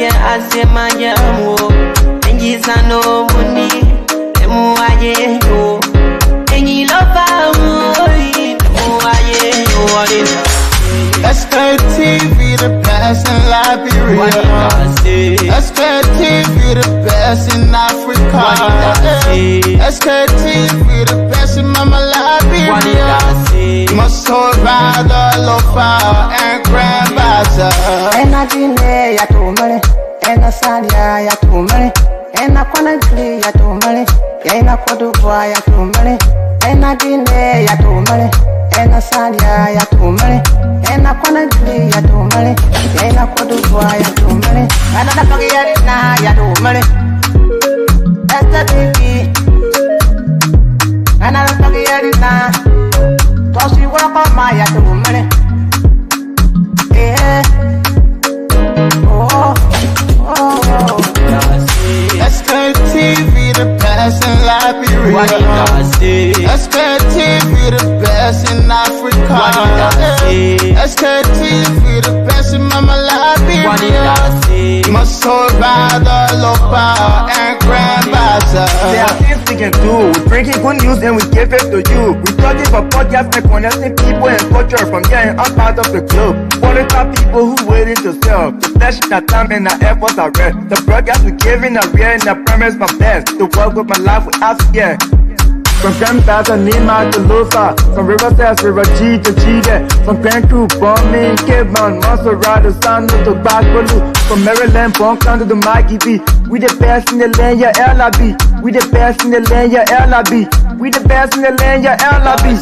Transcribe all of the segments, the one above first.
ke asema yamu enyi sano muni emu aye yo enyi lofa emu aye yo Sktv, the best in Liberia. Sktv, the best in Africa. Sktv, the best in Mama Liberia. Muscle Rider, Lofa, and Grand Bazaar. And I didn't ya to money, and I said ya to money, and I quantity ya to money, and I could do ya to money, and I didn't ya to money, and I said ya to money. And I quantity ya to money, and I could do ya to money. And I forget now ya to money. That's the thing. And I forget it now. Cause you work on my ya to money. Yeah. Sktv, the best in Liberia. Sktv, the best in Africa. Sktv, the best in Mama Liberia. Muscle Rider, Lopa, and Grand Bazaar. There are things we can do. We bringing good news and we give it to you. We talking about podcasts and connecting people and culture from here and out part of the globe. For the top people who waiting to sell. The flesh, the time, and the efforts are red. The broadcast we giving are real and I promise my best. To work with my life without fear. From Grand Bazaar, Nima to Lufa. From River Sass, River G to Chide. From Grand Crew, Bombing, Cape Mount, Monster Rider, Sanu to Backbaloo. From Maryland, Bonk to the Mikey B. We the best in the land, yeah, LIB. We the best in the land, yeah, LIB. We the best in the land, yeah, LIB.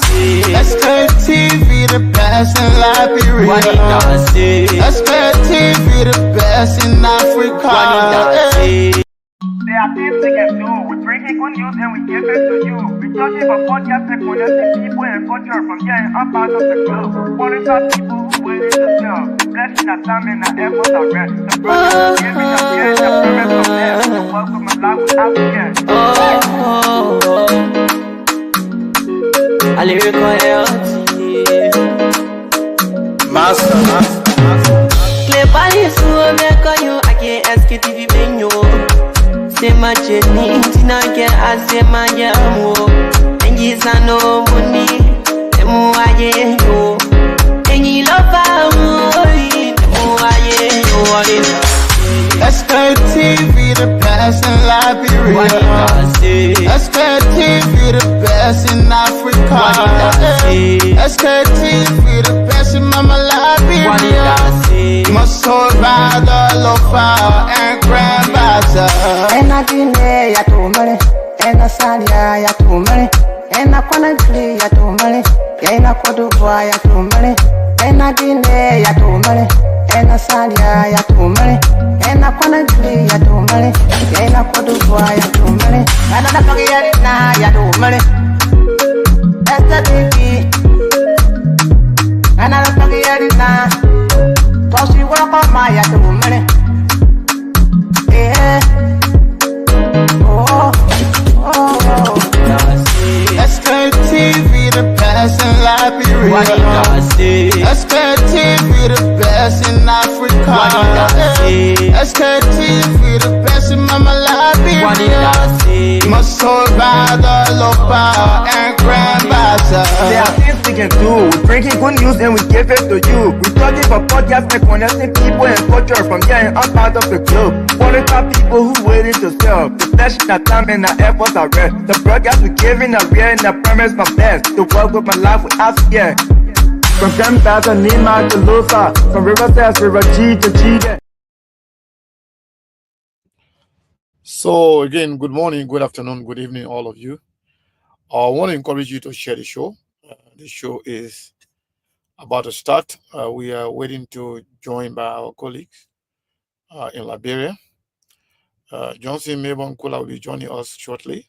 Sktv, the best in Liberia. Sktv, the best in Africa. There are things we can do. We bringing good news and we give it to you. We talking about podcasts and connecting people and culture from here and out part of the globe. For the top people who waiting to sell. Blessing the time and the efforts are red. The brothers giving us here and the promise from there. To work with my life without fear. A lyrical health. Master. Clepali suo meko yo ake Sktv benyo. Sema cheni tina ke asema yamu enyi sano muni emu aye yo enyi lofa emu aye yo. Sktv, the best in Liberia. Sktv, the best in Africa. Sktv, the best in Mama Liberia. Muscle Rider, Lofa, and Grand Bazaar. And I didn't ya to money, and I said ya to money, and I quantity ya to money, and I could do ya to money, and I didn't ya to money, and I said ya to money, and I quantity ya to money, and I could do ya to money, and I forget it now ya to money. That's the thing. And I forget it now. Cause you work on my ya to money. Yeah. Sktv, the best in Liberia. Sktv, the best in Africa. Sktv, the best in Mama Liberia. Muscle Rider, Lopa, and Grand Bazaar. There are things we can do. We bringing good news and we give it to you. We talking about podcasts and connecting people and culture from here and out part of the globe. For the top people who waiting to sell. The flesh, the time, and the efforts are red. The broadcast we giving are real and I promise my best. To work with my life without fear. From Grand Bazaar, Nima to Lufa. From River Sass, River G to Chide. So again, good morning, good afternoon, good evening, all of you. I want to encourage you to share the show. The show is about to start. We are waiting to join by our colleagues in Liberia. Johnson Mabon Kula will be joining us shortly.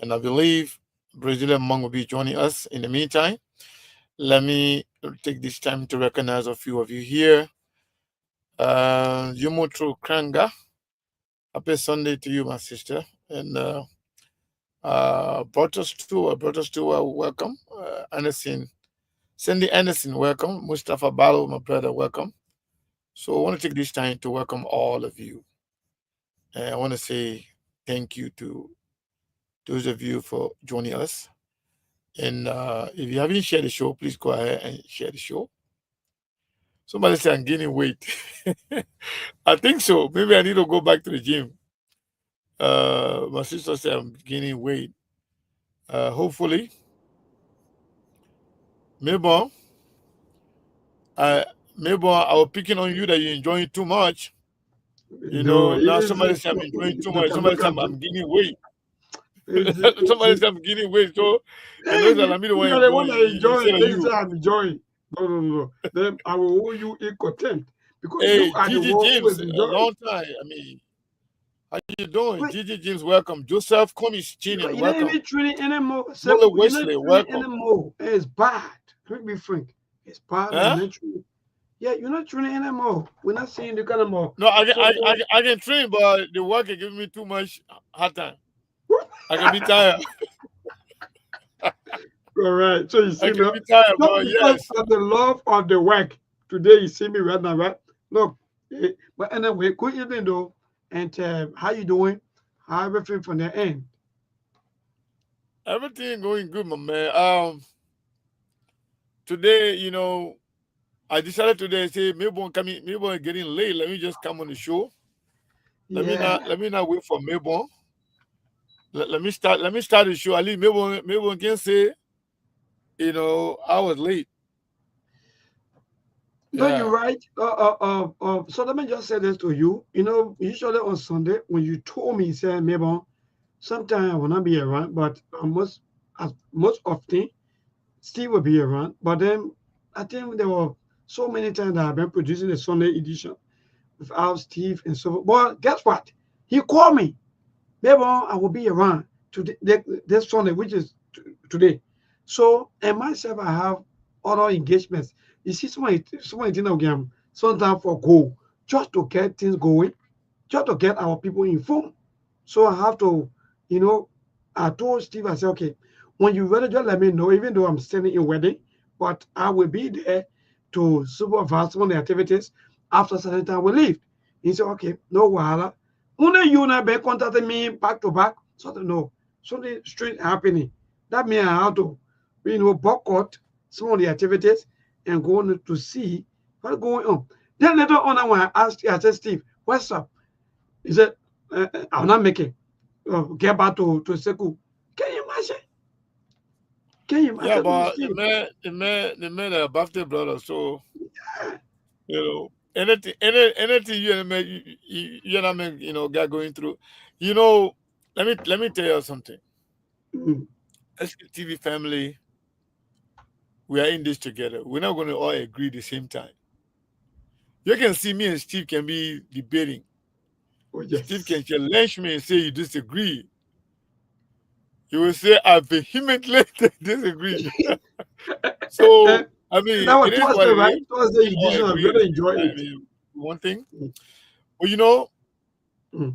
And I believe Brazilian Monk will be joining us in the meantime. Let me take this time to recognize a few of you here. Yumutru Kranga. Happy Sunday to you, my sister. And Brothers welcome. Anderson, Cindy Anderson, welcome. Mustafa Balo, my brother, welcome. So I want to take this time to welcome all of you. And I want to say thank you to those of you for joining us. And if you haven't shared the show, please go ahead and share the show. Somebody said I'm gaining weight. I think so. Maybe I need to go back to the gym. My sister said I'm gaining weight. Hopefully, maybe I was picking on you that you're enjoying too much. No, Now somebody said I'm enjoying too much. Somebody said I'm gaining weight. Somebody said I'm gaining weight. So, and those are me the one you are the one enjoying. that You enjoy said it. that Then you. say I'm enjoying. No. Then I will owe you in contempt because Hey, you are the Gigi one who James, is a enjoying. long time. I mean, how you doing? Wait, Gigi James, welcome. Joseph Comis Chinian, you're not welcome. even training anymore. Molly You're not Wesley, training welcome. anymore. It's bad. Let me be frank. It's bad. Huh? I'm not training. Yeah, you're not training anymore. We're not seeing the kind of more. No, I So, can train, but the work is giving me too much hard time. I can be tired. all right. So you see, I can now, be tired, not but because yes. of the love of the work. Today you see me right now, right? Look, but anyway, good evening though, and how you doing? How everything from the end? Everything going good, my man. Today, I decided today, say maybe I'm getting late. Let me just come on the show. Yeah. Let me not wait for Melbourne. Let me start the show. At least Melbourne can say, I was late. No, Yeah. you're right. So let me just say this to you. Usually on Sunday when you told me, say, maybe sometimes I will not be around, but as most often, Steve will be around. But then I think there were so many times that I've been producing the Sunday edition without Steve and so forth. But guess what? He called me. Maybe I will be around today, this Sunday, which is today. So, and myself, I have other engagements. You see, somebody thing again, sometimes for go, just to get things going, just to get our people informed. So I have to, I told Steve, I said, okay, when you ready, just let me know, even though I'm standing in wedding, but I will be there to supervise some of the activities after certain time we leave. He said, okay, no wahala. Only you and I be contacting me back to back. So no, something strange happening. That means I have to, boycott some of the activities and go on to see what's going on. Then later on, when I asked, I said, Steve, what's up? He said, I'm not making. Get back to Seku. Can you imagine? Can you Yeah, imagine? but Steve? the man are birthday brother, so anything you and me you and I make, got going through. Let me tell you something. Mm. Sktv family, we are in this together. We're not gonna all agree at the same time. You can see me and Steve can be debating. Oh, Steve yes. can challenge me and say you disagree. You will say I vehemently disagree. Eh, So I mean, that was it is what Thursday, it right? is. Thursday We all edition. I agree. really enjoy I it. mean, one thing. Mm. But Mm.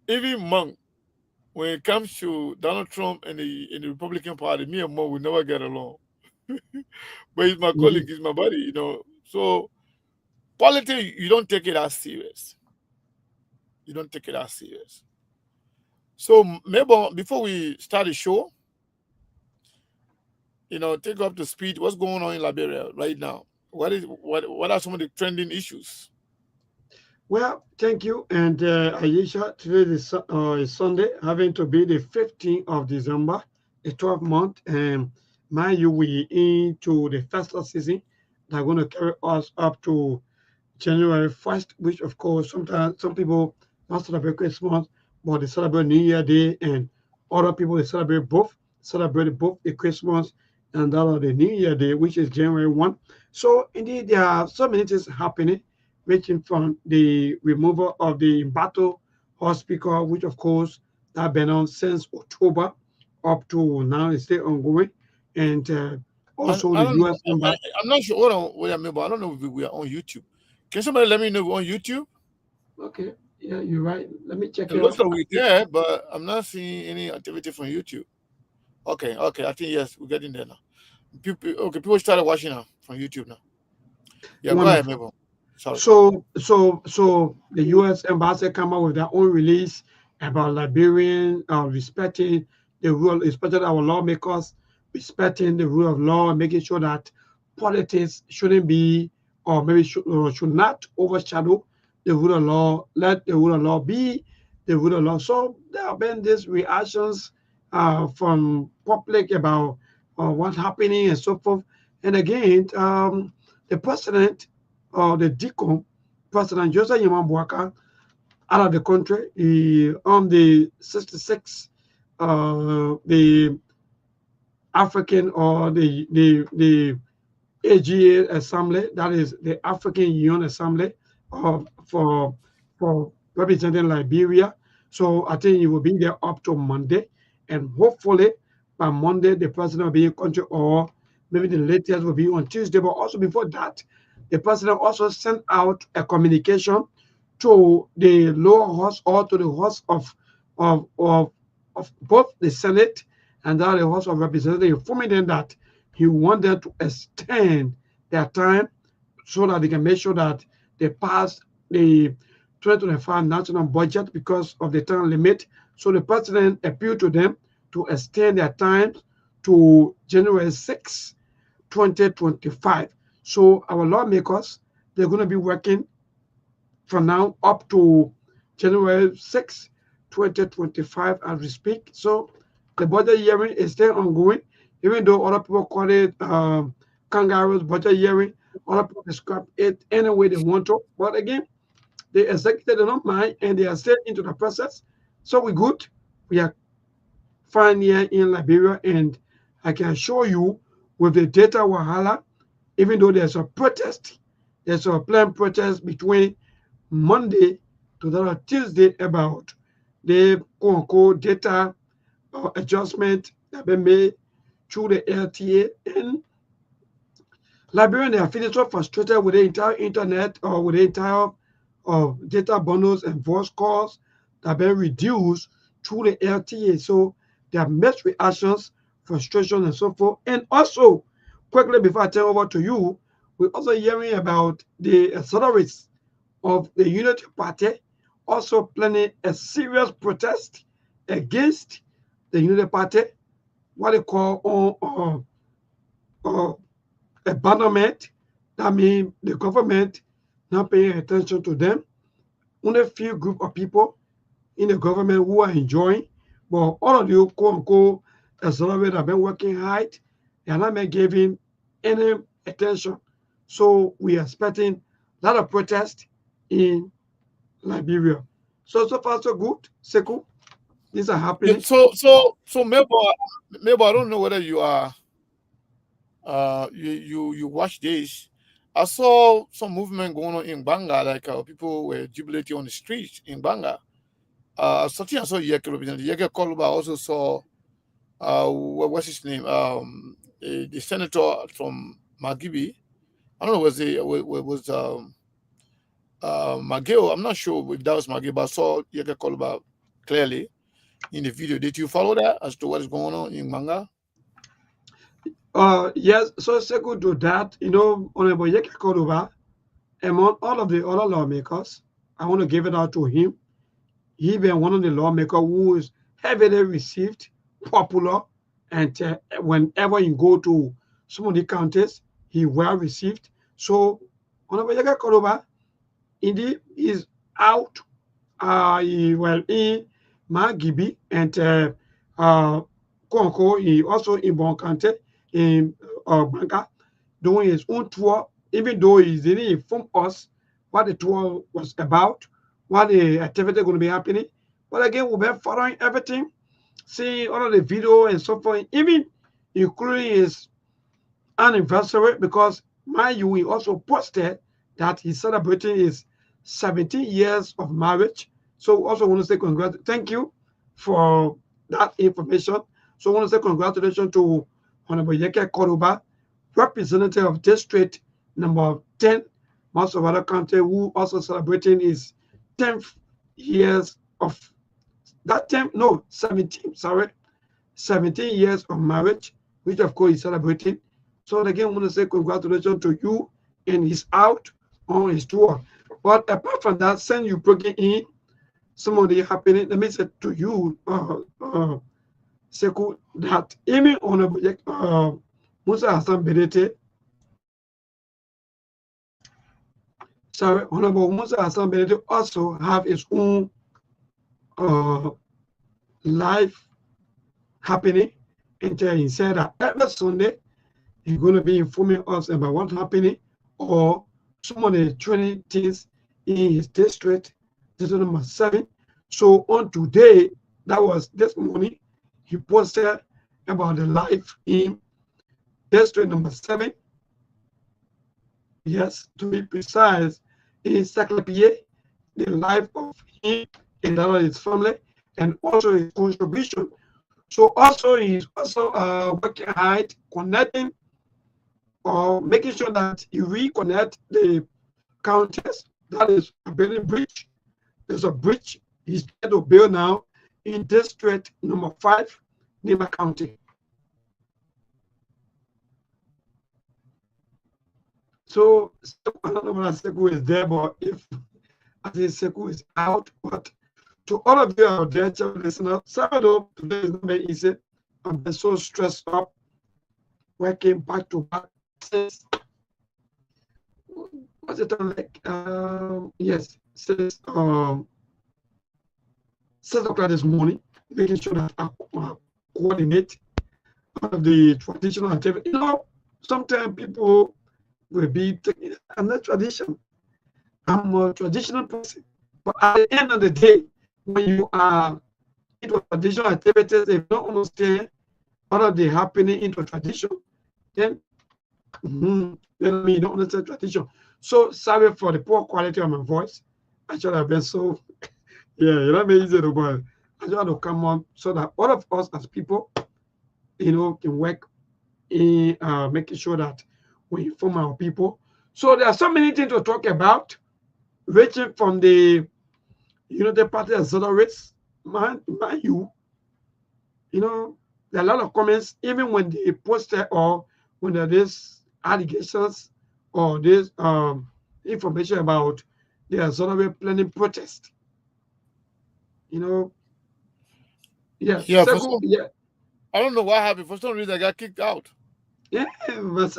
even Monk, when it comes to Donald Trump and the Republican Party, me and Monk will never get along. But he's my Mhm. colleague, he's my buddy. So politics, you don't take it as serious. You don't take it as serious. So maybe before we start the show, take up to speed. What's going on in Liberia right now? What are some of the trending issues? Well, thank you. And Ayesha, today is Sunday, having to be the 15th of December, the 12th month. And mind you, we into the festive season. They're going to carry us up to January 1st, which of course sometimes some people not celebrate Christmas, but they celebrate New Year Day, and other people they celebrate both the Christmas and the New Year Day, which is January 1. So indeed there are so many things happening, ranging from the removal of the battle hospital, which of course have been on since October up to now, it's still ongoing, and also I the don't know. US embassy. I'm not sure. Hold on, wait a minute, but I don't know if we are on YouTube. Can somebody let me know we're on YouTube? Okay, yeah, you're right. Let me check It it looks out. like we're there, but I'm not seeing any activity from YouTube. Okay. I think yes, we're getting there now. People started watching now from YouTube now. Yeah, go ahead, Wonderful. Mabel. Sorry. So the U.S. embassy come out with their own release about Liberian respecting the rule, respecting our lawmakers, respecting the rule of law, and making sure that politics shouldn't be, or maybe should not overshadow the rule of law. Let the rule of law be the rule of law. So there have been these reactions from public about what's happening and so forth. And again, the president or the deacon, President Joseph Yamambuaka, out of the country, on the 66, the African or the AGA Assembly, that is the African Union Assembly for representing Liberia. So I think it will be there up to Monday, and hopefully by Monday the president will be in country, or maybe the latest will be on Tuesday. But also before that, the president also sent out a communication to the lower house or to the house of, of, of both the Senate and the House of Representatives, informing them that he wanted to extend their time so that they can make sure that they pass the 2025 national budget because of the time limit. So the president appealed to them to extend their time to January 6, 2025. So our lawmakers, they're going to be working from now up to January 6, 2025 as we speak. So the budget hearing is still ongoing, even though other people call it kangaroos budget hearing. Other people describe it any way they want to. But again, the executive do not mind, and they are still into the process. So we're good. We are fine here in Liberia, and I can assure you with the data wahala, even though there's a protest, there's a planned protest between Monday to that Tuesday about the quote-unquote data adjustment that been made through the LTA. And Liberians, they are feeling so frustrated with the entire internet or with the entire data bundles and voice calls that have been reduced through the LTA. So there are mixed reactions, frustration, and so forth. And also, quickly before I turn over to you, we're also hearing about the accelerates of the Unity Party also planning a serious protest against the Unity Party, what they call abandonment. That means the government not paying attention to them. Only a few group of people in the government who are enjoying, but all of the quote-unquote accelerate have been working hard. They are not been giving any attention. So we are expecting a lot of protest in Liberia. So far so good, Sekou. These are happening. Yeah, so maybe I don't know whether you are you watch this. I saw some movement going on in Banga, like people were jubilating on the streets in Banga. Something I saw Yeke representative. Yeke Koluba also saw what's his name? The senator from Magibi. I don't know, was Mageo? I'm not sure if that was Mageo, but I saw Yeke Koluba clearly in the video. Did you follow that as to what is going on in Banga? Yes, so second to that, Honorable Yeke Koluba, among all of the other lawmakers, I want to give it out to him. He been one of the lawmakers who is heavily received, popular, and whenever you go to some of the counties, he well received. So Honorable Yeke Koluba, indeed, is out. In Magibi and Konko, he also in Bon County in Banga, doing his own tour, even though he didn't inform us what the tour was about, what the activity going to be happening. But again, we've been following everything, seeing all of the video and so forth, even including his anniversary, because mind you, he also posted that he's celebrating his 17 years of marriage. So also want to say thank you for that information. So I want to say congratulations to Honorable Yeke Koluba, representative of District number 10, Masawara County, who also celebrating his 10th years of 17 years of marriage, which of course he's celebrating. So again, I want to say congratulations to you, and he's out on his tour. But apart from that, since you bringing in some of the happening, let me say to you, Sekou, that even on a project, Musa Hassan Berete, sorry, Honorable Musa Hassan Berete also have his own life happening, and he said that every Sunday he's going to be informing us about what's happening or some of the training things in his district, district number 7. So on today, that was this morning, he posted about the life in district number 7. Yes, to be precise, in Sktv, the life of him and that of his family, and also his contribution. So also he's also working hard, connecting or making sure that you reconnect the counties. That is a building bridge. There's a bridge he's trying to build now in district number 5, Nima County. So I don't know whether Sekou is there, but if I think Sekou is out, but to all of you out there, listeners, Saturday today is not very easy. I've been so stressed up, working back to back since what's it like? Yes, since 6 o'clock this morning, making sure that I coordinate all of the traditional activity. You know, sometimes people will be taking another tradition. I'm a traditional person, but at the end of the day, when you are into traditional activities, if you don't understand what are they happening into tradition, then you don't understand tradition. So sorry for the poor quality of my voice. I should have been so yeah, that made easy to boy. I just want to come on so that all of us as people, can work in making sure that we inform our people. So there are so many things to talk about, ranging from the United Party authorities, mind you, there are a lot of comments, even when they post it or when there is allegations or this information about the authority planning protest. Yeah. Yeah, Sekou, yeah. I don't know what happened. For some reason, I got kicked out. Yeah, but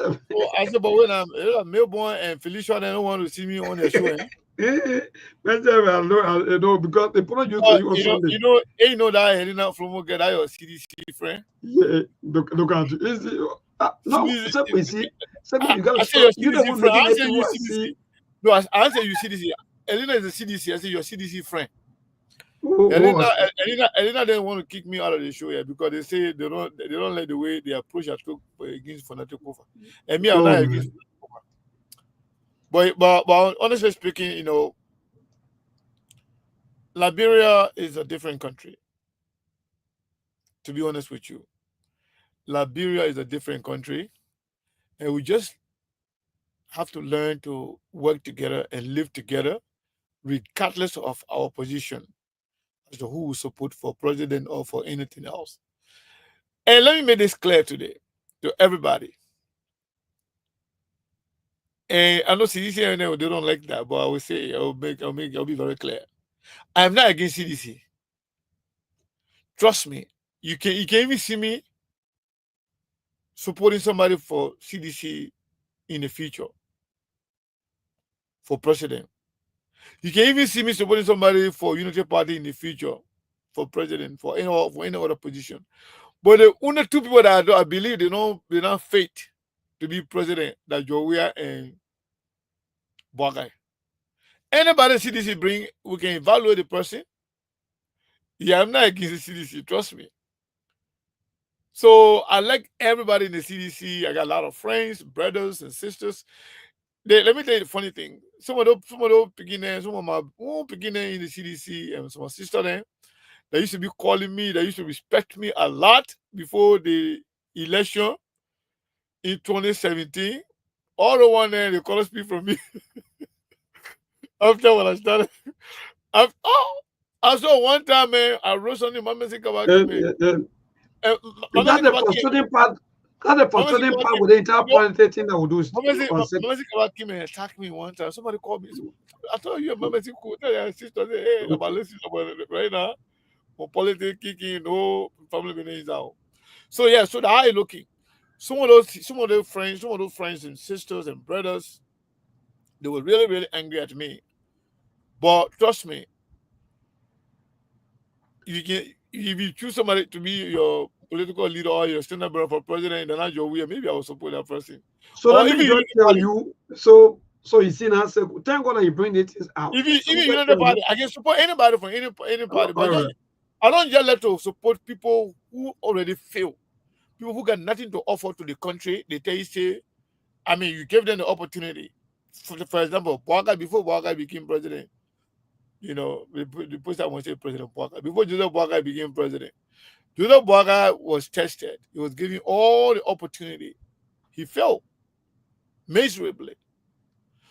I said, but when I'm Melbourne and Felicia, they don't want to see me on their show. I know because they put you to you on Sunday. You know that Helena from get that your CDC friend. Yeah, look at you. No, Sekou, you see, Sekou, you gotta stop. You the one making everyone see. No, I say you CDC. Helena is a CDC. I say your CDC friend. Elena didn't want to kick me out of the show here because they say they don't like the way they approach at against Fanatic Kofa. And me, I'm not against Kofa. But honestly speaking, Liberia is a different country. To be honest with you, Liberia is a different country, and we just have to learn to work together and live together, regardless of our position as to who we support for president or for anything else. And let me make this clear today to everybody. And I know CDC and they don't like that, but I will say I'll be very clear. I'm not against CDC. Trust me. You can even see me supporting somebody for CDC in the future for president. You can even see me supporting somebody for Unity Party in the future for president, for any other position. But the only two people that I believe they're not fit to be president, that Joia and Bogai. Anybody CDC bring, we can evaluate the person. Yeah, I'm not against the CDC, trust me. So I like everybody in the CDC. I got a lot of friends, brothers, and sisters. Let me tell you the funny thing. Some of those beginners, some of my own beginners in the CDC, and some of my sister there, they used to be calling me, they used to respect me a lot before the election in 2017. All the one there, they call speak from me. After when I started, I saw one time, man, I wrote something, my message about Is that the frustrating part? That's the frustrating part with the entire politics thing that we do. Mama came and attacked me one time. Somebody called me. I told you, Mama cool. Tell your sister, hey, about listening about it right now. For politics kicking, no family meetings out. So yeah, so the eye looking. Some of those friends and sisters and brothers, they were really, really angry at me. But trust me, if you choose somebody to be your political leader or your standard bearer for president, then that's your way. Maybe I will support that person. So Or let me just tell you. So you see now, thank God that you bring this out. Even you know the party, I can support anybody from any party, but I don't just like to support people who already fail, people who got nothing to offer to the country. They tell you, say, I mean, you gave them the opportunity. For example, before Boakai became president, you know, the person I want to say President Boakai. Before Joseph Boakai became president, Joseph Boakai was tested. He was given all the opportunity. He failed miserably.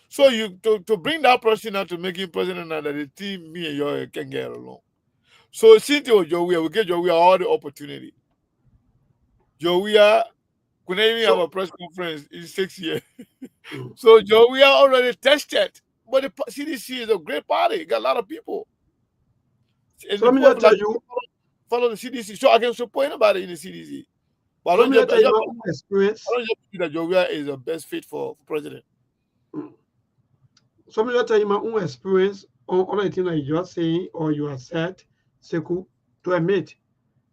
So you to bring that person out to make him president now that the team, me and you can get along. So since it was Jowia, we gave Jowia all the opportunity. Jowia couldn't even have a press conference in 6 years. So Jowia already tested. But the CDC is a great party. Got a lot of people. And so let me just tell you, follow the CDC. So I can support anybody in the CDC. But so let me tell you my own experience. I don't just think that Jowia is the best fit for president. So let me tell you my own experience on all the things that you are saying or you have said, Seku, to admit.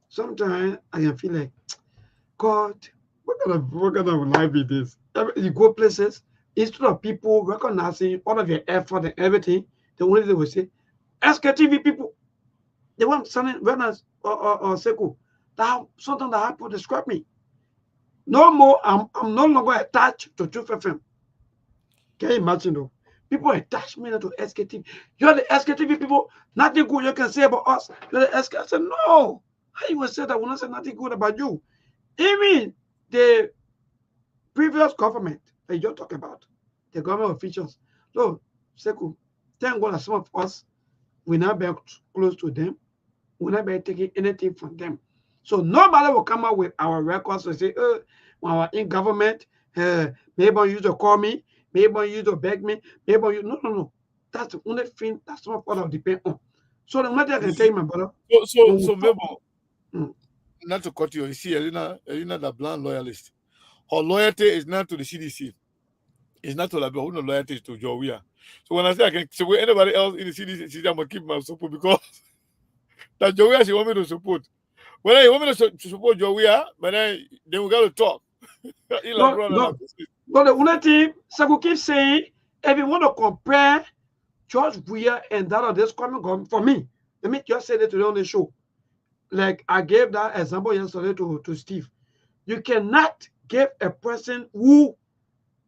Sometimes I can feel like, God, what kind of life is this? You go places, instead of people recognizing all of your effort and everything, the only thing they will say, Sktv people, they want something when or Seku. That something that happened describe me. No more, I'm no longer attached to Truth FM. Can you imagine though? People attach me to Sktv. You're the Sktv people, nothing good you can say about us. You're the SK. I said, no. How you will say that when I say nothing good about you? Even the previous government that you talk about, the government officials. So, Seku, thank God that some of us, we not be close to them. We're not be taking anything from them. So nobody will come out with our records and say, when I was in government, maybe you to call me, maybe you to beg me, maybe you no. That's the only thing that some of us depend on. So the only thing I can tell you, my brother. So Memo, not to cut you, you see, Elena the blind loyalist. Her loyalty is not to the CDC. It's not to Labia. Who no loyalty is to Jowia. So when I say I can support anybody else in the CDC, I'm gonna keep my support because that Jowia she want me to support. When you want me to support Jowia, but then we got to talk. But the only thing Seku keeps saying, if you want to compare George Weah and that of this coming for me, let me just say that today on the show. Like I gave that example yesterday to Steve. You cannot give a person who,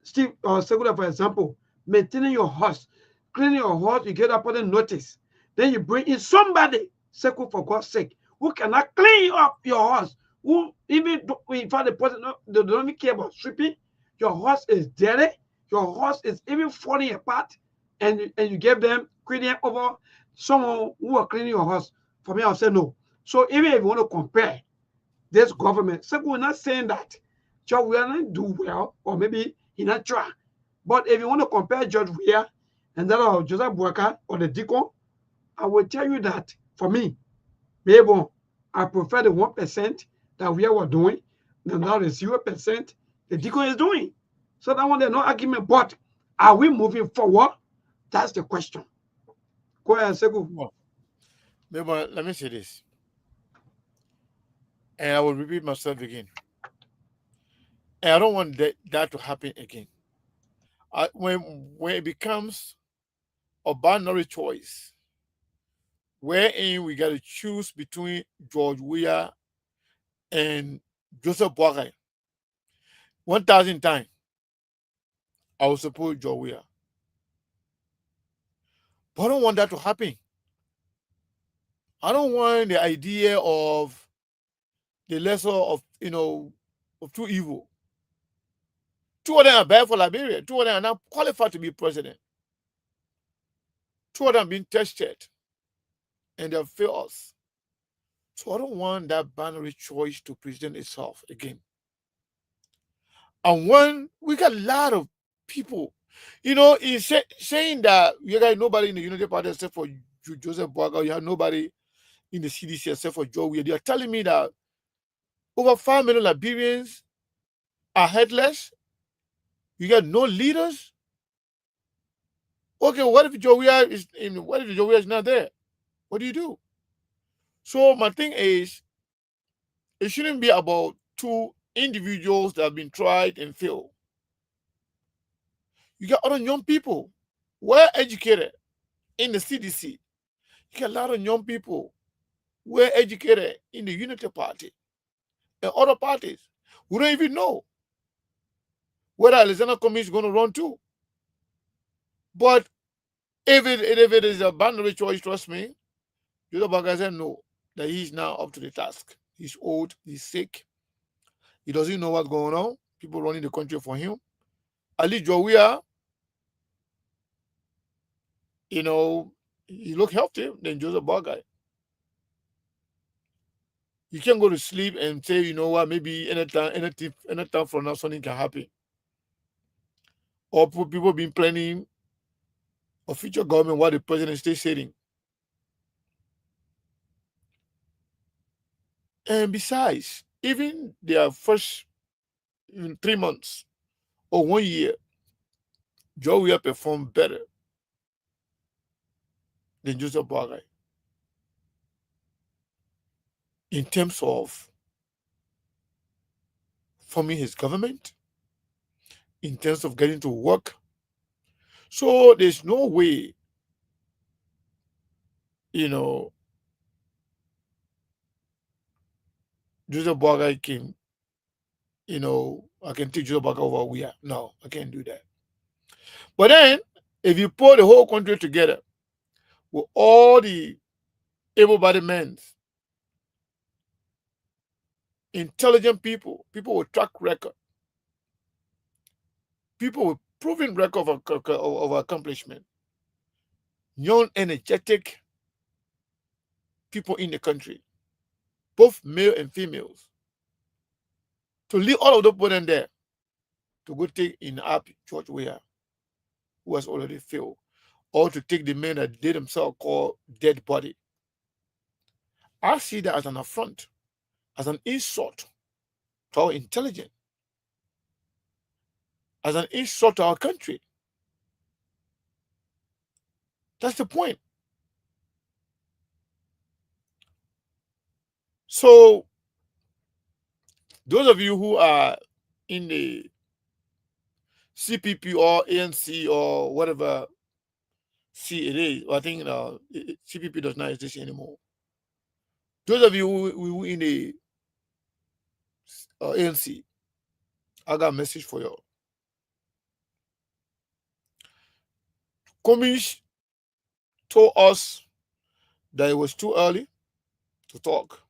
Steve or Seku, for example, maintaining your house, cleaning your house, you get that person notice. Then you bring in somebody, Seku, for God's sake, who cannot clean up your house, who even in fact the person they don't even care about sweeping. Your house is dirty, your house is even falling apart, and you give them cleaning over someone who are cleaning your house. For me, I'll say no. So even if you want to compare this government, so we're not saying that George Weah not do well, or maybe he not try. But if you want to compare George Weah and that of Joseph Boakai or the Deacon, I will tell you that for me, maybe I prefer the 1% that we are doing than now the 0% the Deacon is doing. So that one there's no argument. But are we moving forward? That's the question. Go ahead, Seku. Maybe let me say this. And I will repeat myself again. And I don't want that to happen again. When it becomes a binary choice, wherein we got to choose between George Weah and Joseph Boakai, 1,000 times, I will support George Weah. But I don't want that to happen. I don't want the idea of the lesser of two evil. Two of them are bad for Liberia. Two of them are not qualified to be president. Two of them being tested, and they've failed us. So I don't want that binary choice to present itself again. And when we got a lot of people, he's saying that you got nobody in the United Party except for Joseph Boaga, you have nobody in the CDC except for Joe Weir. They are telling me that over 5 million Liberians are headless. You got no leaders. Okay, what if Joe Weir is not there? What do you do? So my thing is, it shouldn't be about two individuals that have been tried and failed. You got other young people, well educated in the CDC. You got a lot of young people well educated in the Unity Party and other parties. We don't even know whether Alexander Cummings is going to run too. But if it is a binary choice, trust me, Joseph Bagaza know that he's now up to the task. He's old, he's sick, he doesn't know what's going on. People running the country for him. Ali Jowia, he look healthy than Joseph Boagai. You can't go to sleep and say, you know what, maybe anytime from now something can happen. Or people been planning a future government while the president stays sitting. And besides, even their first 3 months or 1 year, Joe will perform better than Joseph Boagai in terms of forming his government, in terms of getting to work. So there's no way, Joseph Boagai can, I can take Joseph Boagai over we are. No, I can't do that. But then, if you pull the whole country together with all the able-bodied men, intelligent people with track record, people with proven record of accomplishment, young, energetic people in the country, both male and females, to leave all of them put in there to go take in up George Weah, who has already failed, or to take the men that they themselves call dead body. I see that as an affront, as an insult to our intelligence, as an insult to our country. That's the point. So, those of you who are in the CPP or ANC or whatever C it is, I think CPP does not exist anymore. Those of you who in the ANC, I got a message for you. Cummings told us that it was too early to talk.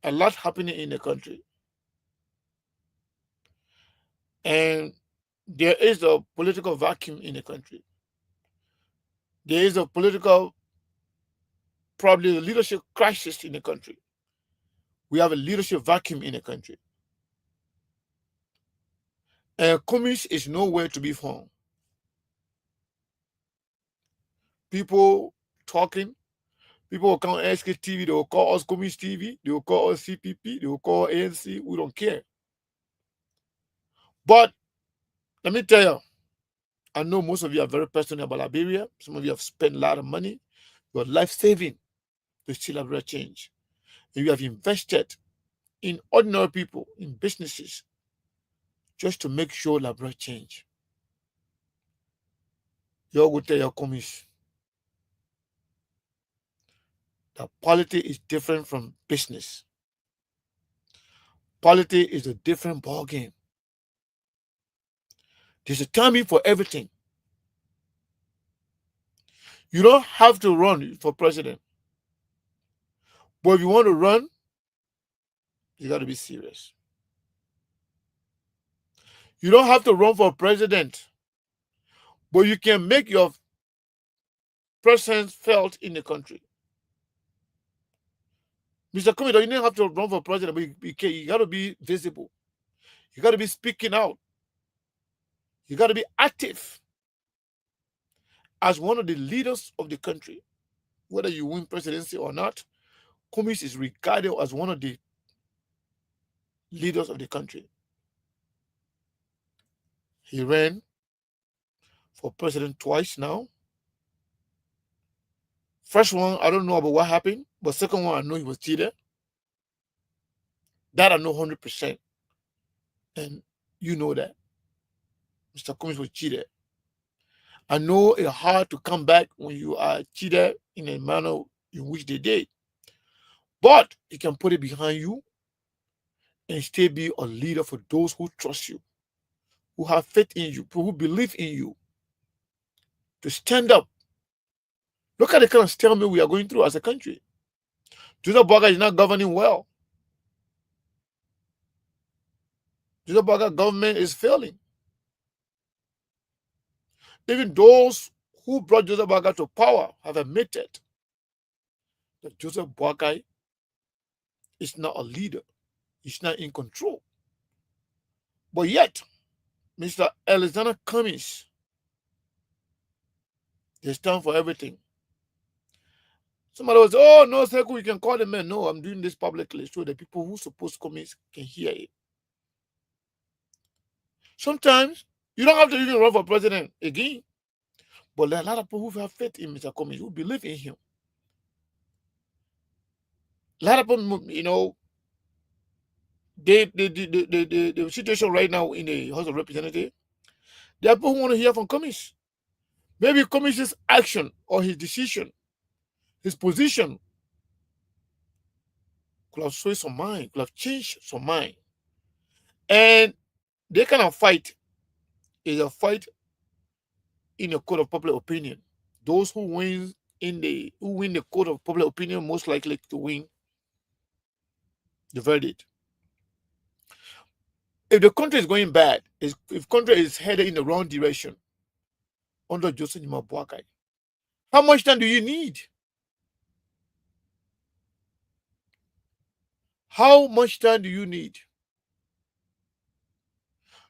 A lot happening in the country. And there is a political vacuum in the country. There is a political, probably a leadership crisis in the country. We have a leadership vacuum in the country. And Cummings is nowhere to be found. People talking, people will come on Sktv, they will call us Cummings TV, they will call us CPP, they will call ANC, we don't care. But let me tell you, I know most of you are very passionate about Liberia. Some of you have spent a lot of money, your life saving to see Liberia change. And you have invested in ordinary people, in businesses, just to make sure Liberia change. You all go tell your Cummings that politics is different from business. Politics is a different ballgame. There's a timing for everything. You don't have to run for president. But if you want to run, you got to be serious. You don't have to run for president, but you can make your presence felt in the country. Mr. Cummings, you don't have to run for president, but you got to be visible. You got to be speaking out. You got to be active as one of the leaders of the country. Whether you win presidency or not, Kumis is regarded as one of the leaders of the country. He ran for president twice now. First one, I don't know about what happened, but second one, I know he was cheated. That I know 100%. And you know that. Mr. Cummings was cheated. I know it's hard to come back when you are cheated in a manner in which they did. But you can put it behind you and still be a leader for those who trust you, who have faith in you, who believe in you, to stand up. Look at the kind of stalemate we are going through as a country. Joseph Boakai is not governing well. Joseph Boakai government is failing. Even those who brought Joseph Boakai to power have admitted that Joseph Boakai is not a leader. He's not in control. But yet, Mr. Alexander Cummings, they stand for everything. Somebody was, oh, no, Sekou, you can call the man. No, I'm doing this publicly so the people who suppose Cummings can hear it. Sometimes, you don't have to even run for president again. But there are a lot of people who have faith in Mr. Cummings, who believe in him. A lot of people, you know, the situation right now in the House of Representatives, there are people who want to hear from Cummings. Maybe Cummings' action or his decision, his position could have swayed some mind, could have changed some mind. And they kind of fight is a fight in a court of public opinion. Those who win the court of public opinion most likely to win the verdict. If the country is going bad, if country is headed in the wrong direction under Joseph Boakai, how much time do you need? How much time do you need?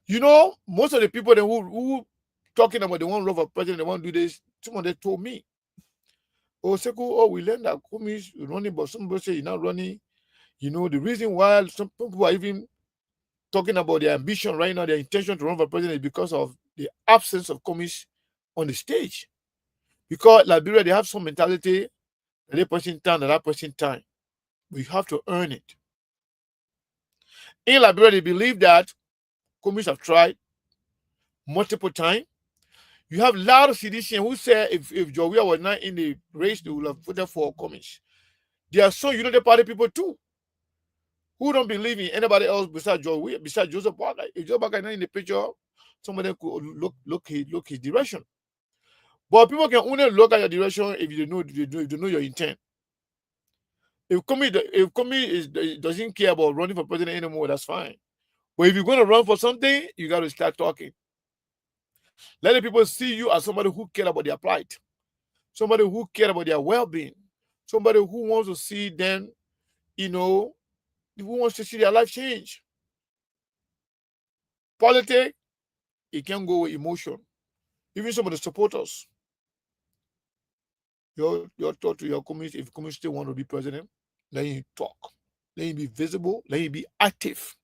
You know, most of the people who talking about the one run for president, they want to do this, some of them told me, oh, Sekou, oh, we learned that Cummings is running, but somebody say he's not running. You know, the reason why some people are even talking about their ambition right now, their intention to run for president is because of the absence of Cummings on the stage. Because Liberia, they have some mentality that they person time, that person time. But you have to earn it. In Liberia, they believe that Cummings have tried multiple times. You have a lot of citizens who say if Jowia was not in the race, they would have voted for Cummings. There are some United Party people too who don't believe in anybody else besides Jowia, besides Joseph Boakai. If Joseph Boakai is not in the picture, some of them could look his direction. But people can only look at your direction if you know your intent. If Cummings doesn't care about running for president anymore, that's fine. But if you're going to run for something, you got to start talking. Let the people see you as somebody who cares about their plight, somebody who cares about their well-being, somebody who wants to see them, you know, who wants to see their life change. Politics, it can go with emotion. Even some of the supporters, your talk to your community, if community still want to be president, let him talk. Let him be visible. Let him be active.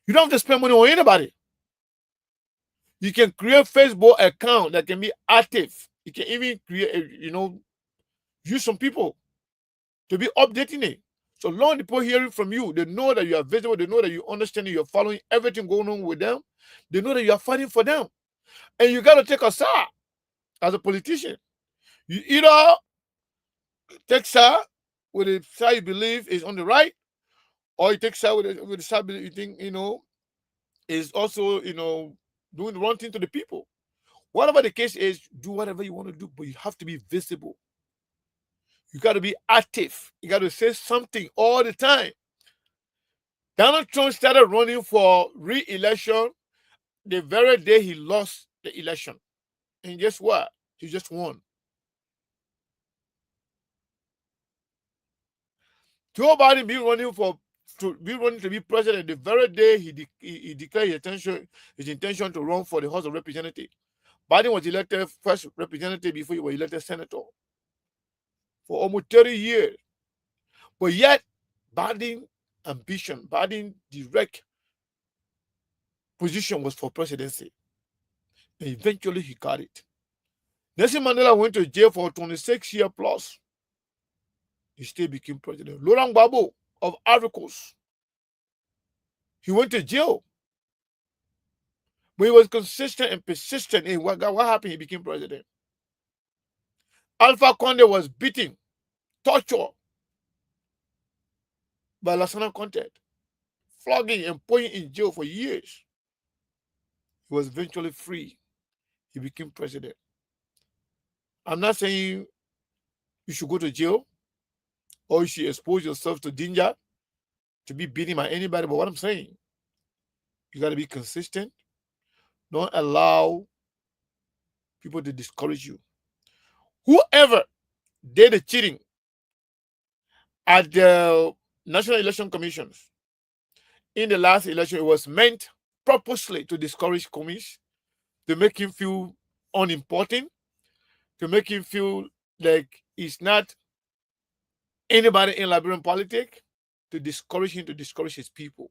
You don't have to spend money on anybody. You can create Facebook account that can be active. You can even create, use some people to be updating it. So long the people hearing from you, they know that you are visible. They know that you understand, you're following everything going on with them. They know that you are fighting for them. And you got to take a side as a politician. You either take side with the side you believe is on the right, or you take side with the side you think, is also, doing the wrong thing to the people. Whatever the case is, do whatever you want to do, but you have to be visible. You got to be active. You got to say something all the time. Donald Trump started running for re-election the very day he lost the election. And guess what? He just won. Joe Biden been running for to be running to be president the very day he declared his intention to run for the House of Representatives. Biden was elected first representative before he was elected senator for almost 30 years. But yet, Biden's ambition, Biden's direct position was for presidency. And eventually he got it. Nelson Mandela went to jail for 26 years plus. He still became president. Laurent Gbagbo of Ivory Coast, he went to jail. But he was consistent and persistent in what happened. He became president. Alpha Conde was beaten, tortured by Lassana Conte, flogging and putting in jail for years. He was eventually free. He became president. I'm not saying you should go to jail or you should expose yourself to danger to be beaten by anybody, but what I'm saying, you got to be consistent. Don't allow people to discourage you. Whoever did the cheating at the National Election Commissions in the last election, it was meant purposely to discourage Commis, to make him feel unimportant, to make him feel like he's not anybody in Liberian politics, to discourage him, to discourage his people.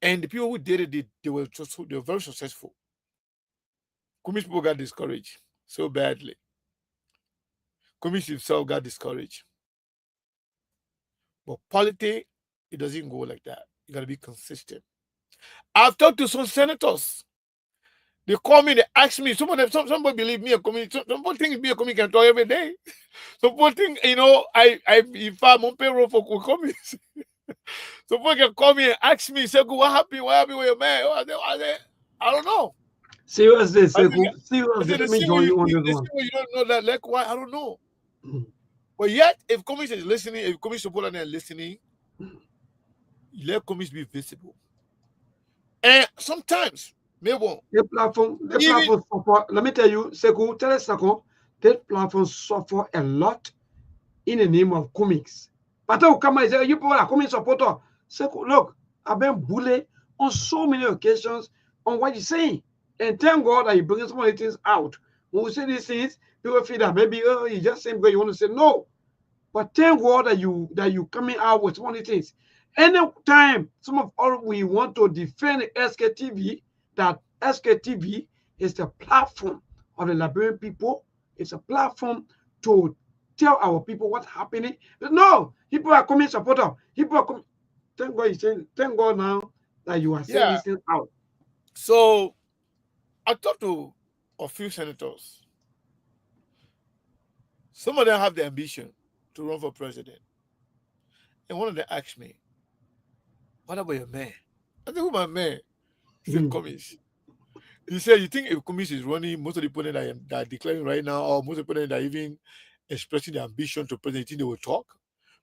And the people who did it, they were very successful. Commis people got discouraged so badly. Commis himself got discouraged. But politics, it doesn't go like that. You got to be consistent. I've talked to some senators. They call me, they ask me. Somebody believe me a committee. Somebody think me a committee can talk every day. Somebody think, if I'm on payroll for committees. Somebody can call me and ask me, say, what happened? What happened with your man? I don't know. Seriously, Seriously, let me join you on this one. You don't know that, like, why? I don't know. But yet, if committee is listening, if committee support are listening, let committee be visible. And sometimes, maybe the platform suffer. Let me tell you, Sekou, tell us, Sekou, that platform suffer a lot in the name of comics. But how come I say you people are comic supporter? Sekou, look, I've been bullied on so many occasions on what you're saying. And thank God that you bring some of the things out. When we say these things, people feel that maybe you just saying because you want to say no. But thank God that you coming out with one of the things. Anytime some of all we want to defend Sktv, that Sktv is the platform of the Liberian people. It's a platform to tell our people what's happening. But no, people are coming supporter. People are coming. Thank God you're saying, thank God now that you are saying this thing out. So I talked to a few senators. Some of them have the ambition to run for president. And one of them asked me, what about your man? I said, who my man? He said, Commis. He said, you think if Commis is running, most of the people that are declaring right now, or most of the people that are even expressing their ambition to president, you think they will talk?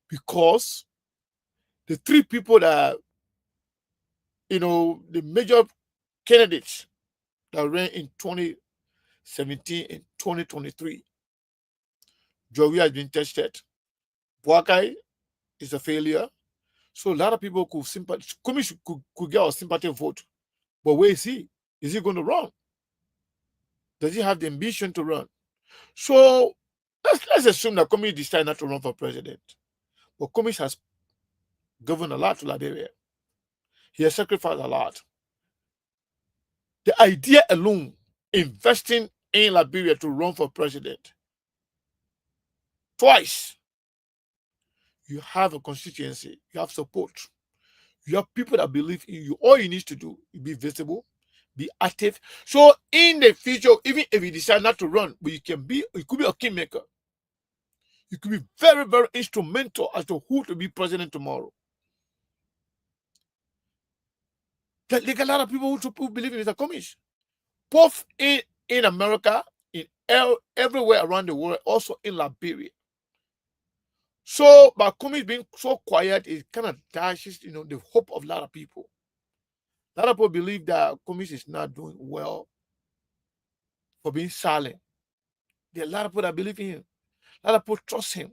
Because the three people that, the major candidates that ran in 2017 and 2023, Joey has been tested. Boakai is a failure. So a lot of people could get a sympathy vote. But where is he? Is he going to run? Does he have the ambition to run? So let's assume that Commis decided not to run for president. But Commis has given a lot to Liberia. He has sacrificed a lot. The idea alone, investing in Liberia to run for president, twice, you have a constituency, you have support, you have people that believe in you. All you need to do is be visible, be active. So in the future, even if you decide not to run, but you could be a kingmaker. You could be very, very instrumental as to who to be president tomorrow. Like a lot of people who believe in the Commis, both in America, everywhere around the world, also in Liberia. So, by Commis being so quiet, it kind of dashes, the hope of a lot of people. A lot of people believe that Commis is not doing well for being silent. There are a lot of people that believe in him. A lot of people trust him.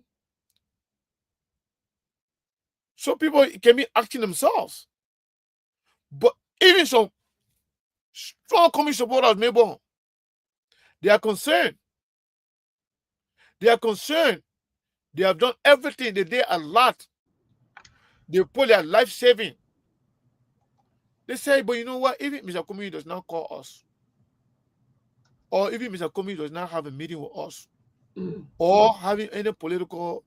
So people can be acting themselves. But even some strong communist supporters, maybe they are concerned. They are concerned. They have done everything. They did a lot. They put their life saving. They say, but you know what? Even Mr. Kumi does not call us, or even Mr. Kumi does not have a meeting with us, or having any political,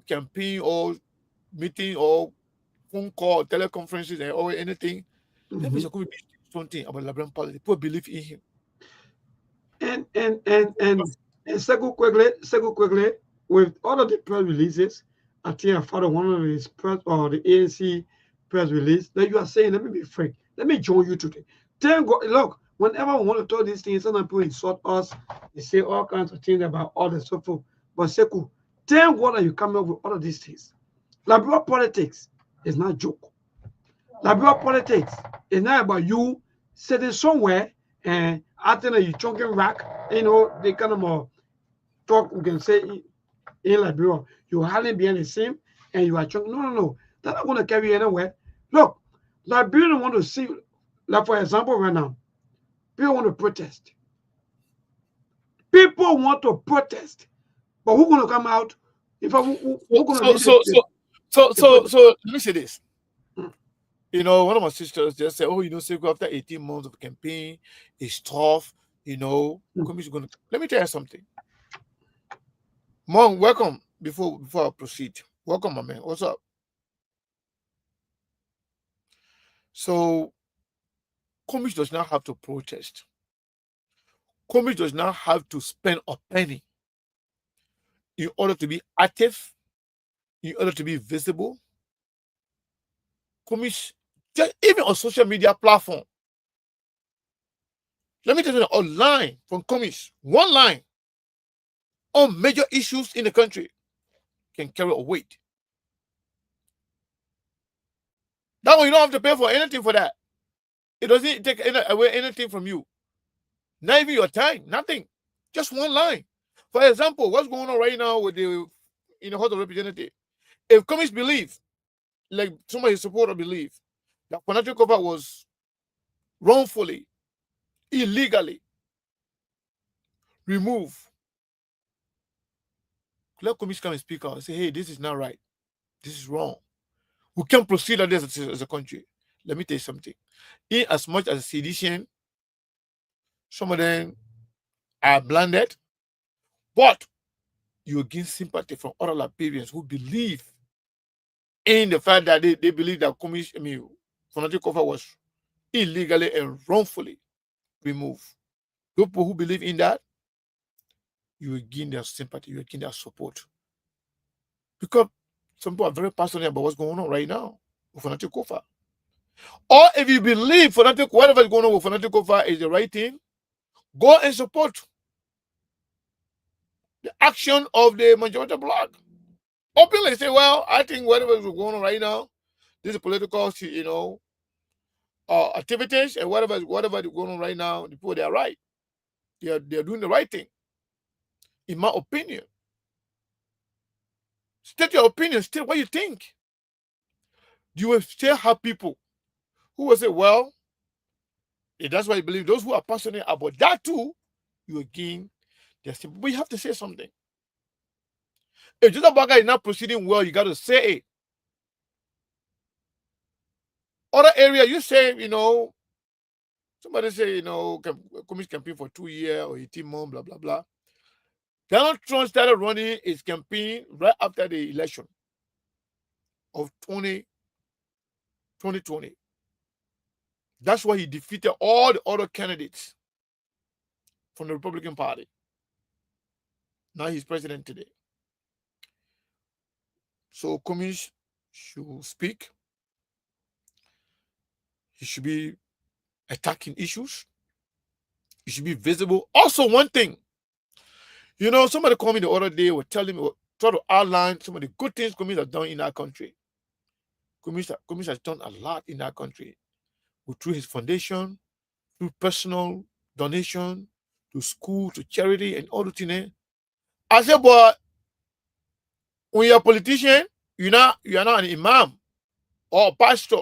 campaign or meeting or phone call, teleconferences, or anything. Let Mr. Kumi be something about Liberian politics. People believe in him. And second quickly, with all of the press releases, I think I found one of his press or the ANC press release that you are saying, let me be frank, let me join you today. Thank God, look, whenever we want to talk these things, sometimes people insult us, they say all kinds of things about all the stuff. But Seku, thank God that you come up with all of these things. Liberal politics is not a joke. Liberal politics is not about you sitting somewhere and acting like you chunking rack. They kind of talk, we can say in Liberia, you're hardly being the same and you are chunking. No. They're not going to carry you anywhere. Look, Liberians want to see, like for example, right now, people want to protest. People want to protest. But who's going to come out? Who's going to lead So let me say this. One of my sisters just said, Sekou, after 18 months of campaign, it's tough, Commission Let me tell you something. Mom, welcome before I proceed. Welcome, my man. What's up? So, Commission does not have to protest. Commission does not have to spend a penny in order to be active, in order to be visible. Commission, just even on social media platform. Let me tell you, a line from Commission, one line on major issues in the country can carry a weight. That one, you don't have to pay for anything for that. It doesn't take away anything from you. Not even your time, nothing. Just one line. For example, what's going on right now with the House of Representatives? If Commission believe, like some of his supporters believe, that Konaté Kofa was wrongfully, illegally removed, let Commission come and speak out and say, hey, this is not right. This is wrong. We can't proceed like this as a country. Let me tell you something. In as much as a sedition, some of them are blinded, but you gain sympathy from other Liberians who believe in the fact that they believe that Konaté Kofa was illegally and wrongfully removed. People who believe in that, you will gain their sympathy, you will gain their support. Because some people are very passionate about what's going on right now with Konaté Kofa. Or if you believe whatever is going on with Konaté Kofa is the right thing, go and support the action of the majority bloc. Openly say, well, I think whatever is going on right now, this is political, activities and whatever is going on right now, the people, they are right. They are doing the right thing. In my opinion. State your opinion, state what you think. You will still have people who will say, well, if that's what you believe, those who are passionate about that too, you will gain their sympathy. But you have to say something. If Joseph Baga is not proceeding well, you got to say it. Other area, you say, somebody say, Commission campaign for 2 years or 18 months, blah, blah, blah. Donald Trump started running his campaign right after the election of 2020. That's why he defeated all the other candidates from the Republican Party. Now he's president today. So Commission should speak. He should be attacking issues. He should be visible. Also, one thing, somebody called me the other day, was telling me, try to outline some of the good things Commission has done in our country. Commission has done a lot in our country. Through his foundation, through personal donation, to school, to charity, and all the things. I said, but when you're a politician, You are not an imam or a pastor.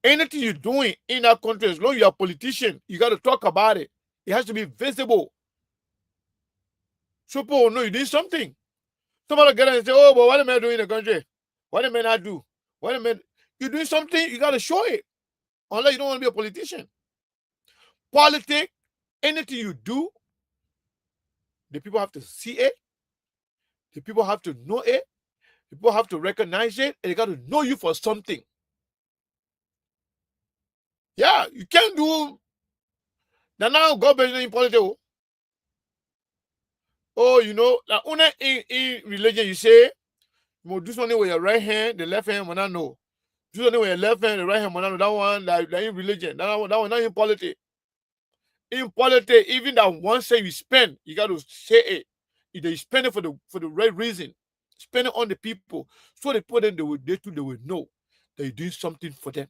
Anything you're doing in that country, as long as you're a politician, you got to talk about it. It has to be visible. So people know you're doing something. Somebody get and say, oh, but what am I doing in the country? What am I not do? What am I? You're doing something, you got to show it. Unless you don't want to be a politician. Politics, anything you do, the people have to see it. The people have to know it. The people have to recognize it. And they got to know you for something. Yeah, you can't do. Now, government in politics. Oh, you know, like in religion, you say, you do something with your right hand, the left hand will not know. Do something with your left hand, the right hand will not know. That one, like in religion. That one not in politics. In politics, even that one say you spend, you got to say it. Either you spend it for the right reason, spend it on the people, so the people then they will know that you're doing something for them.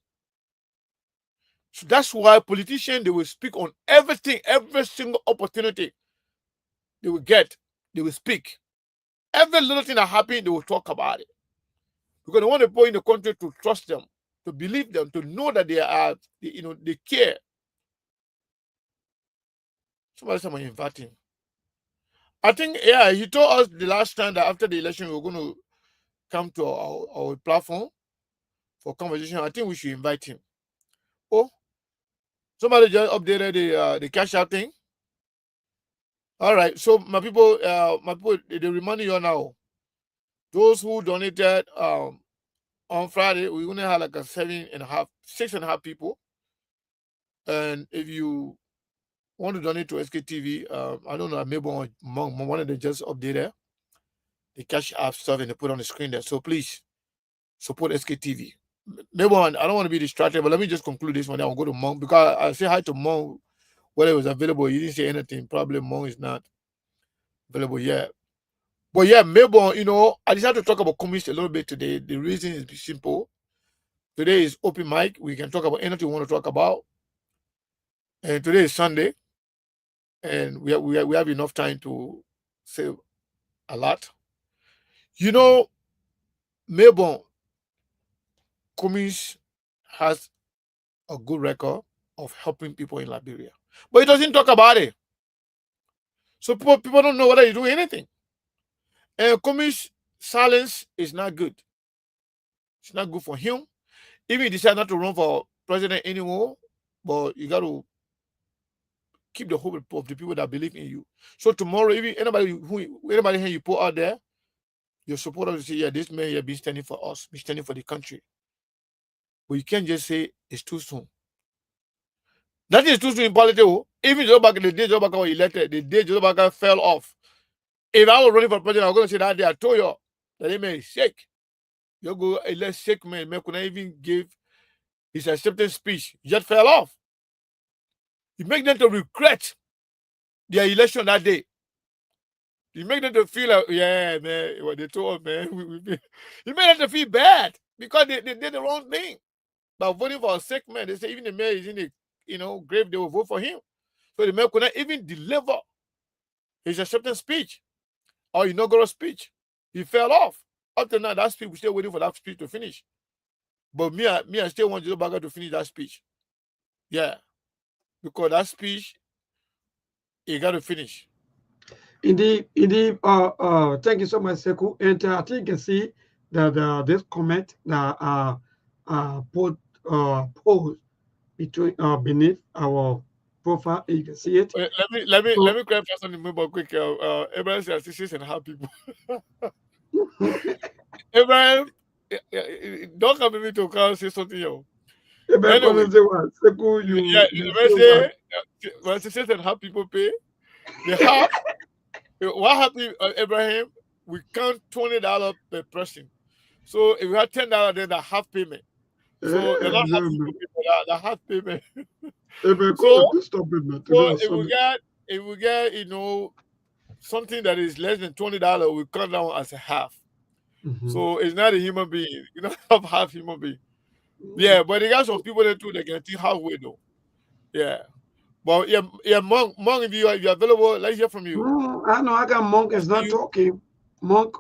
So that's why politicians, they will speak on everything, every single opportunity they will get, they will speak. Every little thing that happens, they will talk about it. Because they want the people in the country to trust them, to believe them, to know that they care. Somebody said, I'm inviting. I think, yeah, he told us the last time that after the election, we were going to come to our platform for conversation. I think we should invite him. Oh, somebody just updated the cash out thing. All right, so my people, they remind you now. Those who donated on Friday, we only had like 6.5 people. And if you want to donate to Sktv, I don't know, maybe one of them just updated the cash app stuff and they put on the screen there. So please support Sktv. Maybe I don't want to be distracted, but let me just conclude this one. Then I'll go to Monk because I say hi to Monk whether it was available. You didn't say anything. Probably Monk is not available yet. But yeah, maybe, I decided to talk about communist a little bit today. The reason is simple. Today is open mic. We can talk about anything we want to talk about. And today is Sunday. And we have enough time to say a lot. Melbourne Cummins has a good record of helping people in Liberia. But he doesn't talk about it. So people don't know whether he's doing anything. And Cummins' silence is not good. It's not good for him. Even he decided not to run for president anymore, but you got to keep the hope of the people that believe in you. So tomorrow, even anybody here you put out there, your supporters will say, yeah, this man here been standing for us, been standing for the country. But you can't just say it's too soon. That is too soon in politics. Even the day Joe Baka was elected, the day Joe Baka fell off. If I was running for president, I was going to say that day, I told you that they man is sick. You go elect sick man could not even give his acceptance speech. He just fell off. You make them to regret their election that day. You make them to feel like, yeah, man, what they told, man. You make them to feel bad because they did the wrong thing. By voting for a sick man, they say even the mayor is in the grave, they will vote for him. So the mayor could not even deliver his acceptance speech or inaugural speech. He fell off. Up to now, that speech, we're still waiting for that speech to finish. But me, I still want Joe Biden to finish that speech. Yeah. Because that speech, he got to finish. Indeed. Thank you so much, Sekou. And I think you can see that this comment that put post between beneath our profile. You can see it. Let me clarify something more quick. Abraham says 6.5 people. Abraham, don't come with me to come say something, yo. Anyway, Sekou, well, 6.5 people pay. The half. What happened, Abraham? We count $20 per person. So if we had $10, then the half payment. So the half payment. If we get something that is less than $20, we count down as a half. Mm-hmm. So it's not a human being. You don't have half human being. Yeah, but there got some people there too that can think halfway though. Yeah. But Monk, if you're available, let's hear from you. I know I got Monk is not talking. Monk,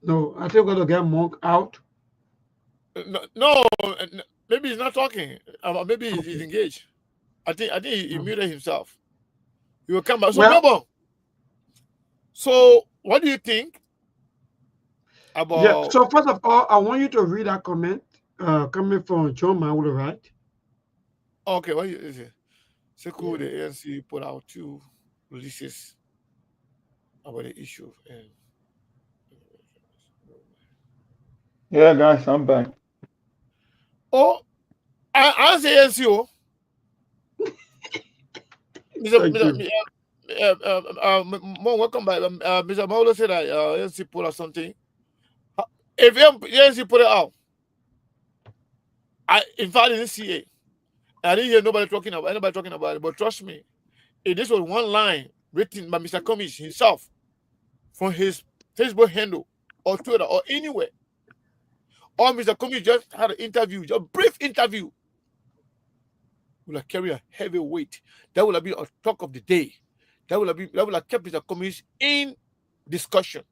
No, I think we're gonna get Monk out. No, maybe he's not talking. Maybe he's Okay. engaged. I think he Um, muted himself. He will come back. So well, Melbourne. So what do you think yeah. about? So first of all, I want you to read that comment coming from John Maulu, right? Okay, what is it? Sekou, Yeah. the ANC put out 2 releases about the issue. And Yeah, guys, I'm back. oh, I say ANC. Oh, Mr. Thank Mr. you. Welcome back. Mr. Maulo said that ANC put out something. If ANC put it out, in fact, I didn't see it. I didn't hear anybody talking about it. But trust me, if this was one line written by Mr. Cummings himself from his Facebook handle or Twitter or anywhere, or Mr. Cummings just had an interview, just a brief interview, will have carried a heavy weight. That will have been a talk of the day. That will have kept Mr. Cummings in discussion,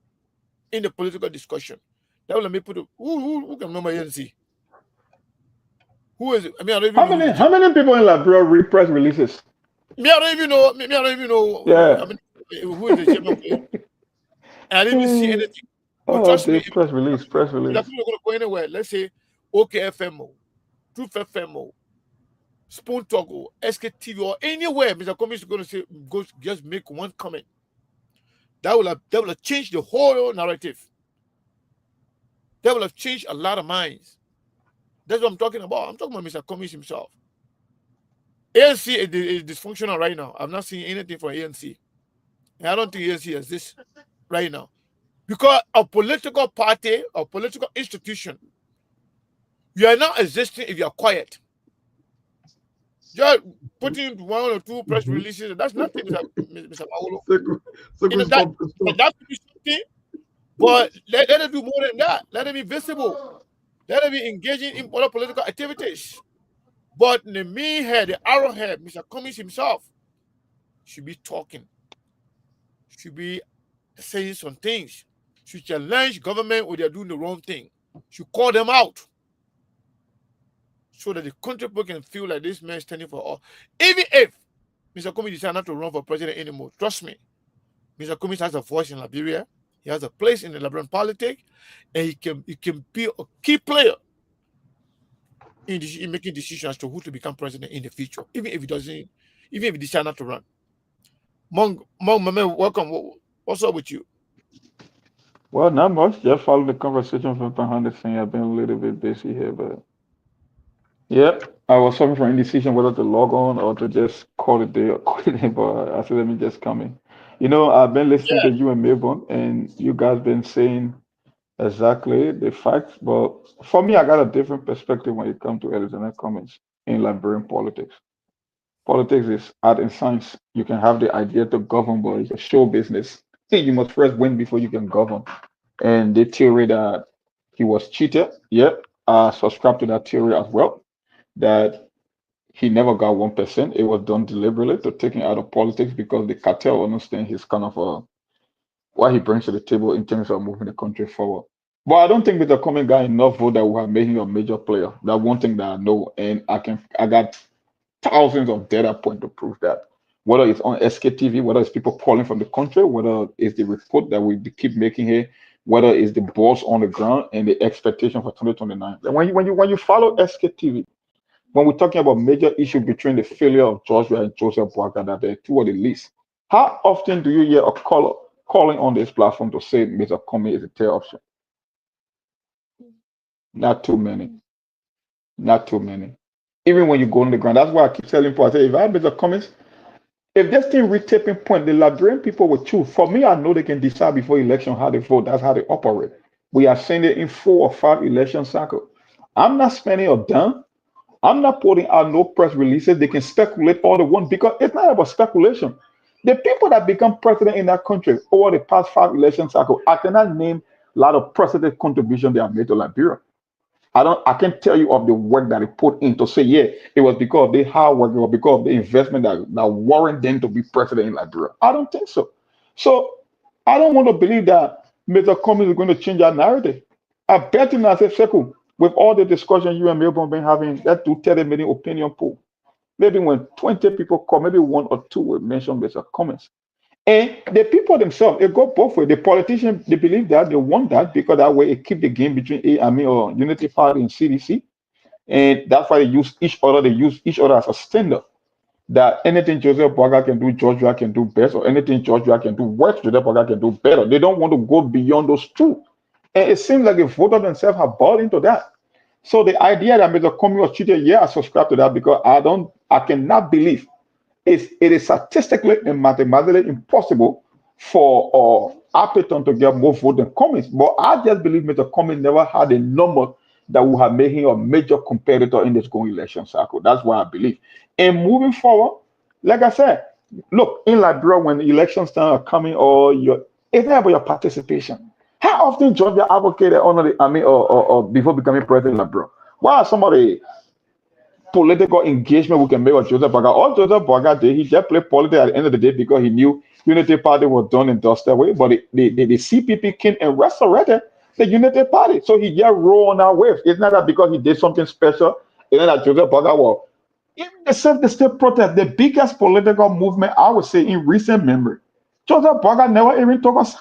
in the political discussion. That will have made people who can remember ANC. Who is it? I mean, I don't even How know who many is how many people in Liberia read press releases? me. I don't even know. Me, I don't even know. I Yeah. mean, who is the chairman? And I didn't even see anything. But Oh, trust me, they if press release, press Mr. release. Cummings is going to go anywhere, let's say OKFMO, Truth FMO, Spoon Talk, or Sktv, or anywhere, Mr. Cummings is going to say, go just make one comment. That will have changed the whole narrative. That will have changed a lot of minds. That's what I'm talking about. I'm talking about Mr. Cummings himself. ANC is dysfunctional right now. I'm not seeing anything from ANC. And I don't think ANC exists right now. Because a political party or political institution, you are not existing if you are quiet. Just putting 1 or 2 press Mm-hmm. releases, that's nothing, Mr. Maolo. You know, Stop. that could be something, but let it do more than that. Let it be visible. Let it be engaging in other political activities. But the meathead, the arrowhead, Mr. Cummings himself, should be talking, should be saying some things, should challenge government when they're doing the wrong thing, should call them out so that the country people can feel like this man is standing for all. Even if Mr. Cummings decides not to run for president anymore, trust me, Mr. Cummings has a voice in Liberia, he has a place in the Liberian politics, and he can be a key player in making decisions as to who to become president in the future, even if he decides not to run. Mong, my man, welcome. What's up with you? Well, not much. Just follow the conversation from behind the scene. I've been a little bit busy here, but yeah, I was suffering from indecision whether to log on or to just call it day or quit it. But I said, let me just come in. I've been listening Yeah, to you and Melbourne, and you guys been saying exactly the facts. But for me, I got a different perspective when it comes to Elizabeth Cummings in Liberian politics. Politics is art and science. You can have the idea to govern, but it's a show business. You must first win before you can govern. And the theory that he was cheated, yep, I subscribe to that theory as well. That he never got 1%. It was done deliberately to take him out of politics because the cartel understand he's kind of what he brings to the table in terms of moving the country forward. But I don't think Mr. Cummings got enough vote that will have made him a major player. That one thing that I know, and I got thousands of data points to prove that. Whether it's on Sktv, whether it's people calling from the country, whether it's the report that we keep making here, whether it's the balls on the ground and the expectation for 2029. And when you follow Sktv, when we're talking about major issue between the failure of Georgia and Joseph Boakai, that they're two of the least. How often do you hear a caller calling on this platform to say Mr. Comey is a third option? Not too many. Not too many. Even when you go on the ground, that's why I keep telling people, I say, if I have Mr. Cummings, if this thing reach tipping point, the Liberian people will choose. For me, I know they can decide before election how they vote. That's how they operate. We are saying it in 4 or 5 election cycles. I'm not spending a dime. I'm not putting out no press releases. They can speculate all they want because it's not about speculation. The people that become president in that country over the past 5 election cycles, I cannot name a lot of president contribution they have made to Liberia. I can't tell you of the work that they put in to say, yeah, it was because of the hard work or because of the investment that warrant them to be president in Liberia. I don't think so. So I don't want to believe that Mr. Cummings is going to change that narrative. I bet you now, say, Sekou, with all the discussion you and Melbourne been having, that to 30 million opinion poll. Maybe when 20 people come, maybe one or two will mention Mr. Cummings. And the people themselves, it go both ways. The politicians, they believe that, they want that because that way it keep the game between or Unity Party and CDC. And that's why they use each other as a standard. That anything Joseph Boga can do, Georgia can do best, or anything Georgia can do worse, Joseph Boga can do better. They don't want to go beyond those two. And it seems like the voters themselves have bought into that. So the idea that Mr. Comey was cheated, yeah, I subscribe to that because I cannot believe it is statistically and mathematically impossible for Appleton to get more votes than Cummings. But I just believe Mr. Cummings never had a number that would have made him a major competitor in this going election cycle. That's what I believe. And moving forward, like I said, look, in Liberia, when the elections are coming, it's not about your participation. How often Georgia advocated under the or before becoming president in Liberia? Why are somebody political engagement we can make with Joseph Boga? All Joseph Boga did, he just played politics at the end of the day because he knew Unity Party was done and dusted away. But the CPP came and resurrected the Unity Party. So he just rolled on that wave. It's not that because he did something special, it's not that Joseph Boga was. Even the self-the-state protest, the biggest political movement, I would say, in recent memory, Joseph Boga never even took us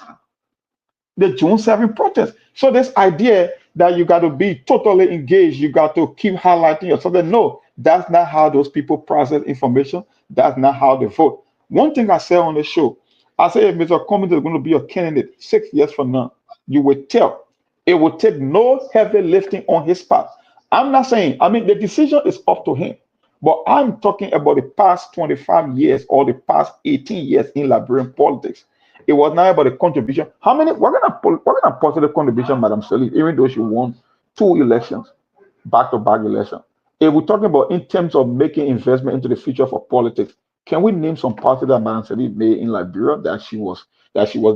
the June 7 protest. So this idea that you got to be totally engaged, you got to keep highlighting yourself. No, that's not how those people process information. That's not how they vote. One thing I said on the show, I said if Mr. Cummings is going to be a candidate 6 years from now, you will tell. It will take no heavy lifting on his part. I'm not saying, the decision is up to him. But I'm talking about the past 25 years or the past 18 years in Liberian politics. It was not about the contribution. How many? We're gonna positive contribution, Madam Salih, even though she won 2 elections, back-to-back elections. If we're talking about in terms of making investment into the future for politics, can we name some parties that Madam Salih made in Liberia that she was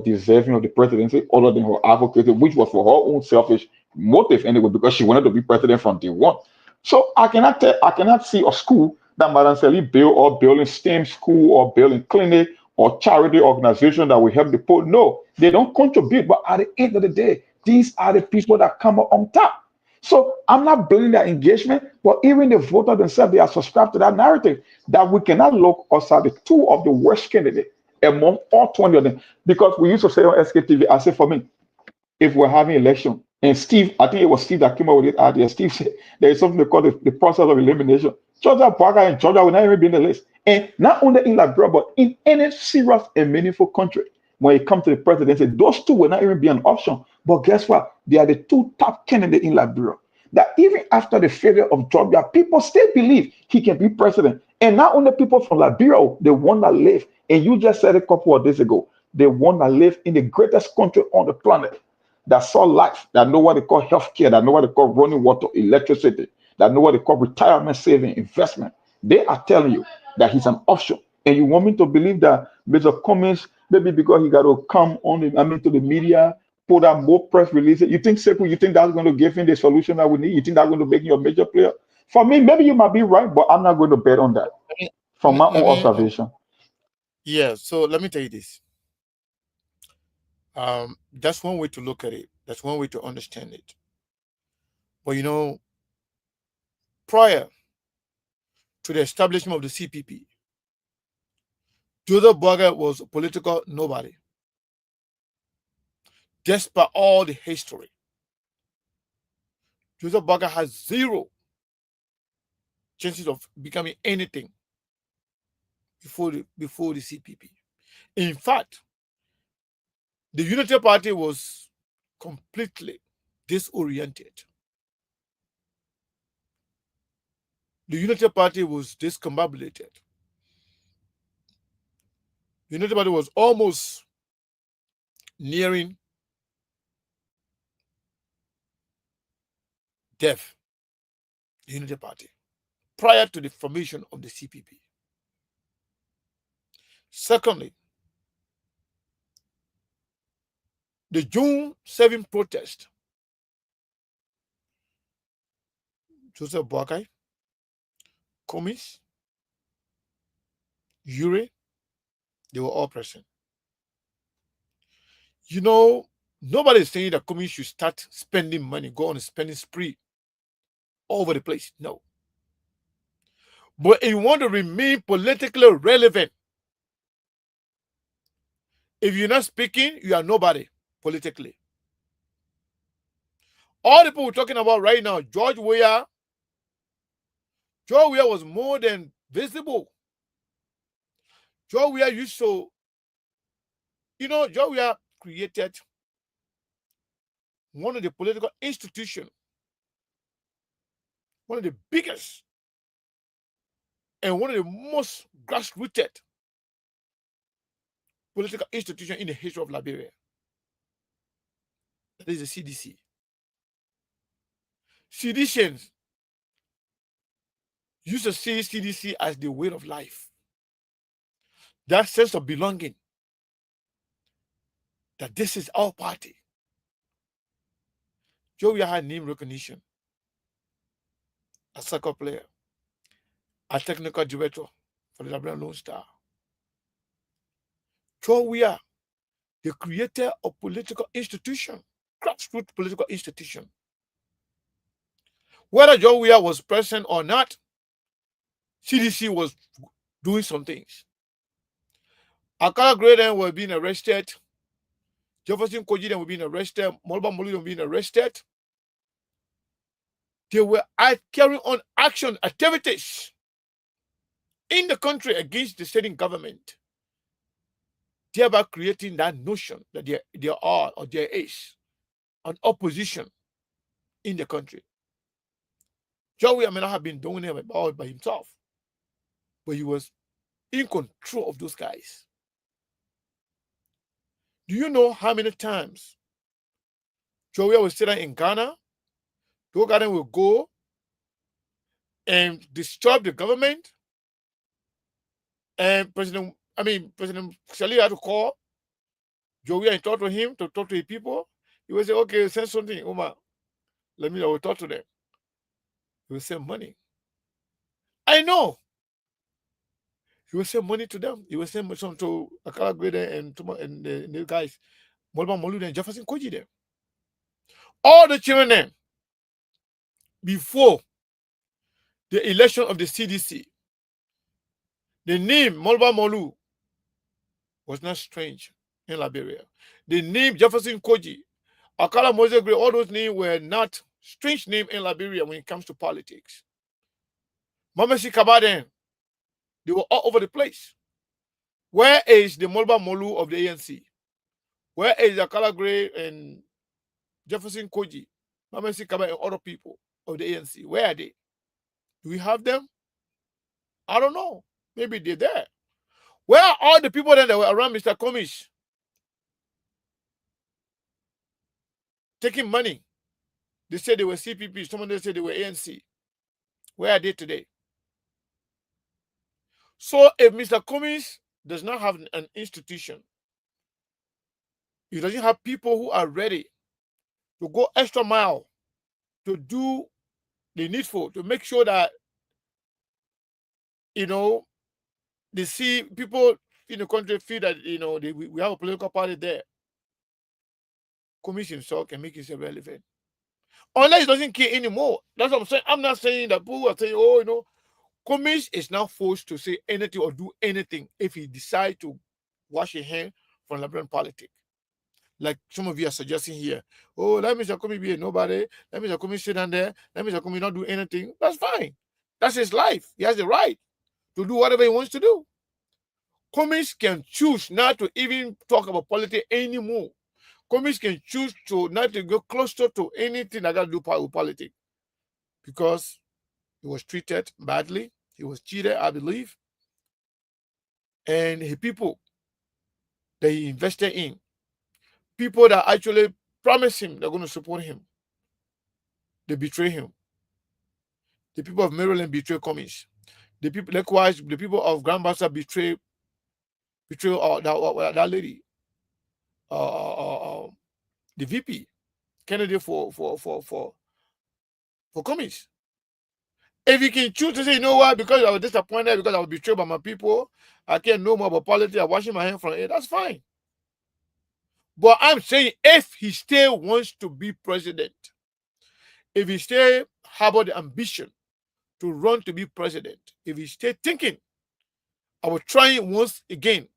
deserving of the presidency, other than her advocacy, which was for her own selfish motive anyway, because she wanted to be president from day one. So I cannot see a school that Madam Salih built or building STEM school or building clinic or charity organization that will help the poor. No, they don't contribute. But at the end of the day, these are the people that come up on top. So I'm not blaming their engagement, but even the voter themselves, they are subscribed to that narrative that we cannot look outside the two of the worst candidates among all 20 of them. Because we used to say on Sktv, I say for me, if we're having election. And Steve, I think it was Steve that came up with this idea. Steve said there is something they call the process of elimination. Georgia Parker and Georgia will not even be in the list. And not only in Liberia, but in any serious and meaningful country, when it comes to the presidency, those two will not even be an option. But guess what? They are the two top candidates in Liberia. That even after the failure of Georgia, people still believe he can be president. And not only people from Liberia, the one that live, and you just said a couple of days ago, the one that live in the greatest country on the planet that saw life, that know what they call healthcare, that know what they call running water, electricity, that know what they call retirement saving, investment. They are telling you that he's an option. And you want me to believe that Mr. Cummings, maybe because he got to come on to the media, put out more press releases. You think Sekou, you think that's going to give him the solution that we need? You think that's going to make him a major player? For me, maybe you might be right, but I'm not going to bet on that from my own observation. Yeah, so let me tell you this. That's one way to look at it. That's one way to understand it. But prior to the establishment of the CPP, Joseph Boga was a political nobody. Despite all the history, Joseph Boga has zero chances of becoming anything before the CPP. In fact, the Unity Party was completely disoriented. The Unity Party was discombobulated. The Unity Party was almost nearing death. The Unity Party, prior to the formation of the CPP. Secondly, the June 7 protest, Joseph Boakai, Cummings, Ure, they were all present. Nobody is saying that Kumi should start spending money, go on a spending spree all over the place. No. But if you want to remain politically relevant, if you're not speaking, you are nobody politically. All the people we're talking about right now, George Weah was more than visible. George Weah used to, George Weah created one of the political institutions, one of the biggest and one of the most grassrooted political institutions in the history of Liberia. That is the CDC. Seditians used to see CDC as the way of life. That sense of belonging. That this is our party. Joey had name recognition. A soccer player. A technical director for the Liberian Lone Star. Joey, the creator of political institution, grassroots political institution. Whether Joey was present or not, CDC was doing some things. Akala Graydon were being arrested. Jefferson Koji were being arrested. Molba Molu were being arrested. They were carrying on action activities in the country against the sitting government, thereby creating that notion that there are or there is an opposition in the country. Joey may not have been doing it all by himself, but he was in control of those guys. Do you know how many times Joey was sitting in Ghana? Joe Garden will go and disturb the government, and President Shali had to call Joey and talk to him, to talk to the people. He will say, okay, send something, Omar. I will talk to them. He will send money. I know. He will send money to them. He will send some to Akala Grede and the guys, Molba Molu and Jefferson Koji there. All the children then, before the election of the CDC, the name Molba Molu was not strange in Liberia. The name Jefferson Koji, Akala Moses Gray, all those names were not strange names in Liberia when it comes to politics. Mamesi Kabaden, they were all over the place. Where is the Molba Molu of the ANC? Where is Akala Gray and Jefferson Koji, Mamesi Kabaden, and other people of the ANC? Where are they? Do we have them? I don't know. Maybe they're there. Where are all the people then that were around Mr. Komish? Taking money. They said they were CPP. Someone else said they were ANC. Where are they today? So if Mr. Komish does not have an institution, he doesn't have people who are ready to go extra mile to do the needful, to make sure that, they see people in the country feel that, we have a political party there. Komish himself can make himself relevant. Unless he doesn't care anymore. That's what I'm saying. I'm not saying that people are saying, Komish is now forced to say anything or do anything if he decides to wash his hand from Liberian politics. Like some of you are suggesting here. Oh, let Mr. Komish be a nobody. Let Mr. Komish sit down there. Let Mr. Komish not do anything. That's fine. That's his life. He has the right to do whatever he wants to do. Komish can choose not to even talk about politics anymore. Komish can choose to not to go closer to anything that got to do with politics, because he was treated badly. He was cheated, I believe. And the people that he invested in, people that actually promised him they're going to support him, they betray him. The people of Maryland betray Komish. The people, likewise, the people of Grand Bassa betray that lady, the VP candidate for Komish. If you can choose to say, you know what, because I was disappointed, because I was betrayed by my people, I can't know more about politics, I'm washing my hands from it, that's fine. But I'm saying if he still wants to be president, if he still harbor the ambition to run to be president, if he still thinking, I will try it once again,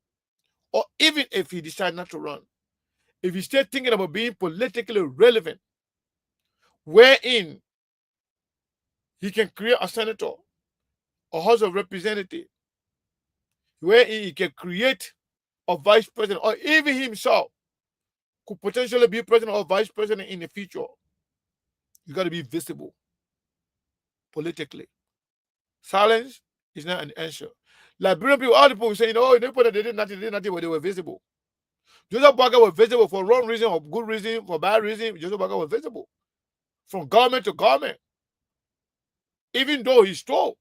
or even if he decide not to run, if he still thinking about being politically relevant, wherein he can create a senator, a House of Representative, wherein he can create a vice president, or even himself could potentially be president or vice president in the future, you got to be visible politically. Silence is not an answer. Liberian people, all the people saying, oh, they did nothing, but they were visible. Joseph Barker was visible for wrong reason or good reason, for bad reason. Joseph Barker was visible from government to government, even though he stole.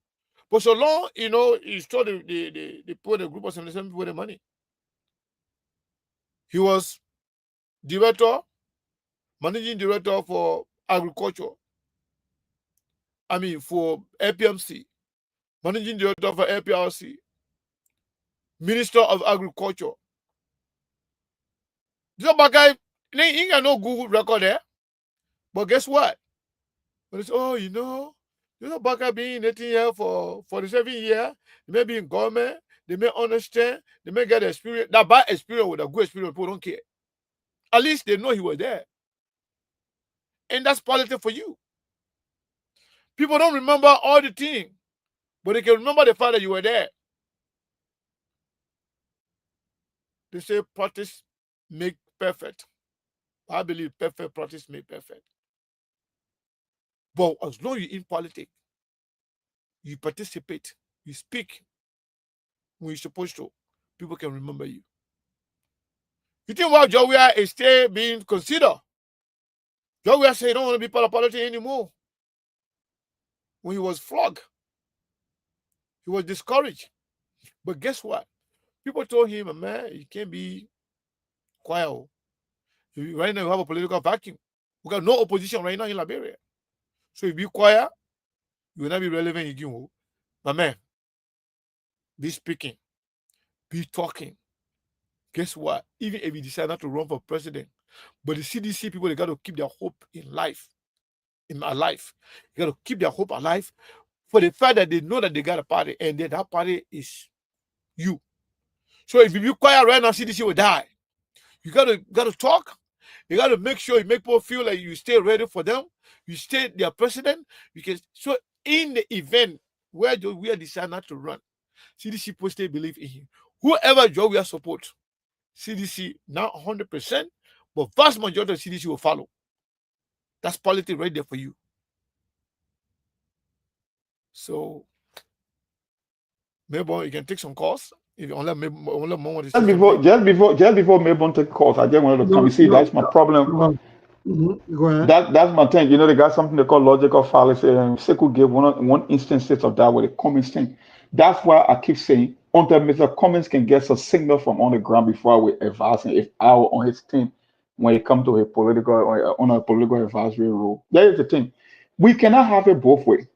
But so long, he stole the people, the group of 77 people the money. He was managing director for agriculture. For APMC, managing director for APRC, minister of agriculture. This guy, he ain't got no Google record there. But guess what? But it's, this Baka being 18 years for 47 years, they may be in government, they may understand, they may get experience. That bad experience with a good experience, people don't care. At least they know he was there. And that's politics for you. People don't remember all the things, but they can remember the fact that you were there. They say practice make perfect. I believe perfect practice make perfect. But as long as you're in politics, you participate, you speak when you're supposed to, people can remember you. You think why Joe is still being considered? Joe said he don't want to be part of politics anymore. When he was flogged, he was discouraged. But guess what? People told him, man, you can't be quiet. Right now, you have a political vacuum. We got no opposition right now in Liberia. So if you be quiet, you will not be relevant again. My man, be speaking, be talking. Guess what? Even if you decide not to run for president, but the CDC people, they got to keep their hope in life, in my life. They got to keep their hope alive for the fact that they know that they got a party, and that party is you. So if you be quiet right now, CDC will die. You gotta talk. You gotta make sure you make people feel like you stay ready for them. You stay their president. So in the event where we are decided not to run, CDC people still believe in him. Whoever Joe we are support, CDC not 100%, but vast majority of CDC will follow. That's politics right there for you. So maybe you can take some calls. If you only more just before Melbourne take calls, I just wanted to come. You see, that's my problem. Go ahead. That's my thing. They got something they call logical fallacy, and Sekou gave one instance of that with a Cummins thing. That's why I keep saying until Mr. Cummins can get a signal from on the ground before we advise him if I were on his team when it comes to a political advisory role. That is the thing. We cannot have it both ways.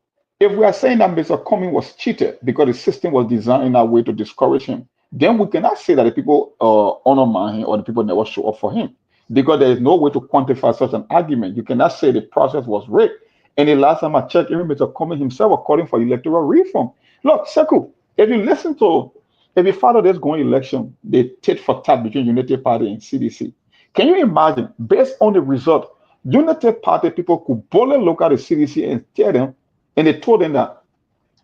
If we are saying that Mr. Cummins was cheated because the system was designed in that way to discourage him, then we cannot say that the people honor him or the people never show up for him, because there is no way to quantify such an argument. You cannot say the process was rigged. And the last time I checked, even Mr. Cummins himself was calling for electoral reform. Look, Sekou, if you follow this going election, the tit for tat between Unity Party and CDC, can you imagine, based on the result, Unity Party people could boldly look at the CDC and tell them, and they told them that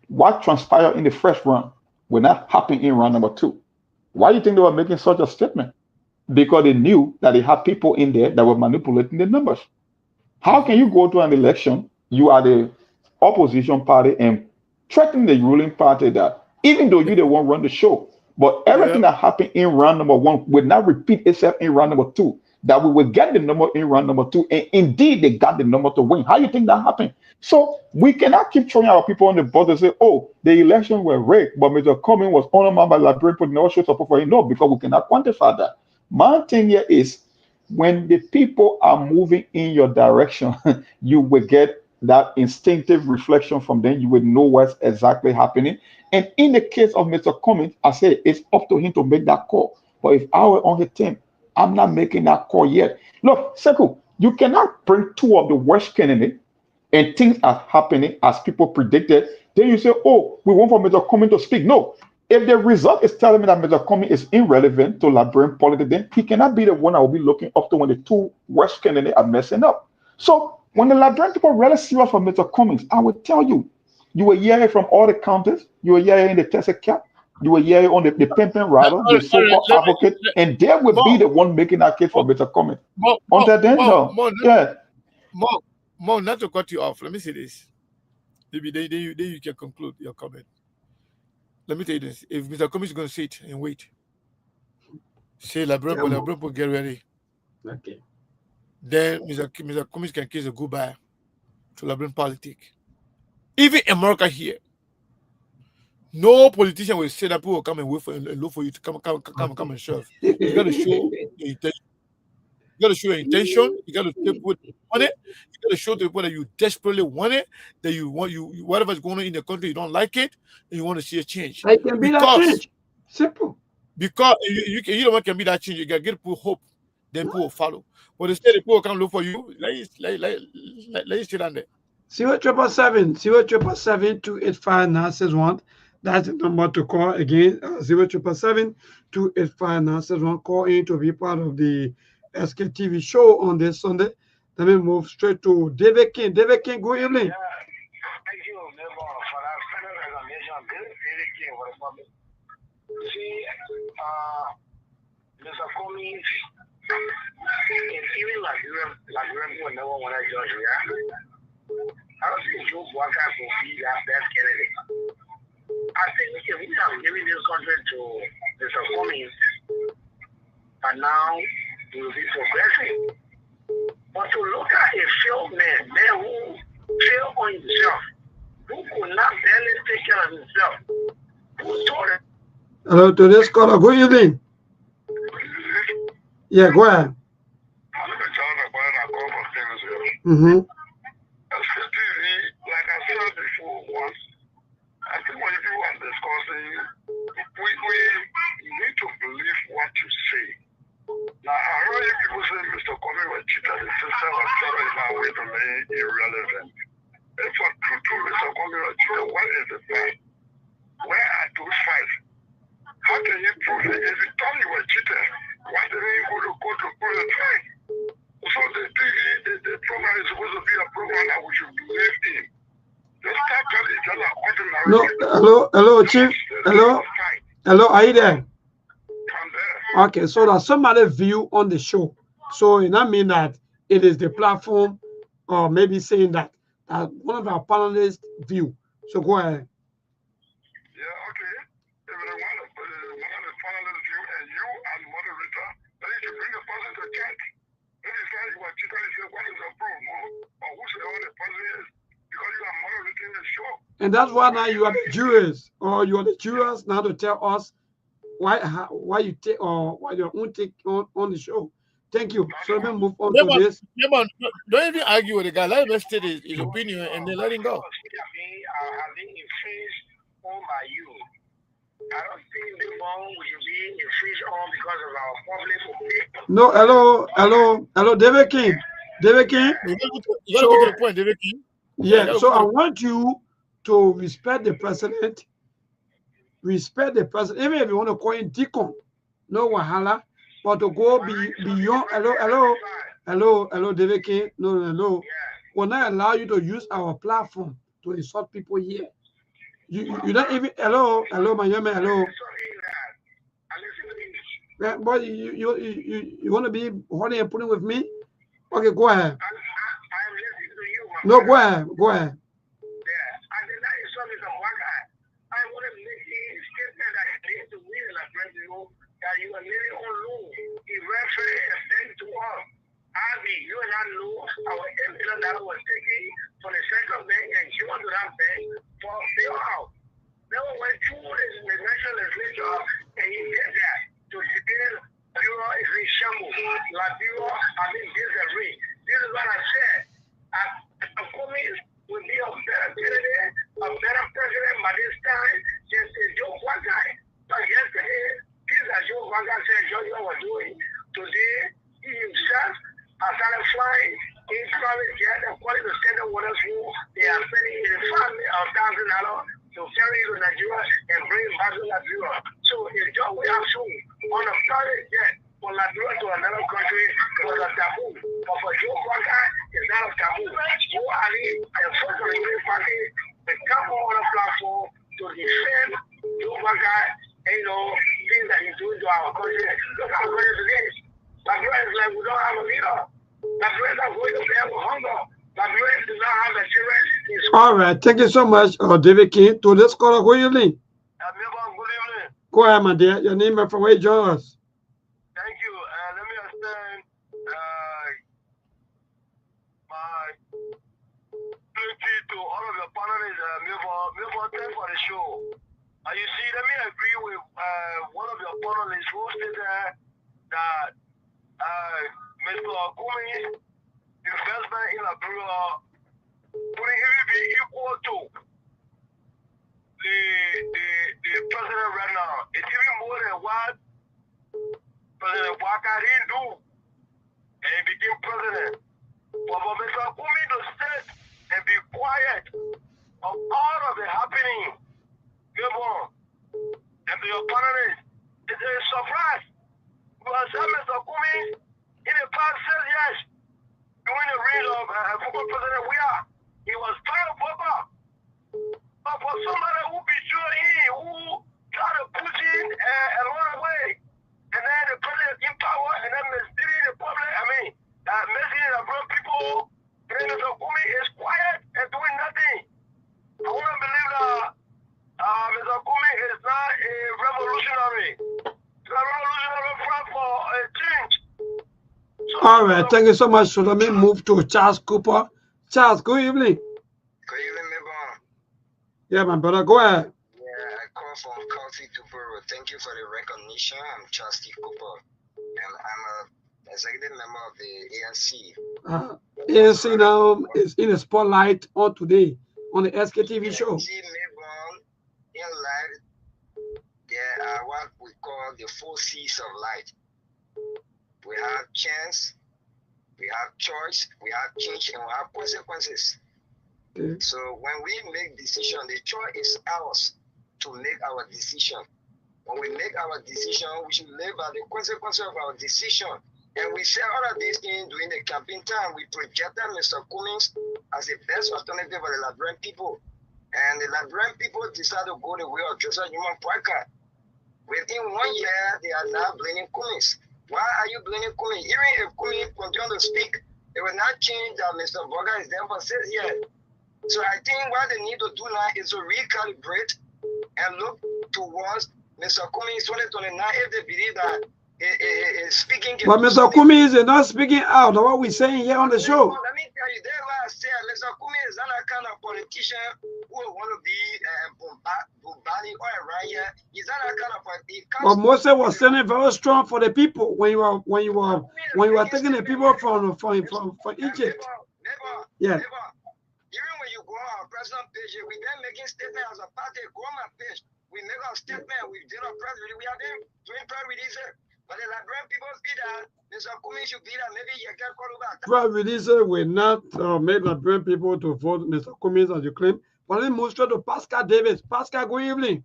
what transpired in the first round will not happen in round number 2. Why do you think they were making such a statement? Because they knew that they had people in there that were manipulating the numbers. How can you go to an election, you are the opposition party, and threaten the ruling party that even though you the one run the show, but everything that happened in round number 1 will not repeat itself in round number 2, that we will get the number in round number 2, and indeed they got the number to win. How do you think that happened? So we cannot keep throwing our people on the board and say, oh, the election were rigged, but Mr. Cummings was honored by Liberian people, no show support for him. No, because we cannot quantify that. My thing here is when the people are moving in your direction, you will get that instinctive reflection from them. You will know what's exactly happening. And in the case of Mr. Cummings, I say it's up to him to make that call. But if I were on his team, I'm not making that call yet. Look, Sekou, you cannot bring two of the worst candidates and things are happening as people predicted. Then you say, oh, we want for Mr. Cumming to speak. No. If the result is telling me that Mr. Cumming is irrelevant to Liberian politics, then he cannot be the one I will be looking up to when the two worst candidates are messing up. So when the Liberian people really serious for Mr. Cummings, I will tell you, you will hear it from all the counties, you will hear it in the Tesla cap, you will hear it on the pimping rattle, the so-called advocate, and they will be the one making that case for Mr. Cummings. Until then, no. Yeah. More, not to cut you off. Let me say this. Maybe then you can conclude your comment. Let me tell you this. If Mr. Cummings is going to sit and wait, say Liberian people get ready. Okay. Then Mr. Cummings can kiss a goodbye to Liberian politics. Even in America here, no politician will say that people will come and wait for and look for you to come and serve. You got to show your intention. You got to show your intention. You got to show people that you want it. You got to show the people that you desperately want it. That you want whatever's going on in the country, you don't like it, and you want to see a change. I can be that change. Simple. Because you don't want to be that change. You got to get people hope. Then people will follow. But instead, the people will come look for you. Let you sit down there. 077-285-961. That's the number to call again. 077-285-961. Call in to be part of the Sktv show on this Sunday. Let me move straight to David King. David King, good evening. Yeah, thank you, neighbor, for that final explanation. David King for the public. See, Mr. Cummings, even Liberian people never want to judge me. I don't think Joe Walker will be that best candidate. I think if we have given this country to Mr. Cummings, and now we will be progressing. But to look at a failed man who failed on himself, who could not barely take care of himself, who told him. Hello, to this caller. Good evening. Yeah, go ahead. Mm-hmm. Sktv, like I said before once, I think when you are discussing, we need to believe what you say. Now, I heard you people say Mr. Cummings was cheated, the system was trying now way to make irrelevant. If for true Mr. Cummings was cheated, what is the plan? Where are those fights? How can you prove it? If you thought you were cheated, why didn't you go to court to prove the fact? So the program is supposed to be a program that we should believe in. Just start telling each other ordinary. Hello, Chief. Hello, are you there? I'm there. Okay, so there's somebody view on the show. So it not mean that it is the platform, or maybe saying that one of our panelists view. So go ahead. Yeah, okay. If they want the panelists view and you as moderator, then you should bring the person to check. If you say you are cheated, you say what is the proof, or who say all the person is, because you are moderating the show. And that's why now you are the jurors, or you are the jurors now to tell us why you take or why you won't take on the show. Thank you. So let me move on to this. Don't even argue with the guy. Let him state his opinion and then let him go. Being infringed on by you. I don't think the phone we should be infringed on because of our public opinion. No, hello, David King. David King. You gotta go to the point, David King. Yeah, so I want you to respect the president. Respect the president. Even if you want to call him Deacon, no wahala. But to go beyond, hello, David King. No. Will not allow you to use our platform to insult people here. You don't even, hello, my young man, hello. Yeah, but you want to be holding and putting with me? Okay, go ahead. No, go ahead. Yeah, I did not insult Mr. Waka. I want to make a statement that he needs to win in that you are living on loan. He referred a bank to us. You and I know our $8 million was taken from the central bank and given to that bank for a bailout. Then we went through the national legislature and he did that to declare Bureau is in shambles. Bureau, disagree. This is what I said. The Cummings will be a better candidate, a better president by this time than Joe Waka. But yesterday, this is Joe Waka said Joe was doing Today, he himself has started flying in private jet according to standard waters who they are spending in the family of $1,000 to carry to Nigeria and bring it back to Nigeria. So it's just we have shown on a private jet for Nigeria to another country was a taboo. But for Joe Biden, it's not a taboo. Who are they? And first of the Green Party, they come on a platform to defend Joe Biden and things that he's doing to our country. Look our country today. Nigeria is like we don't have a leader. Nigeria is going to pay for hunger. Nigeria does not have a children. All right, thank you so much, David King. To this caller, good evening. Good evening. Go ahead, my dear. Your name and from where you join us. Thank you. Let me extend my duty to all of your panelists. Milford, thanks for the show. You see, let me agree with one of your panelists who said that Mr. Kumi, investment in Liberia, would even be equal to the president right now. It's even more than what President Waka didn't do, and he became president. But for Mr. Kumi to sit and be quiet of all of the happening, and to your panelists, it's a surprise. Because Mr. Kumi, in the past 6 years, during the reign of former President Weah, he was very vocal. But for somebody who betrayed him, who tried to push him along the way, and then the president in power, and then misleading the public, misleading the brown people, and then Mr. Kumi is quiet and doing nothing. I want to believe that Mr. Kumi is not a revolutionary. He's a revolutionary front for a change. All right, thank you so much. So let me move to Charles Cooper. Charles, good evening. Good evening, Mebon. Yeah, my brother, go ahead. Yeah, I call from Coffee to Borough. Thank you for the recognition. I'm Charles T. Cooper, and I'm an executive member of the ANC. ANC now is in the spotlight on today on the Sktv show. See, Mebon, in life, there are what we call the 4 C's of life. We have chance, we have choice, we have change, and we have consequences. Okay. So when we make decision, the choice is ours to make our decision. When we make our decision, we should live by the consequences of our decision. And we said all of these things during the campaign time. We projected Mr. Cummings as the best alternative for the Liberian people. And the Liberian people decided to go the way of Joseph Newman Parker. Within 1 year, they are now blaming Cummings. Why are you blaming Cummings? Even if Cummings continue to speak, it will not change that Mr. Burger is there for 6 years. So I think what they need to do now is to recalibrate and look towards Mr. Cummings 2029 if they believe that speaking. But Mr. Cummings is not speaking out of what we're saying here on the show. Let me tell you, that's why I said Mr. Cummings is not a kind of politician who will want to be bombarding all around here. He's not a kind of politician. But Moses was standing very strong for the people when you were taking the people from Egypt. Yeah. Even when you go on our personal page, we then making statement as a party, go on my page. We make our statement, we did our press release, we are then doing press release. But the Liberian people see that Mr. Cummings should be that, maybe you can call back. Press release will not make Liberian people to vote Mr. Cummings as you claim. But let me move straight to Pascal Davis. Pascal, good evening.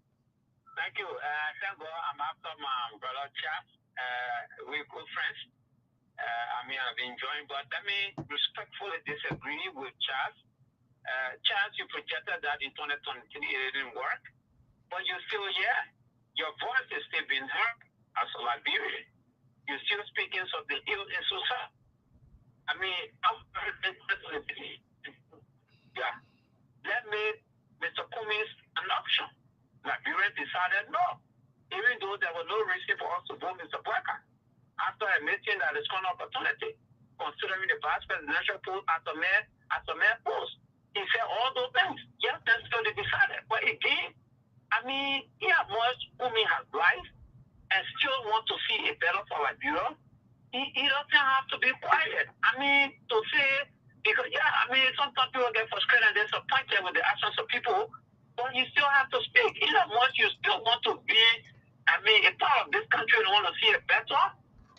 Thank you. Thank God I'm after my brother Charles. We're good friends. I've been enjoying, but let me respectfully disagree with Charles. Charles, you projected that in 2023 it didn't work, but you're still here. Your voice is still being heard as a Liberian. You're still speaking of the ill in society. Let me, Mr. Cummings, an option. Liberia decided no, even though there was no reason for us to vote Mr. Parker. After admitting that it's an opportunity, considering the vice presidential post as a mayor post. He said all those things. Yes, that's what they decided. But again, much Cummings has life and still want to see it better for Liberia. He doesn't have to be quiet. To say, because sometimes people get frustrated and disappointed with the actions of people, but you still have to speak. Much you still want to be, a part of this country and want to see it better.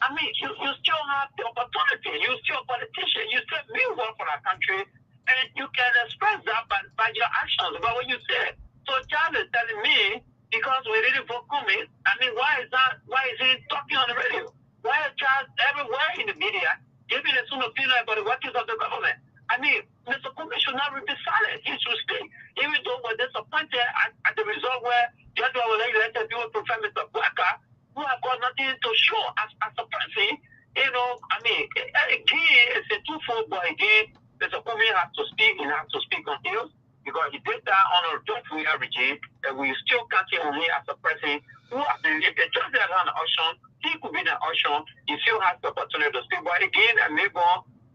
I mean, you still have the opportunity. You still a politician. You still mean well for our country, and you can express that by your actions, by what you say. So Charles is telling me because we didn't vote Cummings. I mean, why is that? Why is he talking on the radio? Why is Charles everywhere in the media giving his own opinion about the workings of the government? I mean, Mr. Cummings should not be silent. He should speak, even though we're disappointed at the result where Judge was elected, people prefer Mr. Walker, who have got nothing to show as a person. You know, I mean, again, it's a twofold, but again, Mr. Cummings has to speak. He has to speak on hills because he did that on a Joe regime, and we still can't see on him as a person who has been, if the judge had an auction, he could be in an auction. He still has the opportunity to speak. But again, and maybe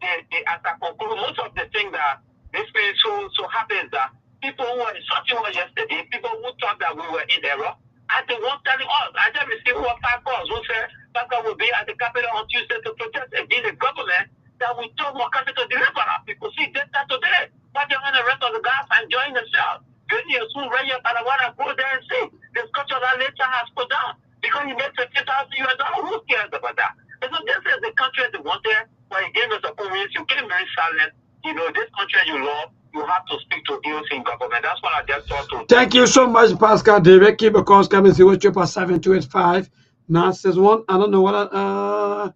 as I conclude, most of the things that this way so happens that people who were insulting us yesterday, people who thought that we were in error, are the ones telling us. I just received 5 calls who said Pascal will be at the Capitol on Tuesday to protest against the government that we told Wakati to deliver. People see data today. But they want the rest of the guys enjoying themselves. Going to soon right here, but I want to go there and see the sculpture that later has put down. Because he made $50,000 US. Who cares about that? And so this is the country they wanted. But again, as a communist, you get very silent. You know, this country you love, you have to speak to ills in government. That's what I just thought to. Thank you so much, Pascal David. Keep a call coming 07285 961. I don't know what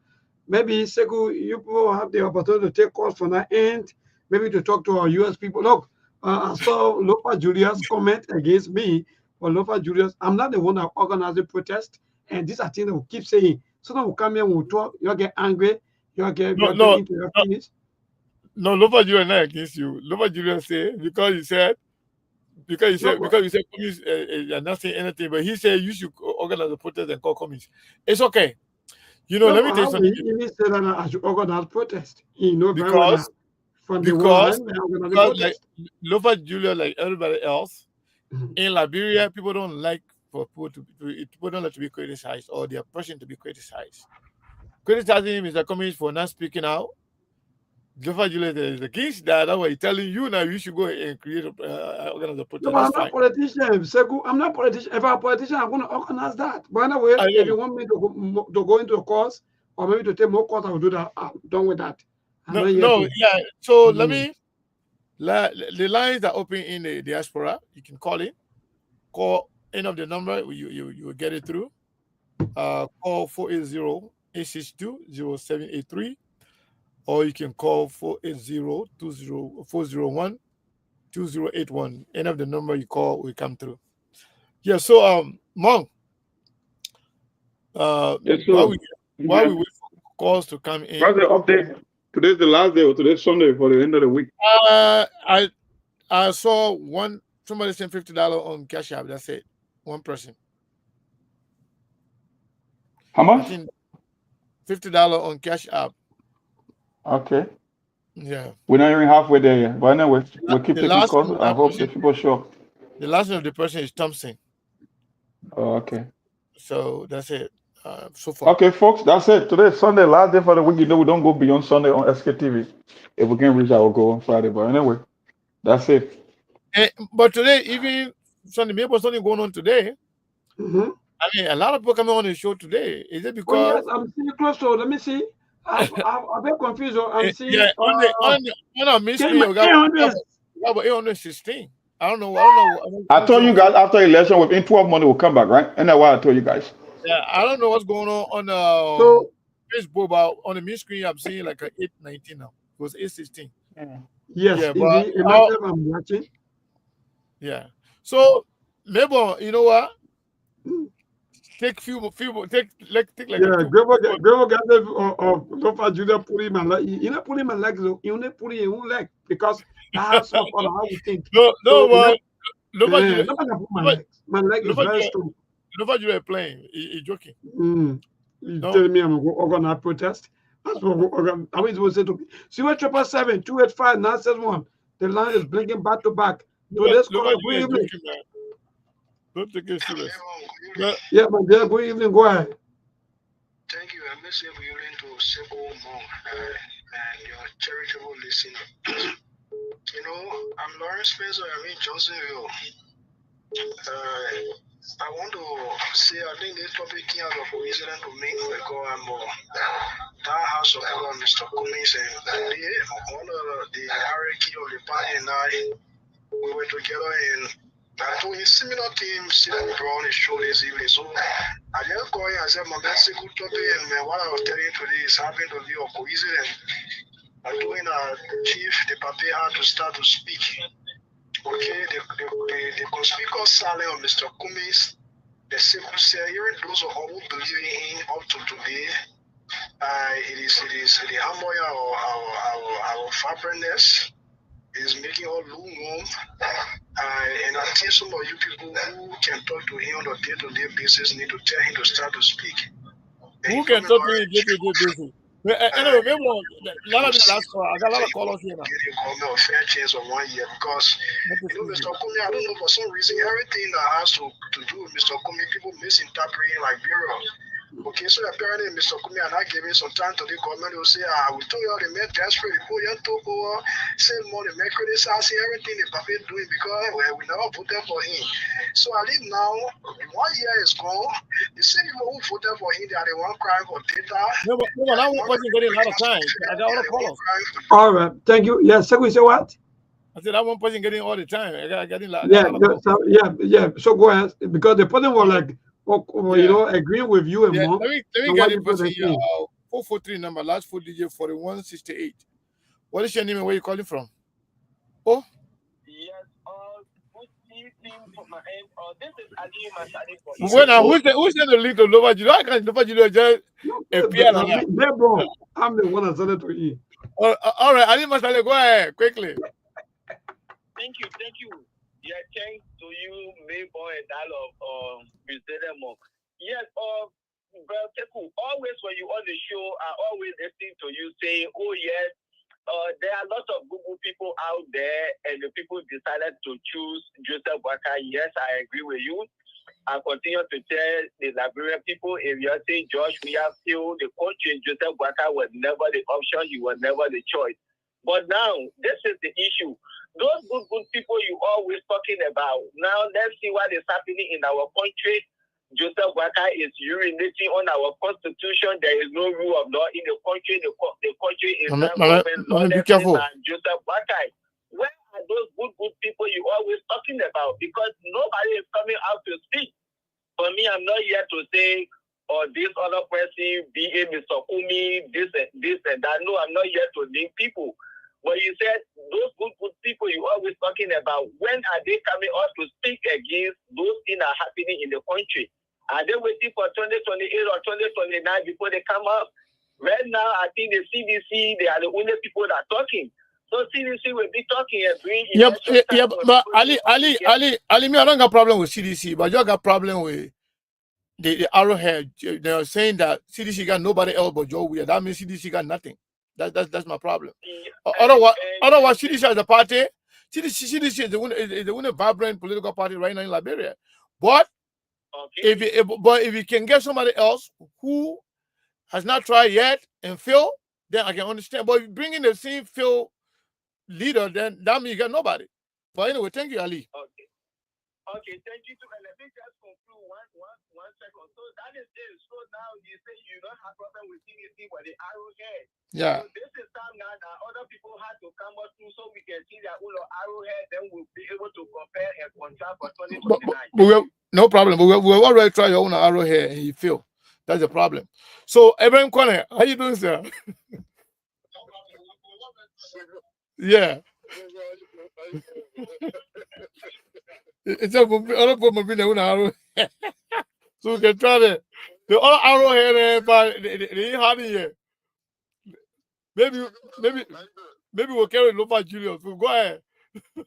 maybe Sekou, you will have the opportunity to take calls from that end, maybe to talk to our US people. Look, I saw Lofa Julius comment against me, but Lofa Julius, I'm not the one that organized the protest, and these are things that we keep saying. So now we come here, we'll talk, you'll get angry, you'll get into your feelings. No, Lofa Julius not against you. Lofa Julius say because you said you're not saying anything, but he said you should organize a protest and call communists. It's okay. You know, let me tell you something. He said that I should organize protest. You know very well that from the one like Lofa Julius, like everybody else in Liberia, people don't like to be criticized or their person to be criticized. Criticizing him is a communist for not speaking out. Lofa Julius is against that. That's why he's telling you now you should go and create organize a protest. No, I'm not a politician. I'm not a politician. If I'm a politician, I'm going to organize that. But anyway, if you want me to go into a course or maybe to take more course, I will do that. I'm done with that. Yeah. So let me. The lines are open in the diaspora. You can call in. Call any of the number. You will get it through. Call 480-862-0783. Or you can call 480-401-2081. Any of the number you call will come through. Yeah, so Monk, while we wait for calls to come in. What's the update? Today's the last day or today's Sunday for the end of the week. I saw somebody sent $50 on Cash App. That's it. One person. How much? $50 on Cash App. Okay. Yeah. We're not even halfway there yet. But anyway, we'll keep taking calls. I hope the people show. The last name of the person is Thompson. Oh, okay. So that's it. So far. Okay, folks, that's it. Today is Sunday, last day for the week. You know we don't go beyond Sunday on Sktv. If we can reach out, we'll go on Friday. But anyway, that's it. But today, even Sunday, maybe what's something going on today. Mm-hmm. I mean, a lot of people coming on the show today. Is it because? Oh, yes, I'm seeing close. So let me see. I'm a bit confused. I'm seeing. Yeah, on our main screen, you got 816. I don't know. I told you guys after election, within 12 months, we'll come back, right? And that's why I told you guys. Yeah, I don't know what's going on Facebook, but on the main screen, I'm seeing like an 819 now. It was 816. Yes, yeah, but I'm watching. Yeah. So, maybe you know what? Take few like Grebo got the Lofa Julia put him and like you not put him and legs, you only put him your own leg because that's how we think. No, but my leg is very strong. Lofa Julia playing. He's joking. He's telling me I'm going to organize protest. That's what I was going to say to me. 077-285-961. The line is blinking back to back. So let's call it. Good evening. Don't take it serious. Yeah, my dear, good evening. Go ahead. Thank you. I'm listening for you to Sekou Mong and your charitable listener. You know, I'm Lawrence Spencer. I'm in Johnsonville. I want to say I think this topic came out of coincidence to me because I'm that house of Mr. Cummings and today one of the hierarchy of the party and I we were together and I told him similar thing sitting on his show this evening. So I just called him and said my best good topic and what I was telling you today is happening to be a coincidence. I told him chief the party had to start to speak. Okay, the conspicuous silence of Mr. Cummings, the simple say, hearing those who believe in him up to today, it is the humble our fabrics. It is making all lukewarm. And I think some of you people who can talk to him on a day-to-day basis need to tell him to start to speak. Who can talk to him day-to-day basis? Anyway, maybe none of the last call. I got a lot of callers here now. Getting government a fair chance of 1 year because Mr. Kumi, I don't know for some reason everything that has to do with Mr. Kumi, people misinterpreting like bureau. Okay, so apparently Mr. Kumi and I giving some time to the government will say, we told you all the men desperate, the poor young took over, send more, the men credit, I see everything the puppet doing because we never voted for him. So I think now 1 year is gone. The same people who voted for him, they are the one crying for data. No, that one person getting a lot of time. I got all the callers. All right, thank you. Yeah, so we say what? I said that one person getting all the time. I got getting like yeah. So go ahead because the person was like, you know, agreeing with you and more. Let me get the person here. 443 number, last 4 digit 4168. What is your name and where you calling from? Oh. Yes, good evening from my end. This is Ali Masadi from. Well, now who's the link to Nova Julia? I can't Nova Julia just appear like that. I'm the one that said it to you. All right, Ali Masadi, go ahead quickly. Thank you. Yeah, thanks to you, Mayborn and Dialogue, Mr. Demo. Yes, well, Teku, always when you on the show, I always listen to you say, oh yes, there are lots of Google people out there, and the people decided to choose Joseph Waka. Yes, I agree with you. I continue to tell the Liberian people, if you say George, we have still the country, Joseph Waka was never the option, he was never the choice. But now, this is the issue. Those good people you always talking about, now let's see what is happening in our country. Joseph Waka is urinating on our constitution. There is no rule of law in the country. The country is not be careful. Joseph Waka. Where are those good people you always talking about? Because nobody is coming out to speak. For me, I'm not here to say, this other person, B.A. Mr. Kumi, this and that. No, I'm not here to name people. But you said those good people you always talking about, when are they coming out to speak against those things that are happening in the country? Are they waiting for 2028 or 2029 before they come up? Right now, I think the CDC, they are the only people that are talking. So CDC will be talking and doing. But Ali, me, I don't got problem with CDC, but you got problem with the arrowhead. They're saying that CDC got nobody else but Joe Weir. That means CDC got nothing. That's my problem. Otherwise, CDC as a party, CDC is the one vibrant political party right now in Liberia. But if you can get somebody else who has not tried yet and failed, then I can understand. But if you bring in the same failed leader, then that means you got nobody. But anyway, thank you, Ali. Okay, thank you too. And let me just conclude one second. So that is it. So now you say you don't have problem with CDC but the arrowhead. Yeah. So this is time now that other people had to come up through so we can see their own arrowhead, then we'll be able to compare and contrast for 2029. No problem. But we've already tried your own arrowhead and you fail. That's the problem. So Abraham Kone, how you doing, sir? Yeah. It's a other problem in the arrow. So we can try the other arrowhead, but they ain't hard here. Maybe we'll carry Lopa Julius. We'll go ahead. Good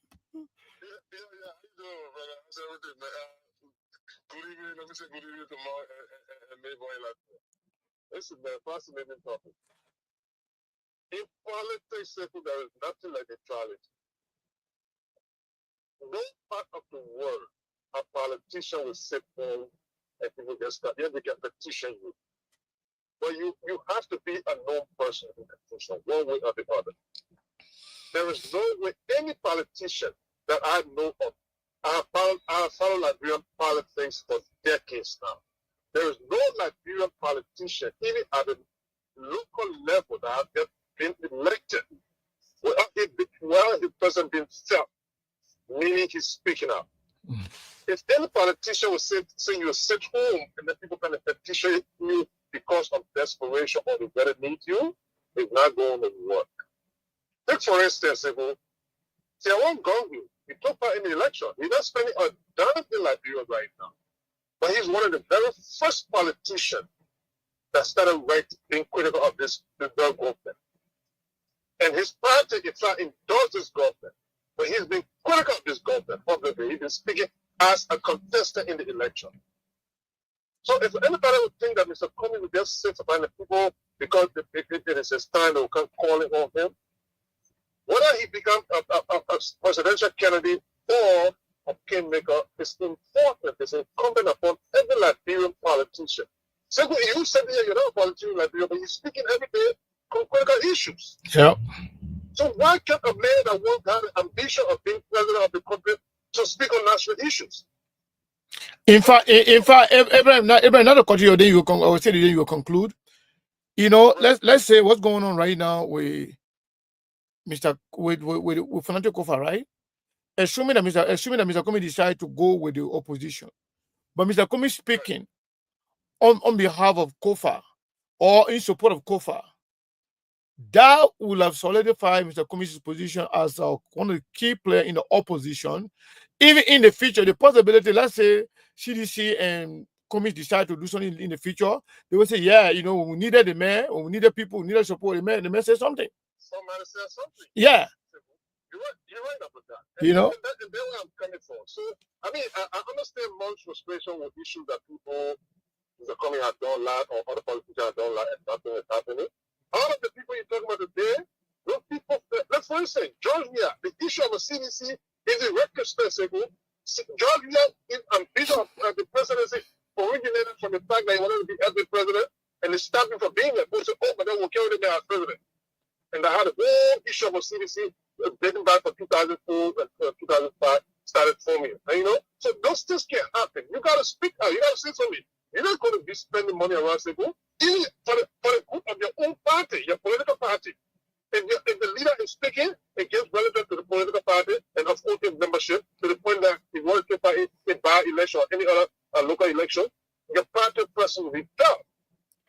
evening. Let me say good evening to Mark and Mayboy. This is a fascinating topic. In politics, there is nothing like neutrality. No part of the world a politician will sit down and people get stuck. Yeah, they can petition you. But you have to be a known person to petition, one way or the other. There is no way any politician that I know of I have followed Liberian politics for decades now. There is no Liberian politician, even at the local level, that has been elected without his person being felt, meaning he's speaking up. If any politician will say you sit home and then people can petition you because of desperation or they better need you, it's not going to work. Take for instance, Tiawan Gongu, he took part in the election. He's not spending a dime in Liberia right now. But he's one of the very first politicians that started being critical of this government. And his party, it's not endorsed this government, but he's been critical of this government publicly. He's been speaking as a contestant in the election. So if anybody would think that Mr. Comey would just sit behind the people because it is his time, they will come calling on him, whether he becomes a presidential candidate or a kingmaker, is important, it's incumbent upon every Liberian politician. So you said you're not a politician in Liberia, but you're speaking every day on critical issues. Yeah. So why can't a man that won't have the ambition of being president of the country to speak on national issues? In fact, Abraham, not to cut you, then you I will say then you will conclude. You know, let's say what's going on right now with Fernando Kofa, right? Assuming that Mr. Comey decided to go with the opposition, but Mr. Comey speaking on behalf of Kofa or in support of Kofa, that will have solidified Mr. Comey's position as one of the key players in the opposition. Even in the future, the possibility, let's say CDC and Comey decide to do something in the future, they will say, yeah, you know, when we needed the mayor, when we needed people, we needed support, the mayor said something. Somebody said something. Yeah. You're right about that. You know? And that's where I'm coming from. So, I mean, I understand much frustration with issues that people, Mr. Comey have done lot or other politicians have done lot and nothing is happening. All of the people you're talking about today, those people, let's for instance, Georgia, the issue of the CDC is a retrospective. Georgia is ambition of the presidency originated from the fact that he wanted to be every president and they stopped him from being there. People said, oh, but then we'll carry him as president. And I had a whole issue of CDC dating back from 2004 and 2005 started forming. And you know, so those things can't happen. You got to speak out. You got to say something. You're not going to be spending money around people. Even for the group of your own party, your political party. If the leader is speaking, it gives relevance to the political party and of course his membership to the point that if you want to take in by-election or any other local election, your party person will be down.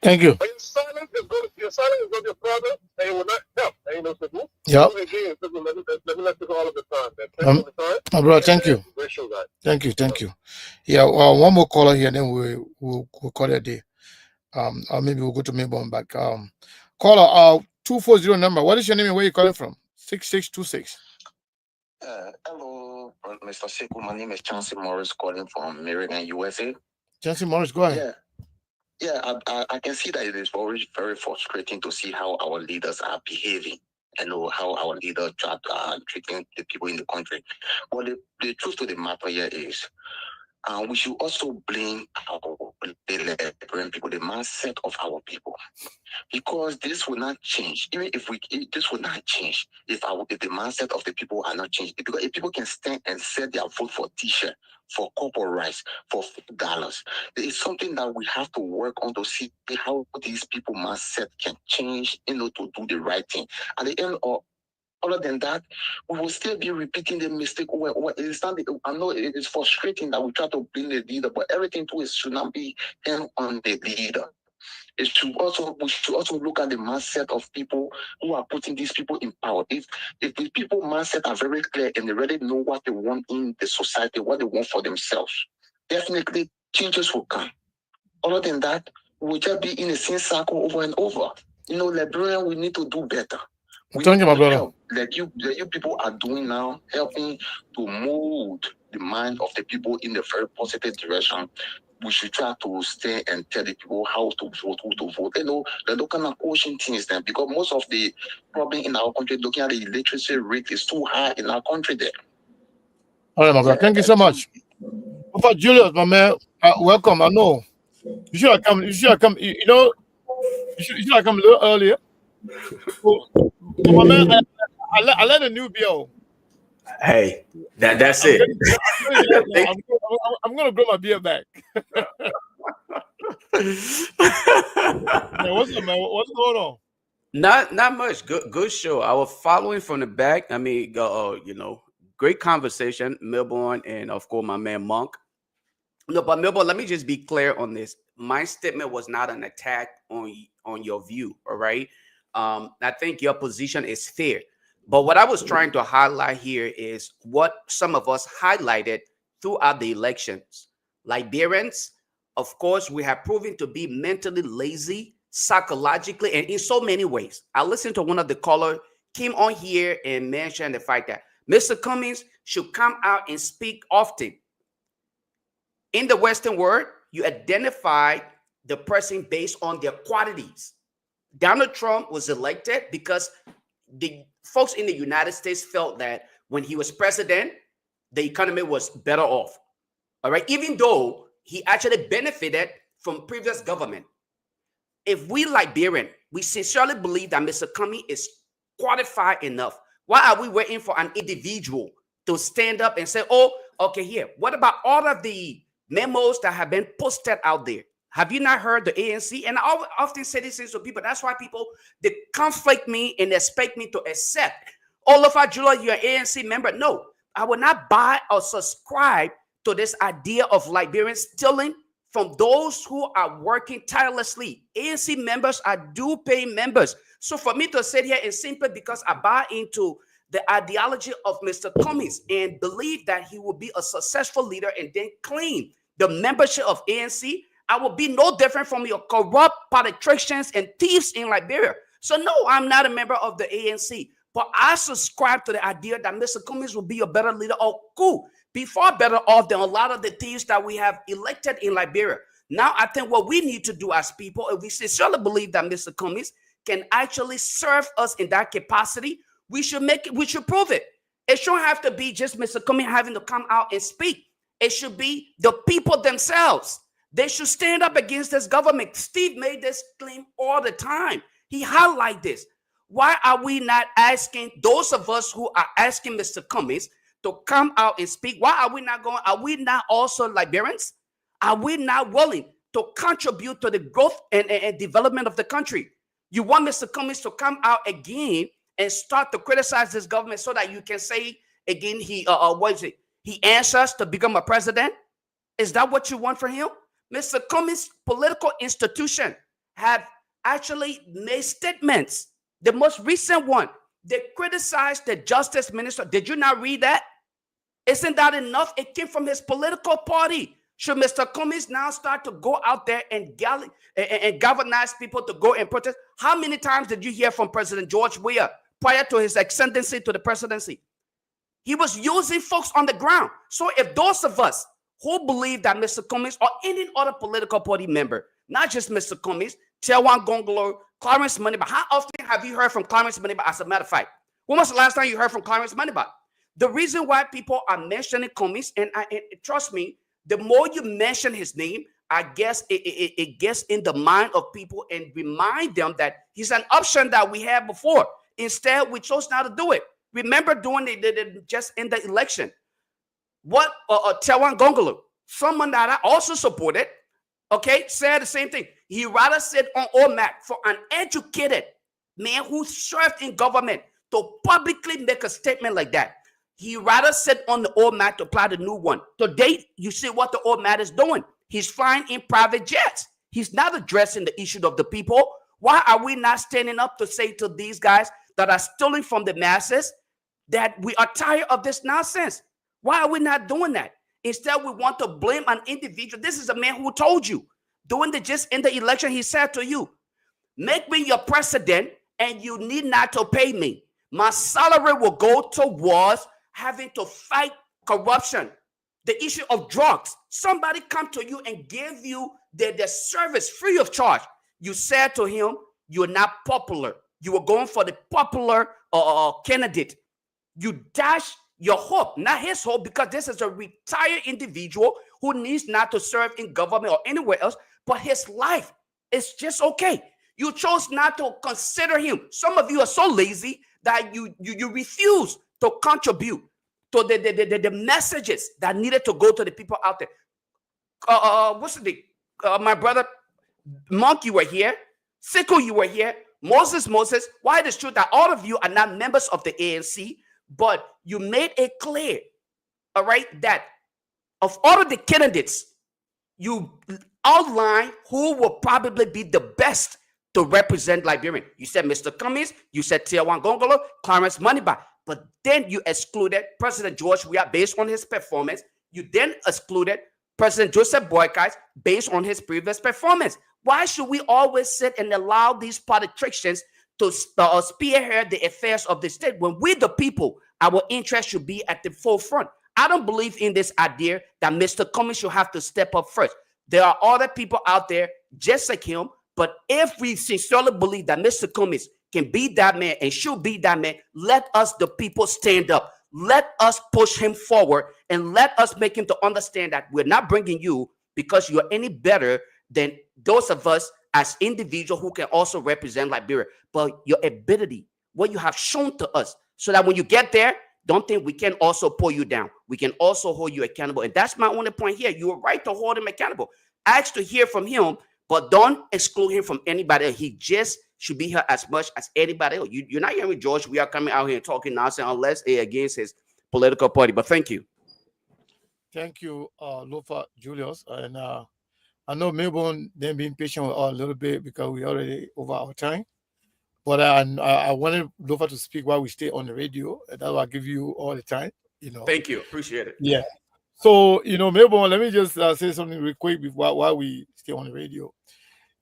Thank you. But your silence is going to be a problem and it will not help. And you know, so yeah. So again, let me let you go all of the time. Thank you for the time. My brother, thank you. Great show, guys. Thank you. Yeah, well, one more caller here, then we'll call it a day. Or maybe we'll go to Mayborn back. Caller, 240 number. What is your name and where you calling from? 6626. Hello, Mr. Sekou. My name is Chancey Morris, calling from Maryland, USA. Chancey Morris, go ahead. Yeah, I can see that it is very, very frustrating to see how our leaders are behaving and how our leaders are treating the people in the country. But the truth of the matter here is, we should also blame the people, the mindset of our people, because this will not change. Even if this will not change if the mindset of the people are not changed. Because if people can stand and sell their vote for T-shirt, for corporate rights, for $50, there is something that we have to work on to see how these people mindset can change, to do the right thing. At the end of other than that, we will still be repeating the mistake. I know it is frustrating that we try to blame the leader, but everything too should not be on the leader. We should also look at the mindset of people who are putting these people in power. If the people mindset are very clear and they really know what they want in the society, what they want for themselves, definitely changes will come. Other than that, we'll just be in the same circle over and over. Liberian, we need to do better. Thank you, my brother. Help, like you people are doing now, helping to mold the mind of the people in the very positive direction. We should try to stay and tell the people how to vote, who to vote. They're looking at pushing things then, because most of the problem in our country, looking at the illiteracy rate, is too high in our country there. All right, my brother. Thank you so much. Papa Julius, my man, welcome. I know you should have come. You should have come. You should have come a little earlier. So, my man, I let a new bill. Hey, that's I'm it. getting, I'm getting that now. I'm going to grow my beard back. Man, what's up, man? What's going on? Not much. Good show. I was following from the back. I mean, great conversation, Melbourne, and of course my man Monk. No, but Melbourne, let me just be clear on this. My statement was not an attack on your view. All right. I think your position is fair. But what I was trying to highlight here is what some of us highlighted throughout the elections. Liberians, of course, we have proven to be mentally lazy, psychologically, and in so many ways. I listened to one of the callers came on here and mentioned the fact that Mr. Cummings should come out and speak often. In the Western world, you identify the person based on their qualities. Donald Trump was elected because the folks in the United States felt that when he was president, the economy was better off. All right, even though he actually benefited from previous government. If we Liberian, we sincerely believe that Mr. Cummings is qualified enough. Why are we waiting for an individual to stand up and say, oh, okay, here, what about all of the memos that have been posted out there? Have you not heard the ANC? And I often say these things to people. That's why people, they conflict me and expect me to accept. Oliver Jula, you're an ANC member. No, I will not buy or subscribe to this idea of Liberians stealing from those who are working tirelessly. ANC members are due-paying members. So for me to sit here and simply because I buy into the ideology of Mr. Cummings and believe that he will be a successful leader and then claim the membership of ANC, I will be no different from your corrupt politicians and thieves in Liberia. So no, I'm not a member of the ANC, but I subscribe to the idea that Mr. Cummings will be a better leader. Oh, cool. Be far better off than a lot of the thieves that we have elected in Liberia. Now, I think what we need to do as people, if we sincerely believe that Mr. Cummings can actually serve us in that capacity, we should make it, we should prove it. It shouldn't have to be just Mr. Cummings having to come out and speak. It should be the people themselves. They should stand up against this government. Steve made this claim all the time. He highlighted this. Why are we not asking those of us who are asking Mr. Cummings to come out and speak? Why are we not going? Are we not also Liberians? Are we not willing to contribute to the growth and development of the country? You want Mr. Cummings to come out again and start to criticize this government so that you can say again he he answers to become a president? Is that what you want for him? Mr. Cummings' political institution have actually made statements. The most recent one, they criticized the justice minister. Did you not read that? Isn't that enough? It came from his political party. Should Mr. Cummings now start to go out there and galvanize people to go and protest? How many times did you hear from President George Weah prior to his ascendancy to the presidency? He was using folks on the ground. So if those of us who believe that Mr. Cummings or any other political party member, not just Mr. Cummings, Tewan Gongolo, Clarence Maniba, how often have you heard from Clarence Maniba as a matter of fact? When was the last time you heard from Clarence Maniba? The reason why people are mentioning Cummings, and trust me, the more you mention his name, I guess it gets in the mind of people and remind them that he's an option that we had before. Instead, we chose not to do it. Remember doing it just in the election. What Tewan Gongolo, someone that I also supported, okay, said the same thing. He rather sit on OMAC for an educated man who served in government to publicly make a statement like that. He rather sit on the OMAC to apply the new one. Today, you see what the OMAC is doing. He's flying in private jets. He's not addressing the issue of the people. Why are we not standing up to say to these guys that are stealing from the masses that we are tired of this nonsense? Why are we not doing that? Instead, we want to blame an individual. This is a man who told you, just in the election, he said to you, make me your president and you need not to pay me. My salary will go towards having to fight corruption, the issue of drugs. Somebody come to you and give you the service free of charge. You said to him, you're not popular. You were going for the popular candidate. You dash your hope, not his hope, because this is a retired individual who needs not to serve in government or anywhere else, but his life is just okay. You chose not to consider him. Some of you are so lazy that you refuse to contribute. to the messages that needed to go to the people out there. What's the name? My brother Monk, you were here. Sickle, you were here. Moses, why it is true that all of you are not members of the ANC, but you made it clear, all right, that of all of the candidates, you outline who will probably be the best to represent Liberian. You said Mr. Cummings, you said Tiawan Gongolo, Clarence Maniba, but then you excluded President George Weah based on his performance. You then excluded President Joseph Boykai based on his previous performance. Why should we always sit and allow these politicians to spearhead the affairs of the state when we, the people, our interest should be at the forefront? I don't believe in this idea that Mr. Cummings should have to step up first. There are other people out there just like him, but if we sincerely believe that Mr. Cummings can be that man and should be that man, let us, the people, stand up. Let us push him forward and let us make him to understand that we're not bringing you because you're any better than those of us as individuals who can also represent Liberia, but your ability, what you have shown to us, so that when you get there, don't think we can also pull you down. We can also hold you accountable. And that's my only point here. You are right to hold him accountable. Ask to hear from him, but don't exclude him from anybody else. He just should be here as much as anybody else. You're not hearing George. We are coming out here and talking nonsense unless it's against his political party. But thank you. Thank you, Lofa Julius. And I know Melbourne then being patient with us a little bit because we already over our time. But I wanted Lofa to speak while we stay on the radio. That's why I give you all the time. Thank you. Appreciate it. Yeah. So, Melbourne, let me just say something real quick before while we stay on the radio.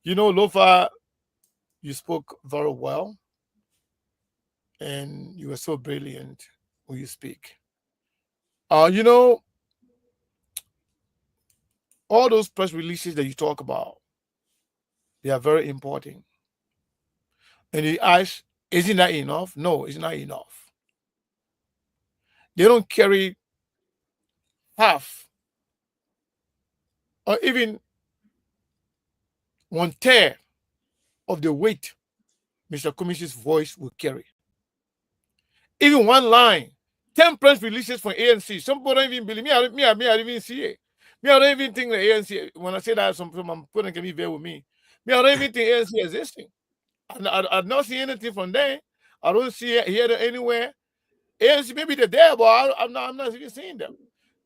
Lofa, you spoke very well. And you were so brilliant when you speak. All those press releases that you talk about, they are very important. And you ask, isn't that enough? No, it's not enough. They don't carry half or even 1/3 of the weight Mr. Cummings' voice will carry. Even one line, 10 press releases from ANC. Some people don't even believe me. I don't even see it. Me, I don't even think the ANC, when I say that, some people can be there with me. Me, I don't even think ANC existing. I don't see anything from there. I don't see it here anywhere. ANC, maybe they're there, but I'm not even seeing them.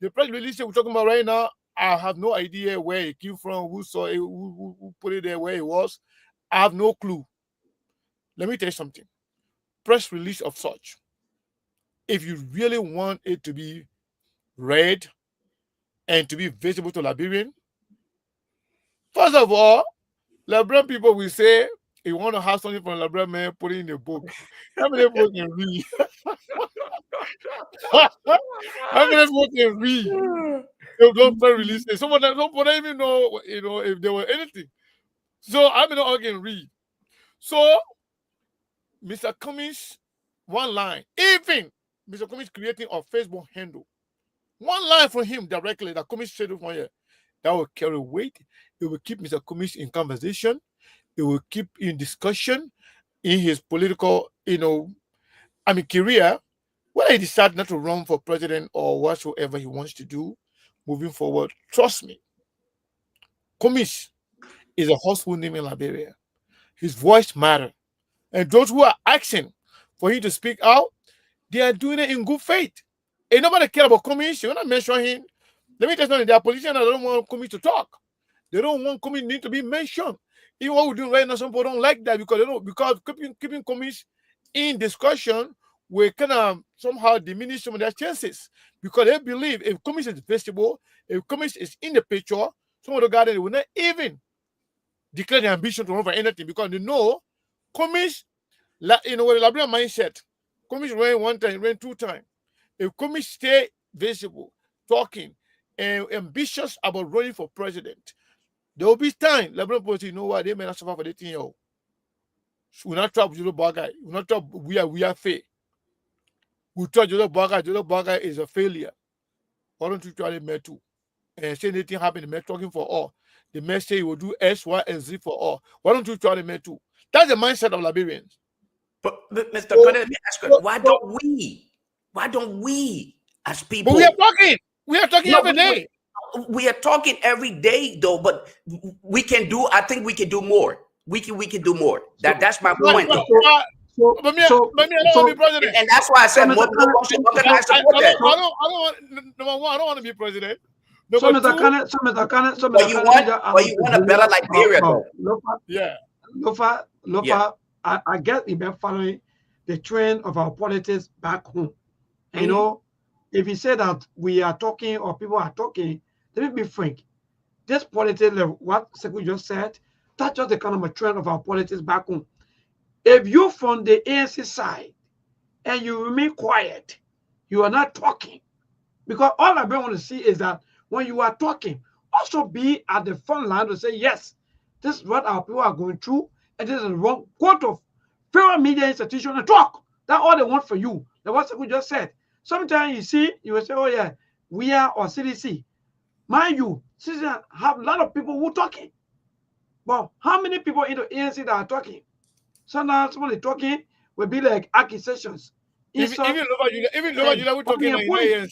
The press release we're talking about right now, I have no idea where it came from, who saw it, who put it there, where it was. I have no clue. Let me tell you something. Press release of such, if you really want it to be read and to be visible to Liberian, first of all, Liberian people will say, if you want to have something from a Liberian man, put it in a book. How many people can read? How many people can read? Don't press release it. Someone don't even know, if there were anything. So how many all can read? So Mr. Cummings, one line, even Mr. Cummings creating a Facebook handle, one line from him directly that Cummings said from here, that will carry weight. It will keep Mr. Cummings in conversation. It will keep in discussion in his political, career. Whether he decides not to run for president or whatsoever he wants to do moving forward, trust me, Cummings is a household name in Liberia. His voice matters. And those who are asking for him to speak out, they are doing it in good faith. And nobody cares about Cummings. You're not mentioning him. Let me tell you something. There are politicians that don't want Cummings to talk. They don't want Cummings need to be mentioned. Even what we're doing right now, some people don't like that because keeping Cummings in discussion will kind of somehow diminish some of their chances. Because they believe if Cummings is visible, if Cummings is in the picture, some of the guys will not even declare their ambition to run for anything because they know Cummings, with the Liberian mindset, Cummings ran one time, ran two times. If Cummings stay visible, talking, and ambitious about running for president, there will be time. Liberian people say, you know what, they may not suffer for the thing. We're not trouble with the guy. We're not trouble. We are fair. We thought the guy is a failure. Why don't you try to met too? And say anything happened, the man talking for all. The man say he will do S, Y, and Z for all. Why don't you try to met too? That's the mindset of Liberians. But Mr. Connell, let me ask you, why don't we as people. But we are talking. We are talking No, every day. we are talking every day though, but we can do. I think we can do more. We can do more. That's my point. But me, I don't want to be president. And that's why I said more should organize support that. I don't want. Number one, I don't want to be president. So, Number Mr. two, Kenneth, but you want a better Liberia though. yeah. Lofa, I guess we've been following the trend of our politics back home. And, you know, if you say that we are talking or people are talking, let me be frank. This politics, what Sekou just said, that's just the kind of a trend of our politics back home. If you're from the ANC side and you remain quiet, you are not talking. Because all I want to see is that when you are talking, also be at the front line to say, yes, this is what our people are going through, and this is the wrong. Go to federal media institution and talk. That's all they want for you. That's what we just said. Sometimes you see, you will say, oh yeah, we are or CDC. Mind you, CDC have a lot of people who are talking. But how many people in the ANC that are talking? Sometimes when they're talking will be like accusations. Even Loba, we're talking in ANC.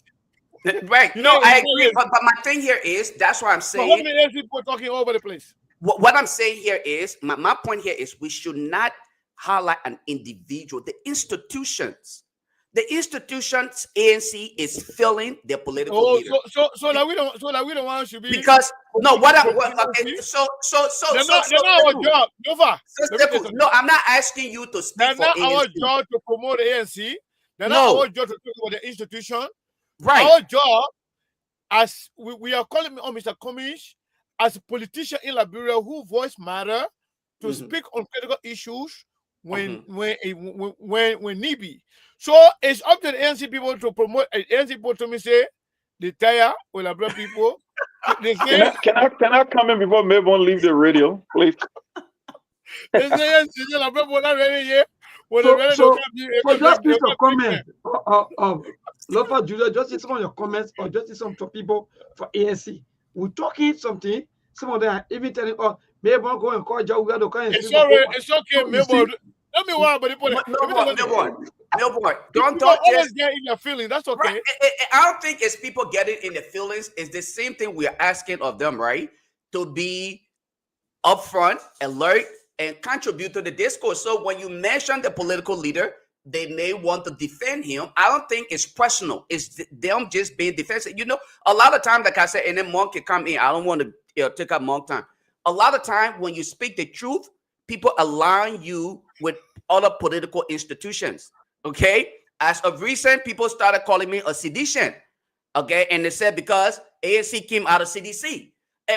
Right. No, I agree. But my thing here is, that's why I'm saying. But how many ANC people talking all over the place? What I'm saying here is, my point here is we should not highlight an individual. The institutions, ANC is filling their political leader. So that we don't want to be, because no, okay, so they're not our job. No, I'm not asking you to speak they're for not ANC. Our job to promote the ANC. They're not our job to talk about the institution. Right. Our job, as we are calling on Mr. Cummings, as a politician in Liberia who voice matter, to speak on critical issues when need be. So it's up to the ANC people to promote. ANC people to me say they tire with Liberia people. They say, can I come in before Melbourne leave the radio, please? They say Liberia people not ready yet. So just piece of comment. Lofa Julia, just see some of your comments or just see some people for ANC. We're talking something. Some of them are even telling, oh, maybe I'll go and call Joe. We have to call and it's okay, Melbourne. Let me worry about it. Melbourne, don't always get in your feelings. That's okay. Right. I don't think it's people getting in their feelings. It's the same thing we're asking of them, right? To be upfront, alert, and contribute to the discourse. So when you mention the political leader, they may want to defend him. I don't think it's personal. It's them just being defensive. You know, a lot of times, like I said, and then Monk can come in. I don't want to take up Monk time. A lot of time when you speak the truth, people align you with other political institutions. Okay? As of recent, people started calling me a sedition. Okay? And they said because ANC came out of CDC.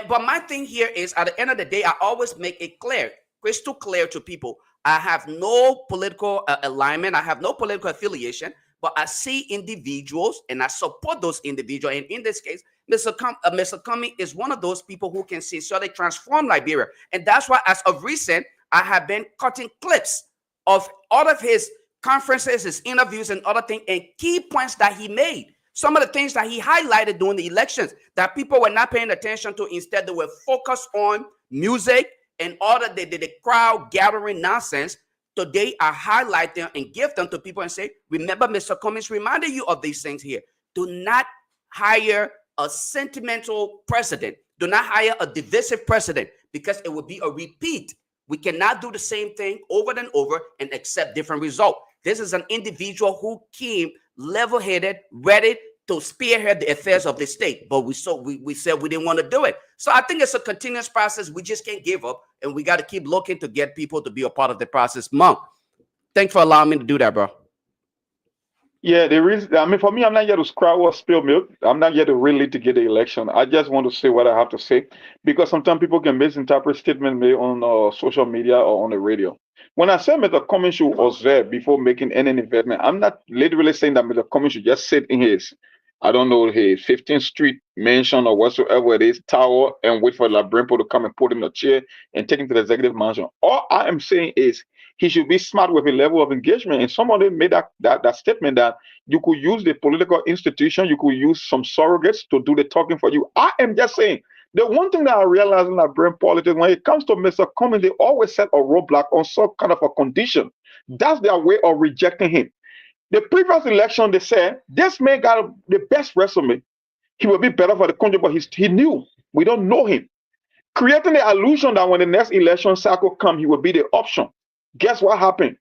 But my thing here is, at the end of the day, I always make it clear, crystal clear to people. I have no political alignment. I have no political affiliation, but I see individuals and I support those individuals. And in this case, Mr. Cummings is one of those people who can sincerely transform Liberia. And that's why, as of recent, I have been cutting clips of all of his conferences, his interviews, and other things, and key points that he made. Some of the things that he highlighted during the elections that people were not paying attention to. Instead, they were focused on music and all the crowd gathering nonsense. Today, I highlight them and give them to people and say, remember, Mr. Cummings reminded you of these things here. Do not hire a sentimental president. Do not hire a divisive president, because it will be a repeat. We cannot do the same thing over and over and accept different results. This is an individual who came level-headed, ready to spearhead the affairs of the state, but we said we didn't want to do it. So I think it's a continuous process. We just can't give up, and we got to keep looking to get people to be a part of the process. Monk, thanks for allowing me to do that, bro. Yeah, the reason, I mean, for me, I'm not here to scrap or spill milk. I'm not here to really to get the election. I just want to say what I have to say, because sometimes people can misinterpret statements made on social media or on the radio. When I said Mr. Cummings should observe before making any investment, I'm not literally saying that Mr. Cummings should just sit in his, I don't know, his 15th Street mansion or whatsoever it is, tower, and wait for Labrimpo to come and put him in a chair and take him to the executive mansion. All I am saying is he should be smart with a level of engagement. And somebody made that statement that you could use the political institution, you could use some surrogates to do the talking for you. I am just saying, the one thing that I realize in Liberian politics, when it comes to Mr. Cummings, they always set a roadblock on some kind of a condition. That's their way of rejecting him. The previous election, they said this man got the best resume. He will be better for the country, but he knew we don't know him. Creating the illusion that when the next election cycle comes, he will be the option. Guess what happened?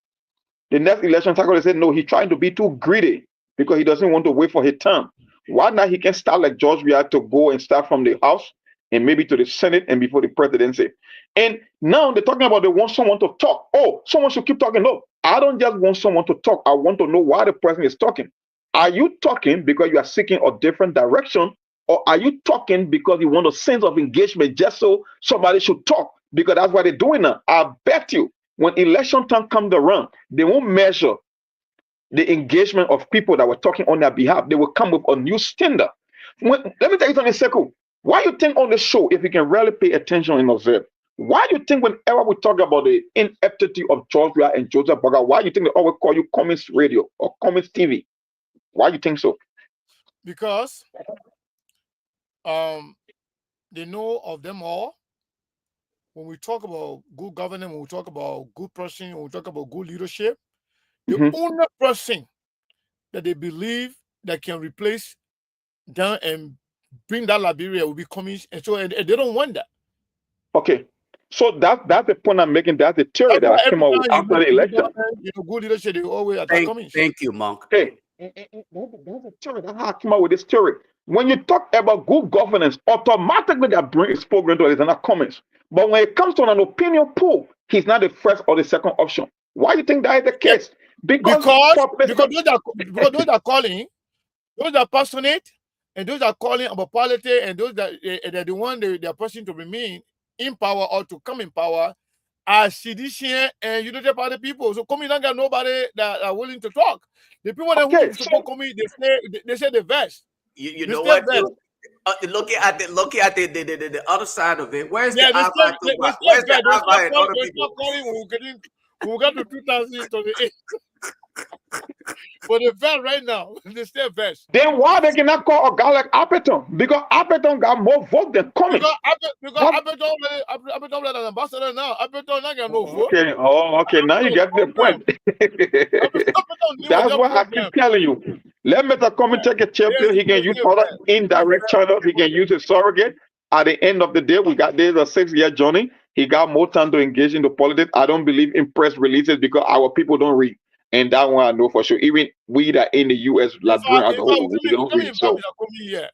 The next election cycle, they said, no, he's trying to be too greedy because he doesn't want to wait for his term. Why not? He can start like George Weah to go and start from the House and maybe to the Senate and before the presidency. And now they're talking about they want someone to talk. Oh, someone should keep talking. No, I don't just want someone to talk. I want to know why the president is talking. Are you talking because you are seeking a different direction? Or are you talking because you want a sense of engagement just so somebody should talk? Because that's what they're doing now. I bet you when election time comes around, they won't measure the engagement of people that were talking on their behalf. They will come with a new standard. Let me tell you something, Sekou. Why you think on the show, if you can really pay attention and observe, why you think whenever we talk about the ineptitude of George Weah and Joseph Boga, why you think they always call you Cummins Radio or Cummins TV? Why you think so? Because they know of them all. When we talk about good governance, when we talk about good person, when we talk about good leadership, the only person that they believe that can replace them and bring that Liberia will be Cummins, and so and they don't want that. Okay, so that's the point I'm making. That's the theory that I came up with after the election. Good leadership, they always attack Cummins. Thank you, Monk. Hey, that's a theory. That's how I came up with this theory. When you talk about good governance, automatically that is spoken to Alexander Cummins. But when it comes to an opinion poll, he's not the first or the second option. Why do you think that is the case? Because those that are calling, those that are passionate, and those that are calling about politics, and those that they want their person to remain in power or to come in power are sedition and United Party people. So Cummins don't got nobody that are willing to talk. The people that who support Cummins, they say the best. You know what? Looking at the other side of it, where's the Alpha? Where's the Alpha and other people? We got to 2028. But the vet right now, they still vest. Then why they cannot call a guy like Appleton? Because Appleton got more vote than Cummins. Because Appleton is an ambassador now. Appleton not got no vote. Okay. Now you get the point. That's what I keep telling you. Let Mr. Cummins take a champion. He can use other indirect channels. He can use a surrogate. At the end of the day, there's a 6-year journey. He got more time to engage in the politics. I don't believe in press releases because our people don't read. And that one I know for sure. Even we that in the US, Liberian as a whole, we don't read. So, yeah.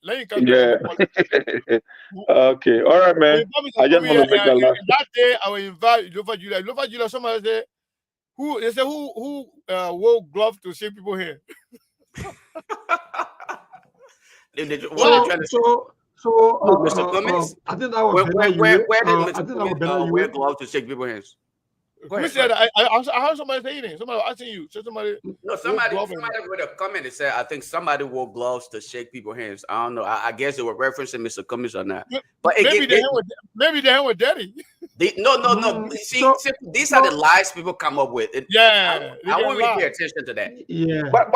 Okay. All right, man. I just want to make that last. That day, I will invite Lofa Julia. Lofa Julia, somebody say, who wore gloves to shake people here? Mr. Cummins, I think that was where gloves to shake people's hands? Who said I heard somebody saying it. Somebody asking you. Somebody wrote a comment that said, I think somebody wore gloves to shake people's hands. I don't know. I guess they were referencing Mr. Cummins or not. But maybe they hand with Daddy. No. See, these are the lies people come up with. I want to pay attention to that. Yeah. But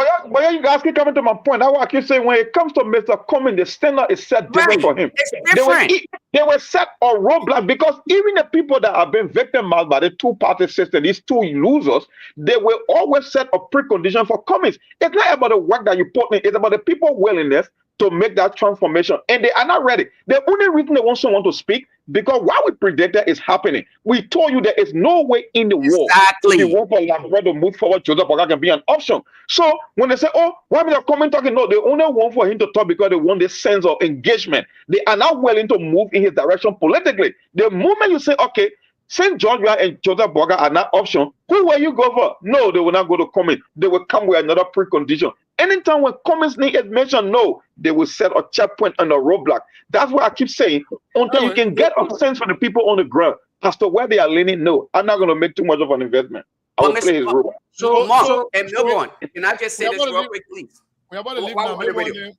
you guys keep coming to my point. That's what I keep saying. When it comes to Mr. Cummins, the standard is set different for him. It's different. They were set on roadblock because even the people that have been victimized by the two-party system, these two losers, they will always set a precondition for Cummins. It's not about the work that you put in, it's about the people's willingness to make that transformation. And they are not ready. The only reason they want someone to speak, because what we predicted is happening. We told you there is no way in the world if you want for Lambert to move forward, Joseph Boga can be an option. So when they say, oh, why are they coming talking? No, they only want for him to talk because they want this sense of engagement. They are not willing to move in his direction politically. The moment you say, okay, since George Weah and Joseph Boga are not option, who will you go for? No, they will not go to Cummins. They will come with another precondition. Anytime when Cummins name is mentioned, no, they will set a checkpoint and a roadblock. That's what I keep saying. Until you can get a sense from the people on the ground as to where they are leaning, no, I'm not going to make too much of an investment. I will play his role. So, Mark and Milburn, can I just say this real quick, please? We're about to leave now. Maybe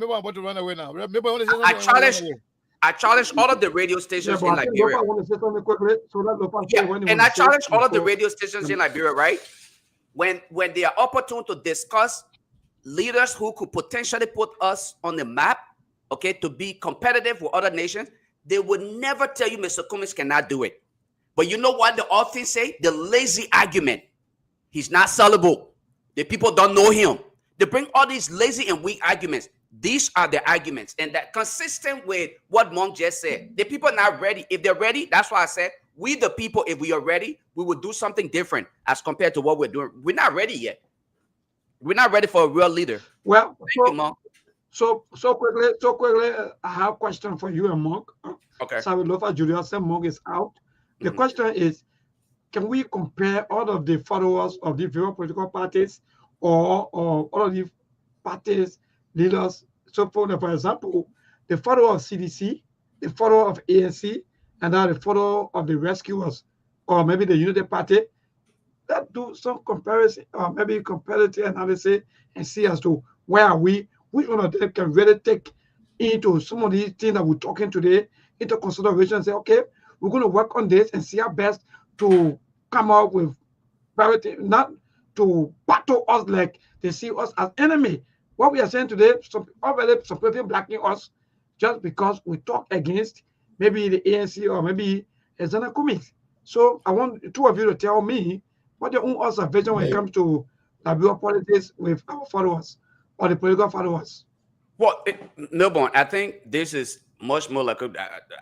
I'm about to run away now. I challenge all of the radio stations in Liberia. I want to say something quickly. And I challenge all of the radio stations in Liberia, right? When they are opportune to discuss leaders who could potentially put us on the map, okay, to be competitive with other nations, they would never tell you Mr. Cummins cannot do it. But you know what they often say? The lazy argument. He's not sellable. The people don't know him. They bring all these lazy and weak arguments. These are the arguments, and that consistent with what Monk just said. The people are not ready. If they're ready, that's why I said we the people, if we are ready, we will do something different as compared to what we're doing. We're not ready yet. We're not ready for a real leader. Well, Thank you, Monk. So quickly, I have a question for you and Monk. Okay. So I would love for Julius and Monk is out. The question is, can we compare all of the followers of the various political parties or all of the parties leaders? So for example, the follower of CDC, the follower of ANC, and now the follower of the rescuers, or maybe the Unity Party, that do some comparison or maybe comparative analysis and see as to where are we, which one of them can really take into some of these things that we're talking today into consideration and say, okay, we're going to work on this and see our best to come up with priority, not to battle us like they see us as enemy. What we are saying today, some people blacking us just because we talk against maybe the ANC or maybe Zana Cummings. So I want the two of you to tell me what your own observation when it comes to Liberia politics with our followers or the political followers. Well, Milborn, I think this is much more like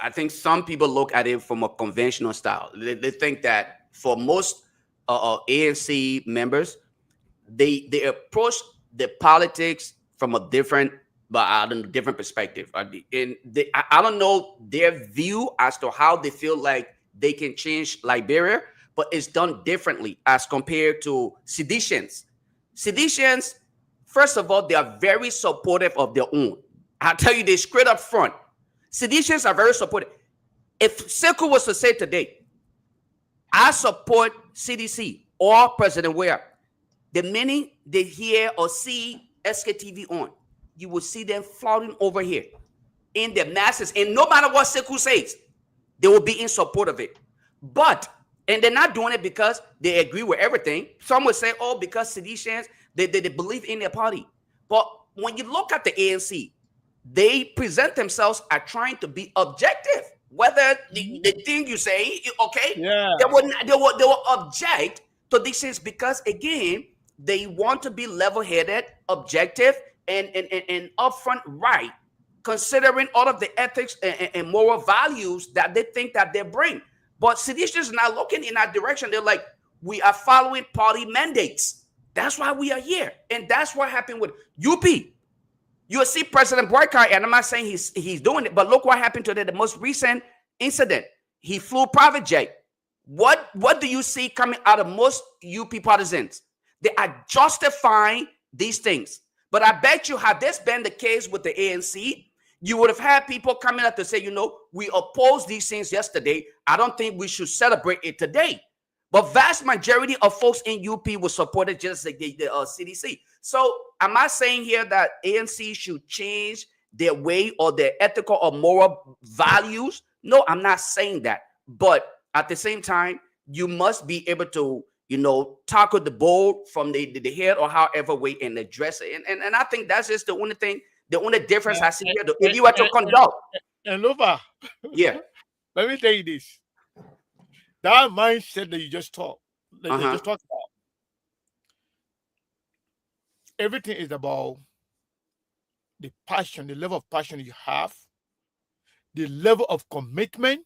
I think some people look at it from a conventional style. They think that for most ANC members, they approach the politics from a different perspective. And I don't know their view as to how they feel like they can change Liberia, but it's done differently as compared to seditions. Seditions, first of all, they are very supportive of their own. I'll tell you this straight up front. Seditions are very supportive. If Sekou was to say today, I support CDC or President Ware, the minute they hear or see Sktv on, you will see them flouting over here in their masses. And no matter what Sekou says, they will be in support of it. And they're not doing it because they agree with everything. Some would say, oh, because seditions, they believe in their party. But when you look at the ANC, they present themselves as trying to be objective. Whether the thing you say, okay, they will object to these things because, again, they want to be level-headed, objective, and upfront right, considering all of the ethics and moral values that they think that they bring. But seditions are not looking in that direction. They're like, we are following party mandates. That's why we are here. And that's what happened with UP. You'll see President Boycott, and I'm not saying he's doing it, but look what happened today, the most recent incident. He flew private jet. What do you see coming out of most UP partisans? They are justifying these things. But I bet you, had this been the case with the ANC, you would have had people coming up to say, we opposed these things yesterday. I don't think we should celebrate it today. But vast majority of folks in UP will support it just like the CDC. So am I saying here that ANC should change their way or their ethical or moral values? No, I'm not saying that. But at the same time, you must be able to, tackle the ball from the head or however way and address it. And I think that's just the only thing, the only difference I see here. If you were to conduct. And Nova, yeah. Let me tell you this. That mindset that you just talked about, everything is about the passion, the level of passion you have, the level of commitment,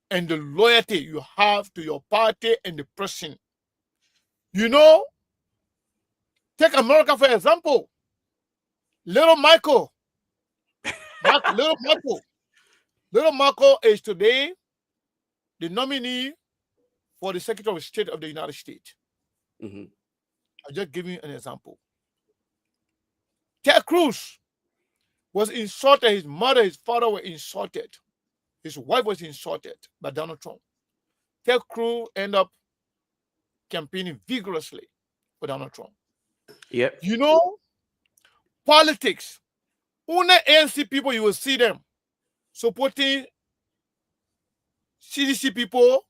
and the loyalty you have to your party and the person. Take America for example. Little Michael is today the nominee for the Secretary of State of the United States. Mm-hmm. I'll just give you an example. Ted Cruz was insulted. His mother, his father were insulted. His wife was insulted by Donald Trump. Ted Cruz ended up campaigning vigorously for Donald Trump. Yep. Politics. Only ANC people, you will see them supporting CDC people.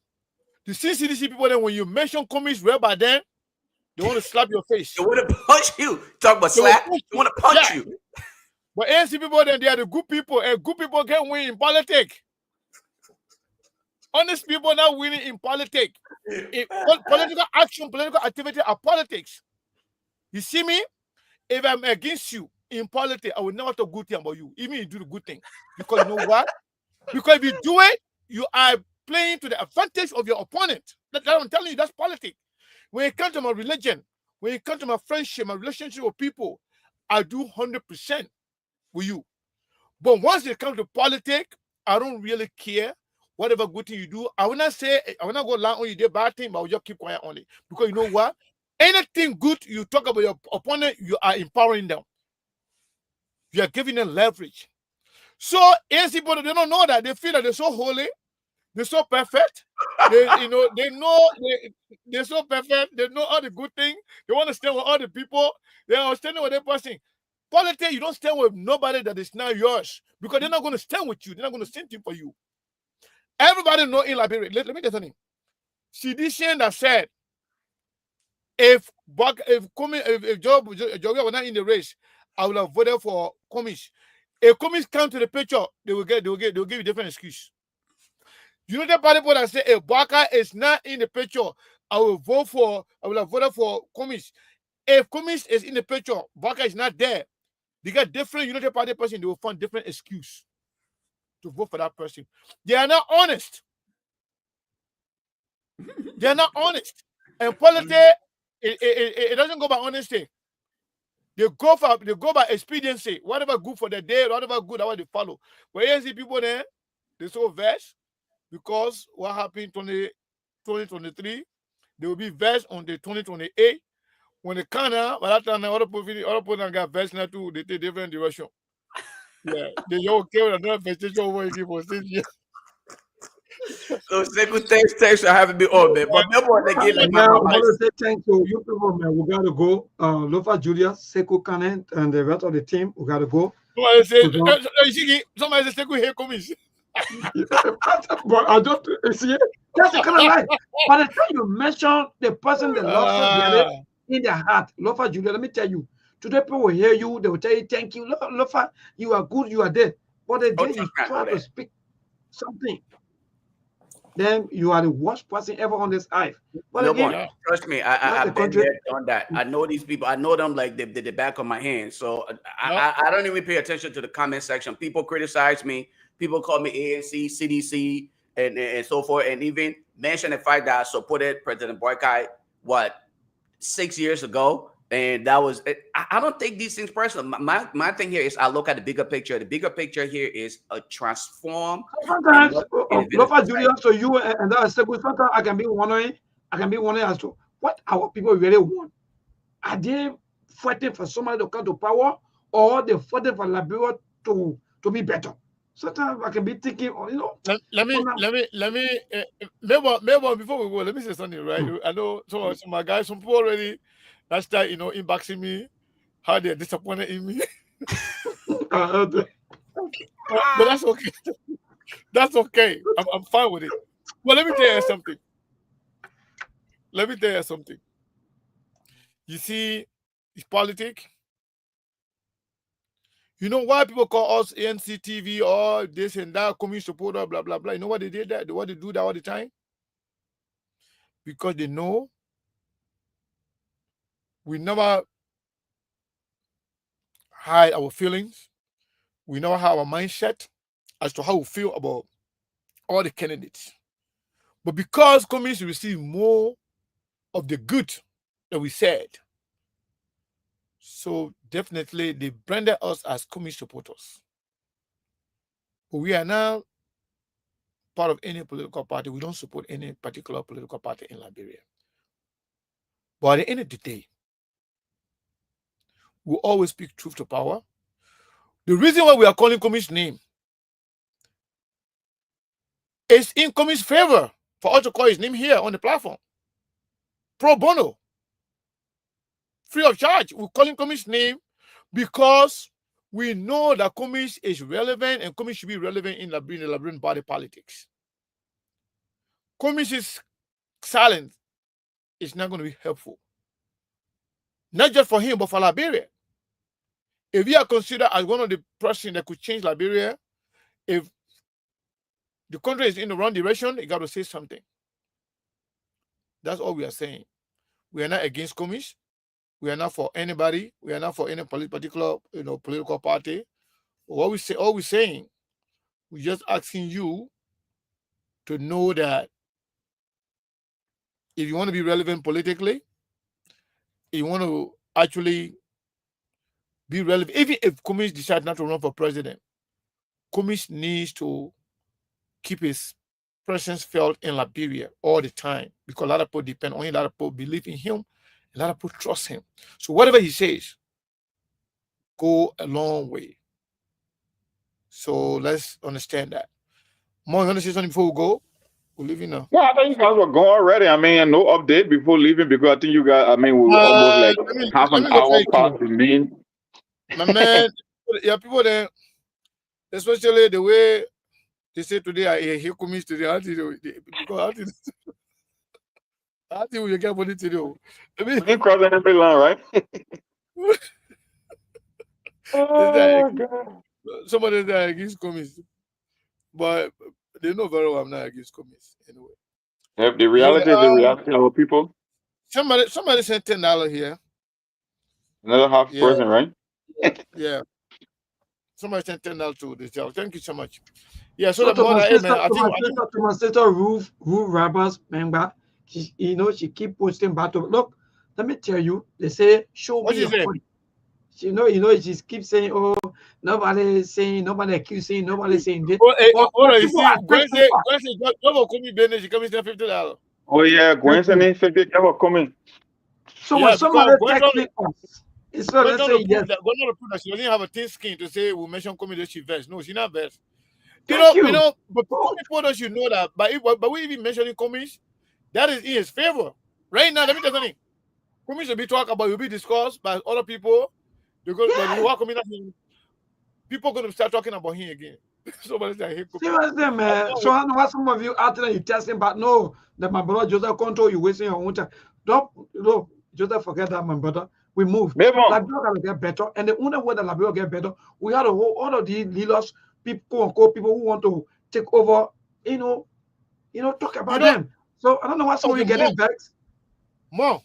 The CDC people, then when you mention Cummings right by them, they want to slap your face. They want to punch you. Talk about slap. They want to punch you. But ANC people, then they are the good people, and good people can win in politics. Honest people not winning in politics. Political action, political activity are politics. You see me? If I'm against you in politics, I will never talk good thing about you, even if you do the good thing. Because you know what? Because if you do it, you are playing to the advantage of your opponent. That's what I'm telling you, that's politics. When it comes to my religion, when it comes to my friendship, my relationship with people, I do 100% with you. But once it comes to politics, I don't really care. Whatever good thing you do, I will not say, I will not go lie on you did bad thing, but I will just keep quiet on it. Because you know what? Anything good you talk about your opponent, you are empowering them. You are giving them leverage. So ANC people, they don't know that. They feel that they're so holy, they're so perfect. They're so perfect. They know all the good things. They want to stand with all the people. They are standing with their person. Politics, you don't stand with nobody that is not yours because they're not going to stand with you. They're not going to stand for you. Everybody know in Liberia. Let me tell you something. Sedition that said, if Joe was not in the race, I would have voted for Commies. If Commies come to the picture, they will give you a different excuse. You know the party people that say if Baka is not in the picture, I will have voted for Commies. If Commies is in the picture, Baka is not there. They get different United Party person, they will find different excuse to vote for that person. They are not honest. They are not honest. And politics, it doesn't go by honesty. They go by expediency. Whatever good for the day, whatever good, what they follow. But you see people there, they're so vexed because what happened in 2023, they will be vexed on the 2028. When they come out, by that time, other people got vexed now too. They take different direction. Yeah, they okay with another vegetation over again for 6 years. So second thanks for having me on, man. But remember they get like I my want to say thank you, you people, man. We gotta go. Lofa Julius, Sekou Kanen, and the rest of the team, we gotta go. Somebody say, here comes. But I just see that's the kind of life. By the time you mention the person that loves so dearly in their heart, Lofa Julia, let me tell you, today people will hear you, they will tell you, thank you, Lofa, you are good, you are there. But the day you try to speak something, then you are the worst person ever on this earth. But no, again, trust me, I've been there, done that. I know these people. I know them like the back of my hand. So I don't even pay attention to the comment section. People criticize me. People call me ANC, CDC, and so forth. And even mention the fact that I supported President Boycott, 6 years ago. And that was, I don't take these things personal. My thing here is I look at the bigger picture. The bigger picture here is a transform. Sometimes, Lofa Julia, so you and that Sekou, sometimes I can be wondering as to what our people really want. Are they fighting for somebody to come to power, or they fighting for Liberia to be better? Sometimes I can be thinking, you know. Let me maybe before we go, let me say something, right? I know some of my guys, some people already that start, inboxing me how they're disappointed in me. But that's okay. That's okay. I'm fine with it. But let me tell you something. You see, it's politics. You know why people call us Sktv or this and that, communist supporter, blah, blah, blah. You know why they did that? Why they do that all the time? Because they know we never hide our feelings. We never have our mindset as to how we feel about all the candidates. But because communists receive more of the good that we said, so definitely they branded us as communist supporters. But we are now part of any political party. We don't support any particular political party in Liberia. But at the end of the day, we always speak truth to power. The reason why we are calling Communist name is in Communist favor for us to call his name here on the platform. Pro bono. Free of charge. We're calling Communist name because we know that Communist is relevant and Communist should be relevant in the Liberian body politics. Communist silence is not going to be helpful. Not just for him, but for Liberia. If we are considered as one of the persons that could change Liberia, if the country is in the wrong direction, you got to say something. That's all we are saying. We are not against communists. We are not for anybody. We are not for any particular, political party. What we say, all we're saying, we're just asking you to know that if you want to be relevant politically, if you want to actually be relevant, even if Kumis decides not to run for president, Kumis needs to keep his presence felt in Liberia all the time, because a lot of people depend on him, a lot of people believe in him, a lot of people trust him. So whatever he says, go a long way. So let's understand that. More, you want to say something before we go? We're leaving now. Well, I think you guys were going already. I mean, no update before leaving because I think you guys, I mean, we were almost like half let an me go hour tell past you. the mean. My man, yeah, people there, especially the way they say today, I hear Kumis today. I think we get money to do. I mean, We didn't cross any line, right? Oh, God. somebody that against Kumis, but they know very well I'm not against Kumis anyway. Yep, the reality is the reality of our people. Somebody sent $10 here. Another half Yeah, person, right? yeah. Somebody sent $10 to this job. Thank you so much. Yeah, so So the to my mother, hey sister, man, I think to my sister Ruth Roberts, remember, she keep posting battle. Look, let me tell you, they say, show what me she your said. coin. She keeps saying, oh, nobody saying, nobody accusing, nobody saying this. Oh, hey, But hold on, you people see, are taking part. Gwen say, don't call me business. She coming to $50. Oh, yeah, Thank Gwen you. sending 50 ever coming. So when Yeah, somebody because Gwen texting us, it's not Gwen they trying say to yes. prove that she doesn't have a thin skin to say we mention comedy she vest. No, she not vest. Thank you. But people don't should know that. But we even mentioning commies, that is in his favor. Right now, let me tell you something. Commies will be talked about, will be discussed by other people. Because when you walk coming, people going to start talking about him again. Somebody say I hate commies. Seriously, man. So I know what some of you out there you testing, but no, that my brother Joseph control you wasting your own time. Don't Joseph forget that, my brother. We moved. Maybe Liberia gotta get better, and the only way that Liberia get better, we had all of these leaders, people, quote unquote, people who want to take over. Talk about them. So I don't know why some of you getting vexed. Mom.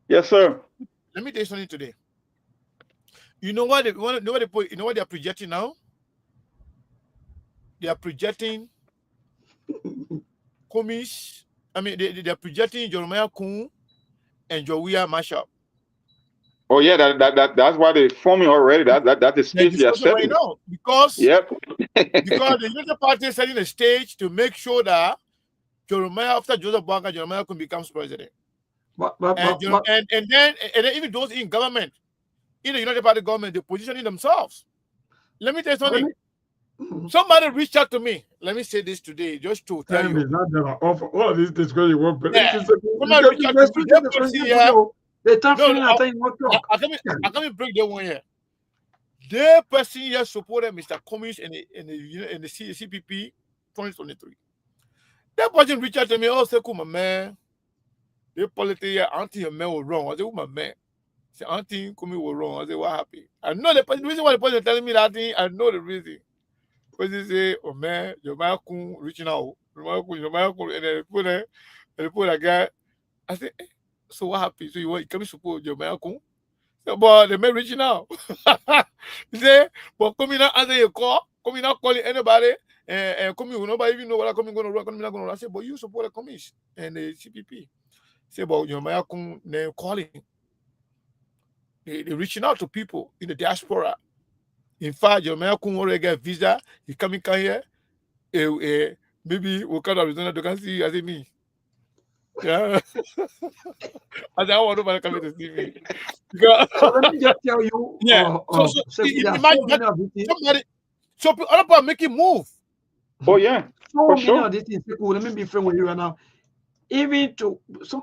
Yes, sir. Let me tell you something today. You know what they are projecting now? They are projecting commies. I mean, they are projecting Jeremiah Kun and Jowia mashup. Oh yeah, that's why they're forming already. That's the stage they are setting. Right now, because Yep. because the United Party is setting a stage to make sure that Jeremiah, after Joseph Banga, Jeremiah Kun becomes president. And then even those in government, in the United Party government, they're positioning themselves. Let me tell you something. Somebody reached out to me. Let me say this today, just to tell you. All of this discussion you want, but somebody reached out to me. That person here. I can't break that one here. Their person here supported Mr. Cummings in the CPP 2023. That person reached out to me. Oh, say, my man. The politics here, auntie your man was wrong. I said, my man. Say, auntie Cummings was wrong. I said, what happened? I know the reason why the person is telling me that thing. I know the reason. Because they say, oh man, your man reaching out. Your man and then they put a guy. I said, so what happened? So you come support your man? But the man reaching out. He said, but coming out answer your call, coming out calling anybody, and coming, nobody even know what I'm going to run, coming not going to run. I said, but you support the commission and the CPP. Say, but your man they're calling. They're reaching out to people in the diaspora. In fact, your man already get visa. He coming here. Maybe we'll come to Arizona to come see you as me. Yeah. I said, I want nobody coming to see me. So let me just tell you. Yeah. Somebody, so other people are making move. Oh yeah. So many of these things. Let me be frank with you right now. Even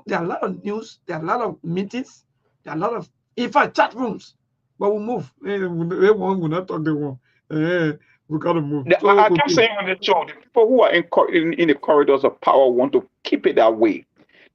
there are a lot of news, there are a lot of meetings, there are a lot of, in fact, chat rooms. But we'll move. Everyone will not talk the one. We gotta move. I kept saying on the show, the people who are in the corridors of power want to keep it that way.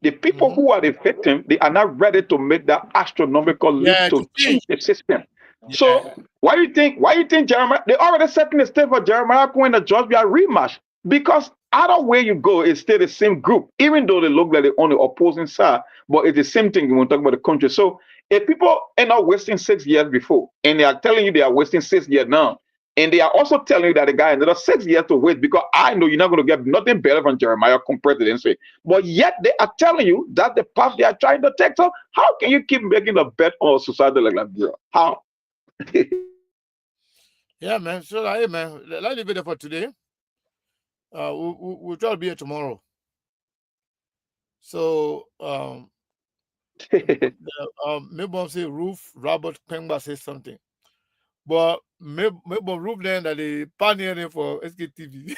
The people who are the victim, they are not ready to make that astronomical leap to change the system. Yeah. So why do you think Jeremiah, they already set in the stage for Jeremiah going to just be a rematch? Because either way you go, it's still the same group, even though they look like they're on the opposing side, but it's the same thing when we talk about the country. So if people end up wasting 6 years before, and they are telling you they are wasting 6 years now, and they are also telling you that the guy another 6 years to wait, because I know you're not going to get nothing better from Jeremiah compared to them, say, but yet they are telling you that the path they are trying to take. So how can you keep making a bet on a society like Liberia? How? Yeah, man. So, hey, man, let's leave it there for today. We'll try to be here tomorrow. So, maybe say Roof Robert Pengba says something, but maybe Roof then that they pioneering for Sktv.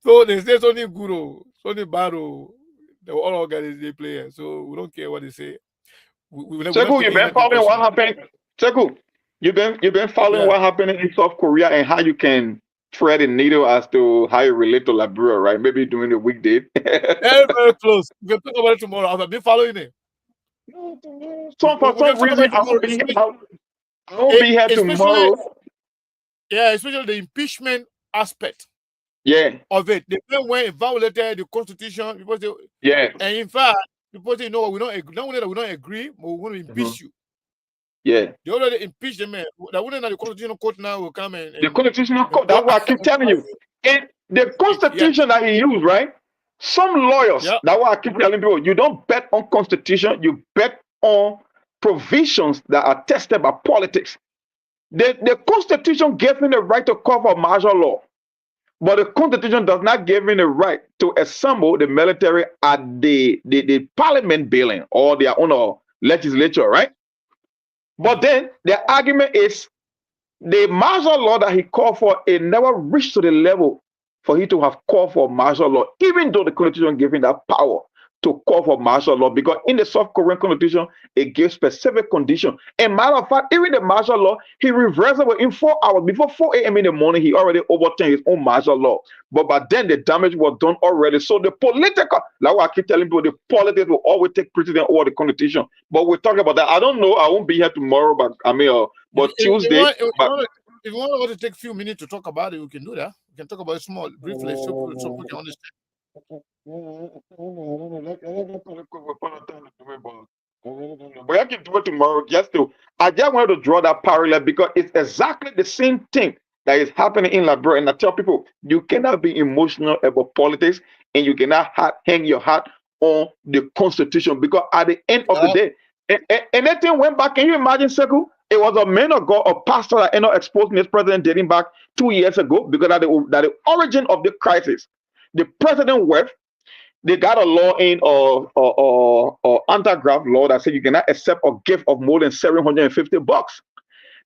So they say something good, something bad, the all organized they play. So we don't care what they say. We not Sekou, take you've been anything following what personal. happened. Sekou, you've been following Yeah. what happened in South Korea and how you can thread a needle as to how you relate to Liberia, right? Maybe during the weekday. Very, very close. We can talk about it tomorrow. I've been following it. So for We can some talk about reason, it tomorrow. I won't be here Especially, tomorrow. yeah, especially the impeachment aspect Yeah, of it. The men when it violated the constitution, because they, yeah, and in fact, people say, you know what, we don't agree. Not only that we don't agree, but we want to impeach you. yeah. They already impeached the man. That wouldn't that the constitutional court now will come The constitutional code. That's go what I keep telling you. And the yeah, constitution that he used, right? Some lawyers, yeah. that's why I keep telling people, you don't bet on constitution, you bet on provisions that are tested by politics. The Constitution gave him the right to call for martial law, but the Constitution does not give him the right to assemble the military at the parliament building or their own legislature, right? But then the argument is the martial law that he called for, it never reached to the level for him to have called for martial law, even though the Constitution gave him that power to call for martial law, because in the South Korean Constitution, it gives specific conditions. And matter of fact, even the martial law, he reversed it in 4 hours. Before 4 a.m. in the morning, he already overturned his own martial law. But by then, the damage was done already. So the political, like what I keep telling people, the politics will always take precedence over the Constitution. But we'll talk about that. I don't know. I won't be here tomorrow, but I mean, but Tuesday. If you want to take a few minutes to talk about it, we can do that. We can talk about it small, briefly, so we can understand. But I can do it tomorrow. I just wanted to draw that parallel because it's exactly the same thing that is happening in Liberia. And I tell people, you cannot be emotional about politics and you cannot hang your hat on the Constitution, because at the end of the day, and that thing went back. Can you imagine, Sekou? It was a man of God, a pastor that ended up exposing this president dating back 2 years ago, because that the origin of the crisis, the president wife, they got a law in or anti-graft law that said you cannot accept a gift of more than $750.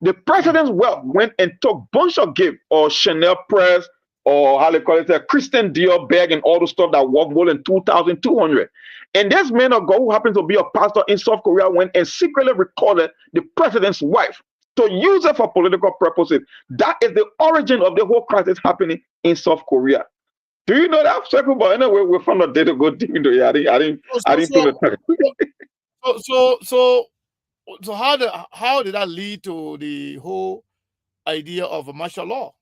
The president's wealth went and took bunch of gift or Chanel press or how they call it, a Christian Dior bag and all the stuff that worth more than 2,200. And this man of God who happens to be a pastor in South Korea went and secretly recorded the president's wife to use it for political purposes. That is the origin of the whole crisis happening in South Korea. Do you know that? Second, but anyway, we found a day to go deep into it. I didn't put it. So how did that lead to the whole idea of a martial law?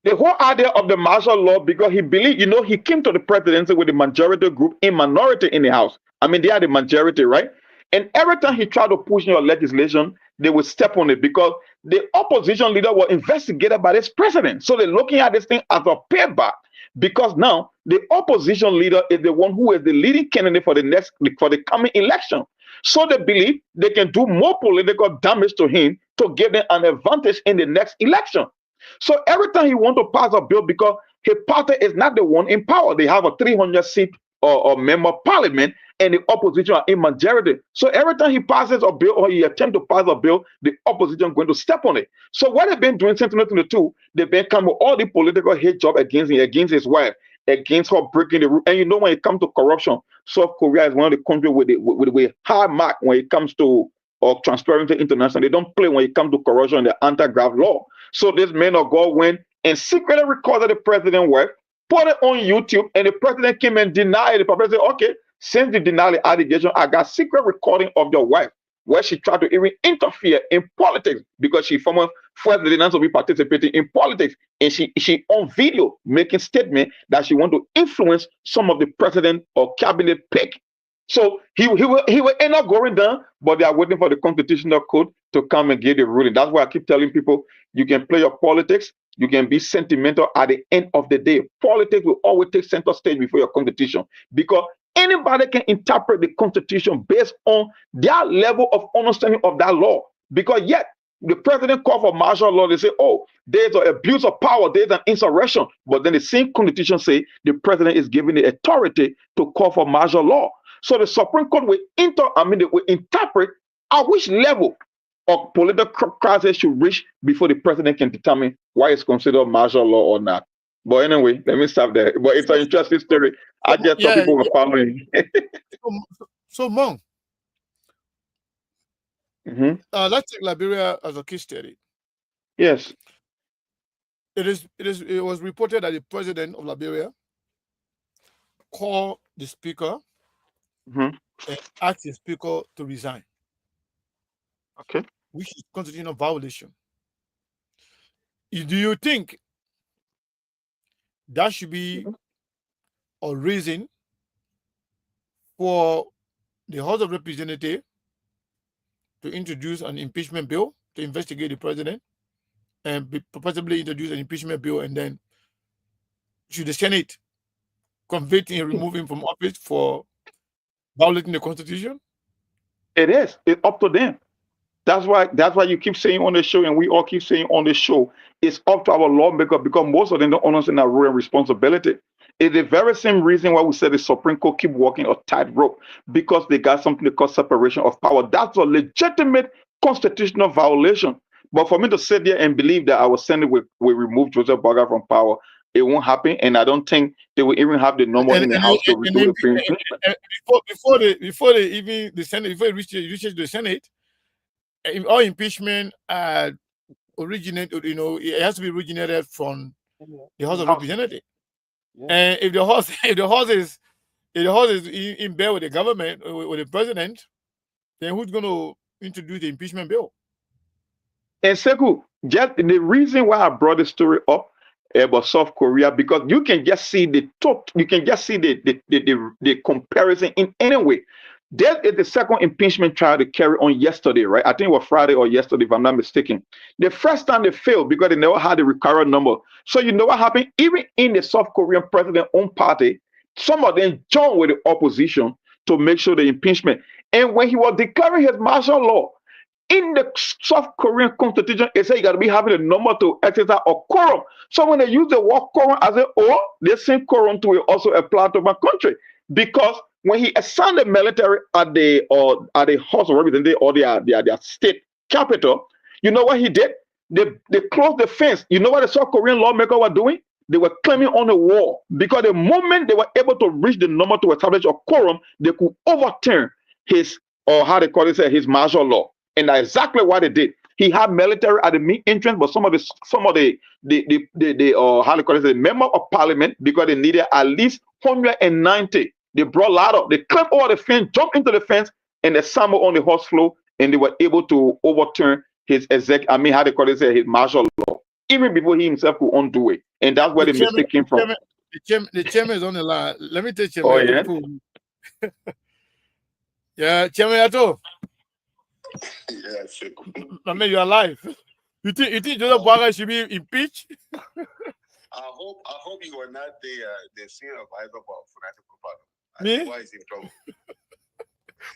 The whole idea of the martial law, because he believed, he came to the presidency with the majority group in minority in the House. I mean, they are the majority, right? And every time he tried to push your legislation, they would step on it because the opposition leader was investigated by this president. So they're looking at this thing as a payback, because now the opposition leader is the one who is the leading candidate for the coming election. So they believe they can do more political damage to him to give them an advantage in the next election. So every time he wants to pass a bill, because his party is not the one in power, they have a 300 seat or member parliament, and the opposition are in majority. So every time he passes a bill or he attempts to pass a bill, the opposition is going to step on it. So what they've been doing since 2022, they've been coming with all the political hate job against him, against his wife, against her breaking the rule. And when it comes to corruption, South Korea is one of the countries with high mark when it comes to Transparency International. They don't play when it comes to corruption and the anti-graft law. So this man of God went and secretly recorded the president's wife, put it on YouTube, and the president came and denied it. The president said, okay, since you denied the allegation, I got secret recording of your wife. where she tried to even interfere in politics because she former first lady to be participating in politics, and she on video making statement that she want to influence some of the president or cabinet pick. So he will end up going down, but they are waiting for the constitutional court to come and give the ruling. That's why I keep telling people you can play your politics, you can be sentimental. At the end of the day, politics will always take center stage before your constitution, because anybody can interpret the constitution based on their level of understanding of that law. Because yet the president called for martial law, they say, oh, there's an abuse of power, there's an insurrection. But then the same constitution say the president is given the authority to call for martial law. So the Supreme Court will they will interpret at which level of political crisis should reach before the president can determine why it's considered martial law or not. But anyway, let me stop there. But it's an interesting story. I just thought people were following. So Monk, Mhm. let's take Liberia as a case study. Yes. It was reported that the president of Liberia called the speaker Mhm. and asked the speaker to resign, Okay. which is constitutional violation. Do you think that should be a reason for the House of Representatives to introduce an impeachment bill to investigate the president and possibly introduce an impeachment bill, and then should the Senate convict him and remove him from office for violating the Constitution? It is. It's up to them. That's why you keep saying on the show, and we all keep saying on the show, it's up to our lawmaker, because most of them don't understand our role and responsibility. It's the very same reason why we said the Supreme Court keep walking a tightrope, because they got something they call separation of power. That's a legitimate constitutional violation. But for me to sit there and believe that our Senate will remove Joseph Boga from power, it won't happen, and I don't think they will even have the number in the House to do the impeachment. Before they even the Senate, before it reaches the Senate, all impeachment originate. It has to be originated from the House of Representatives. Yeah. And if the House is in bed with the government, with the president, then who's going to introduce the impeachment bill? And Sekou, just the reason why I brought the story up about South Korea, because you can just see the comparison in any way. There is the second impeachment trial to carry on yesterday, right? I think it was Friday or yesterday, if I'm not mistaken. The first time they failed because they never had a recurrent number. So you know what happened? Even in the South Korean president's own party, some of them joined with the opposition to make sure the impeachment. And when he was declaring his martial law, in the South Korean constitution, it said you got to be having a number to exercise a quorum. So when they use the word quorum as a the same quorum to will also apply to my country. Because when he assigned the military at the House of Representatives or their state capital, you know what he did? They closed the fence. You know what the South Korean lawmakers were doing? They were climbing on the wall, because the moment they were able to reach the number to establish a quorum, they could overturn his, or how they call it, his martial law. And that's exactly what they did. He had military at the main entrance, but some of the how they call it, the member of parliament, because they needed at least 190. They brought ladder, they climbed over the fence, jumped into the fence, and they summoned on the horse floor, and they were able to overturn his his martial law, even before he himself could undo it. And that's where the mistake came from. The chairman is on the line. Let me take Chairman. Oh, yeah. Yeah, Chairman Ato. Yes. I mean, you're alive. You think Joseph Boga should be impeached? I hope you are not the senior advisor for Fanatic Propaganda. Me? Why is he in trouble?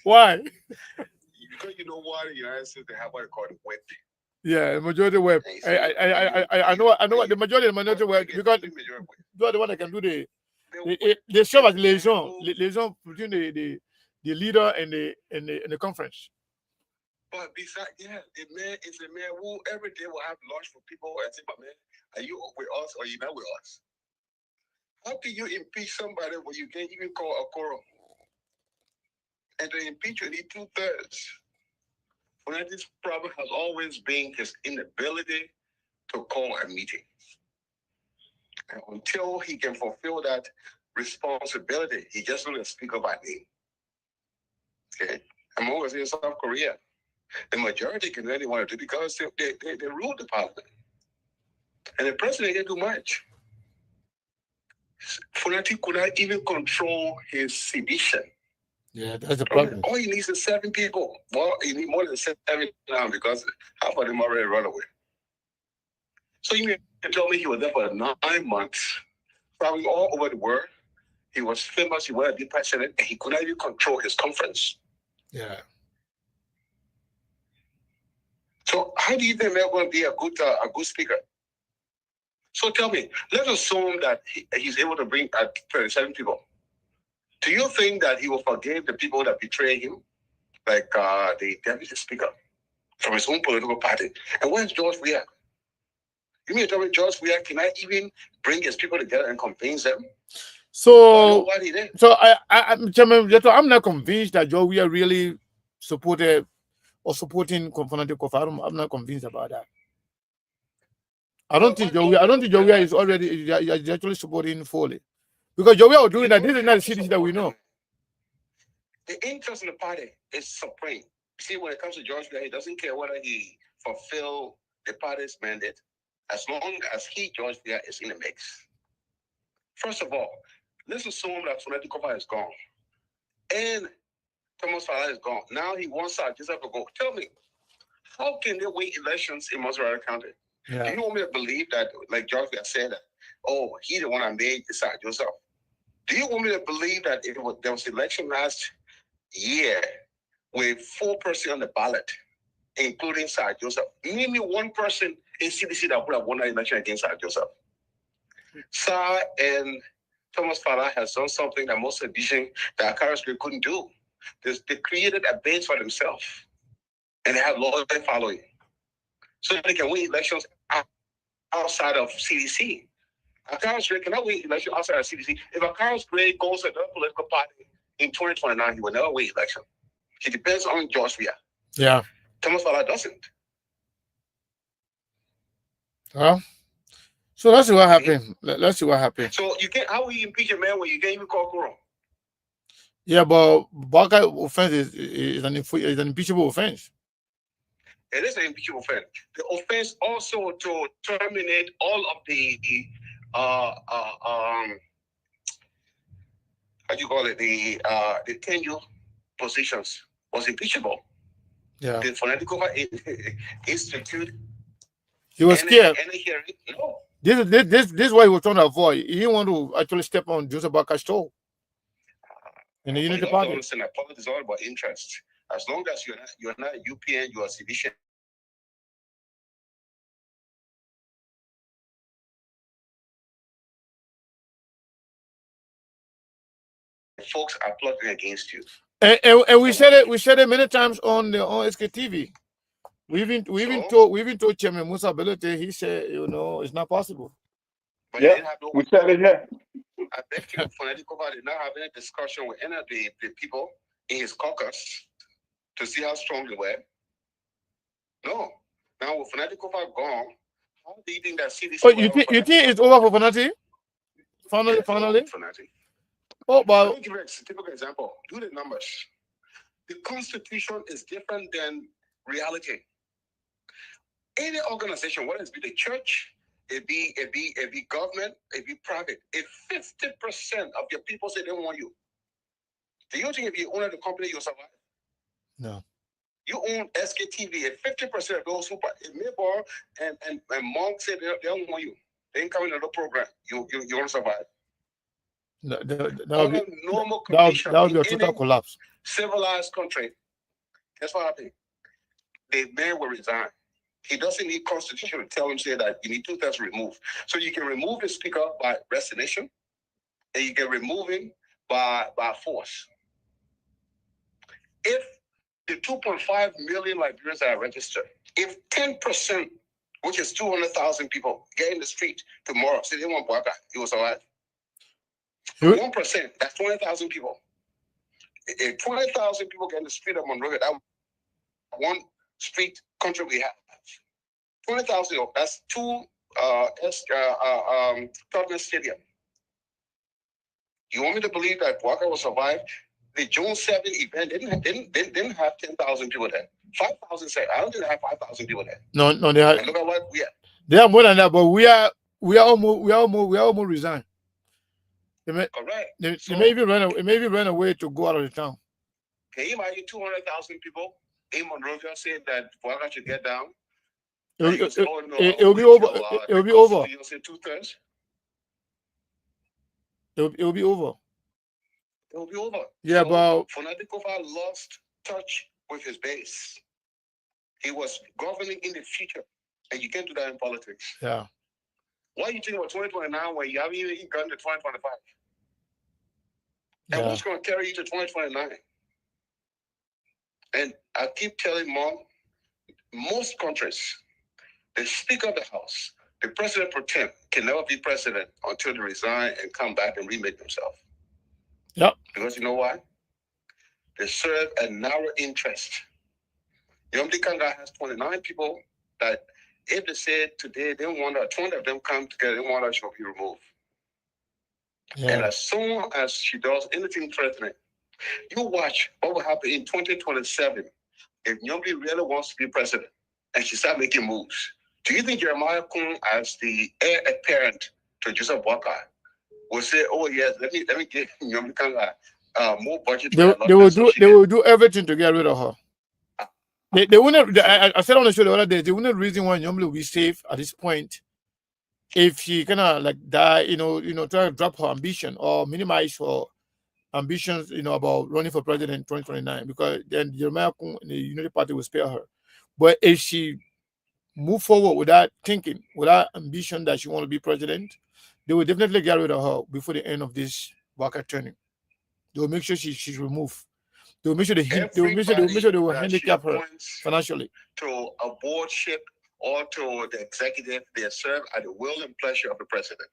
Why? Because you know what, in the United States, they have what they call the whip. Yeah, the majority whip. I know what the majority whip, because you are the one that can do the serve as liaison between the leader and the conference. But besides, yeah, the man is a man who every day will have lunch for people and say, "But man, are you with us or you not with us?" How can you impeach somebody when you can't even call a quorum? And to impeach, you need 2/3. Fernandez's problem has always been his inability to call a meeting. And until he can fulfill that responsibility, he just really speak by name. Okay, I'm always in South Korea. The majority can do anything they want to do because they rule the parliament. And the president can't do much. Funati could not even control his sedition. Yeah, that's the problem. All he needs is 7 people. Well, he needs more than 7 now because half of them already run away. So you mean to tell me he was there for 9 months, traveling all over the world? He was famous, he wanted to be president, and he could not even control his conference. Yeah. So how do you think they're going to be a good speaker? So tell me, let's assume that he's able to bring 37 people. Do you think that he will forgive the people that betray him, like the deputy speaker from his own political party? And where's George Weah? You mean to tell me George Weah cannot even bring his people together and convince them? So, what he did? so I'm not convinced that Joe Weah really supported or supporting Fanatic Kofa. I'm not convinced about that. I don't think Joe Weah is already is actually supporting fully. Because Joe Weah was doing that. This is not the city that we know. The interest in the party is supreme. See, when it comes to George Weah, he doesn't care whether he fulfill the party's mandate, as long as George Weah, is in the mix. First of all, let's assume that Fanatic Kofa is gone. And Thomas Fala is gone. Now he wants Joseph to go. Tell me, how can they win elections in Maserati County? Yeah. Do you want me to believe that, like George Weah said, that, oh, he the one that made Sir Joseph? Do you want me to believe that there was election last year with 4% on the ballot, including Sir Joseph? Name me one person in CDC that would have won that election against Sir Joseph. Sir and Thomas Fala has done something that most edition that Carlos couldn't do. They created a base for themselves, and they have loyal following, so they can win elections outside of CDC. Carlos Gray cannot win election outside of CDC. If Carlos Gray goes to another political party in 2029, he will never win election. He depends on George Weah. Yeah. Thomas Fala doesn't. Well, so let's see what happened. Let's see what happened. So you can't. How will you impeach a man when you can't even call quorum? Yeah, but Baka offense is an impeachable offense. It is an impeachable offense. The offense also to terminate all of the how do you call it, the tenure positions was impeachable. Yeah. The Fanatical Institute. He was scared. No. This is what he was trying to avoid. He didn't want to actually step on Joseph Baka's toe in the Unity Party. Listen, politics is all about interest. As long as you're not UPN, you are sedition. Folks are plotting against you. And we said it many times on Sktv. We even told Chairman Musa Bellote, he said, it's not possible. But yeah, we said it here. I bet you Fanatical did not have any discussion with any of the people in his caucus to see how strong they were. No. Now with Fanatical gone, how do you think that CDC? Oh, you think it's over for Fanati? Finally? Fanati. Oh, but let me give you a typical example. Do the numbers. The Constitution is different than reality. Any organization, whether it be the church, it be government, it be private, if 50% of your people say they don't want you, do you think if you own the company, you'll survive? No. You own Sktv, if 50% of those who Maybar and Monk say they don't want you, they ain't coming to the program, you won't survive. That would be a total collapse. Civilized country, that's what happened. The man will resign. He doesn't need constitution to tell him, say that you need 2/3 removed. So you can remove the speaker by resignation, and you can remove him by force. If the 2.5 million Liberians that are registered, if 10%, which is 200,000 people, get in the street tomorrow, say they want Bwaka, he will survive. 1%, that's 20,000 people. If 20,000 people get in the street of Monrovia, that one street country we have. 20,000, that's 2 Tottenham Stadium. You want me to believe that Bwaka will survive? The June 7 event didn't have 10,000 people there. 5,000 say. I don't think they have 5,000 people there. No, they have. And look at what we are. They have more than that, but we are almost resigned. Correct. They may even run away to go out of the town. Can you imagine 200,000 people in Monrovia saying that Boaga should get down? It'll be over. It'll be over. You'll say 2/3. It'll be over. It will be over. Yeah, so, but Fonatikova lost touch with his base. He was governing in the future, and you can't do that in politics. Yeah. Why are you thinking about 2029 when you haven't even gotten to 2025? And what's going to carry you to 2029? And I keep telling Mom, most countries, the Speaker of the House, the President pro tem can never be president until they resign and come back and remake themselves. Yep. Because you know why? They serve a narrow interest. Yomdi Kanga has 29 people that if they said today they want 20 of them come together, they want her to be removed. Yeah. And as soon as she does anything threatening, you watch what will happen in 2027 if nobody really wants to be president and she start making moves. Do you think Jeremiah Kun, as the heir apparent to Joseph Walker, will say, "Oh yes, let me give Nyomi Kanga more budget"? They will do everything to get rid of her. They wouldn't. I said on the show the other day, they wouldn't reason why Nyomi will be safe at this point if she kinda like die, try to drop her ambition or minimize her ambitions, about running for president in 2029, because then Jeremiah Kun and the Unity Party will spare her. But if she move forward with that thinking, with that ambition that she want to be president, they will definitely get rid of her before the end of this Walker turning. They will make sure she's removed. They will make sure they will handicap her financially. To a boardship or to the executive, they serve at the will and pleasure of the president.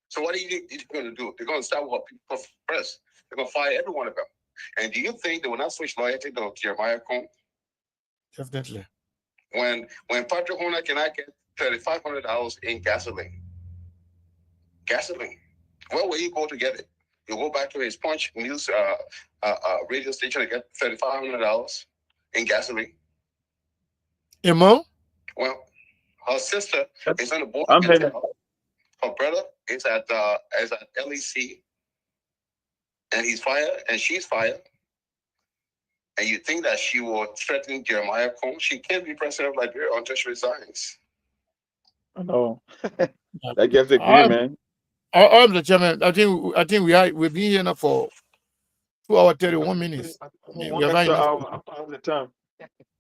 So what are you going to do? They're going to start with people first. They're going to fire every one of them. And do you think they will not switch loyalty to Jeremiah Kun? Definitely. When Patrick Hona cannot get $3,500 in gasoline. Where will he go to get it? He'll go back to his Punch News radio station and get $3,500 in gasoline. Emma? Well, her sister is on the board. Her brother is at LEC, and he's fired, and she's fired. And you think that she will threaten Jeremiah Kun? She can't be president of Liberia until she resigns. I know. That gets it good, man. I'm the chairman. I think we've been here now for 2 hours 31 minutes. We have hour the time.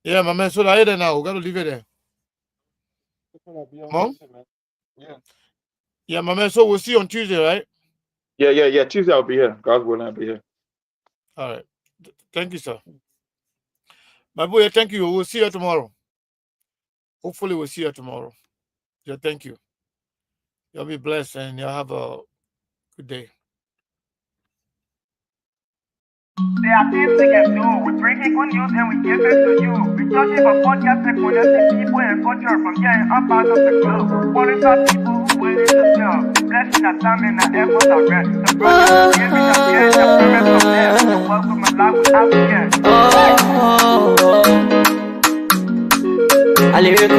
Yeah, my man. So I there now. We got to leave it there. Mom? Yeah, my man. So we'll see you on Tuesday, right? Yeah. Tuesday I'll be here. God willing, I'll be here. All right. Thank you, sir. My boy, thank you. We'll see you tomorrow. Hopefully, we'll see you tomorrow. Yeah, thank you. You'll be blessed and you'll have a good day. There are things we can do. We bring in good news and we give it to you. We touch it for podcast and connecting people and culture from here and up out of the globe. Qualified people who waiting to serve. Blessing that time and the efforts are rest. The brothers giving us here and the parents from there. The welcome and life we have here. I live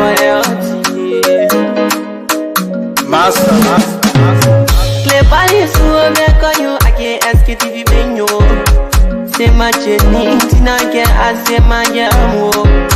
Master. Play Paris, who make you again Sktv menu. C'est ma chérie, tu n'as qu'à assez ma gamme.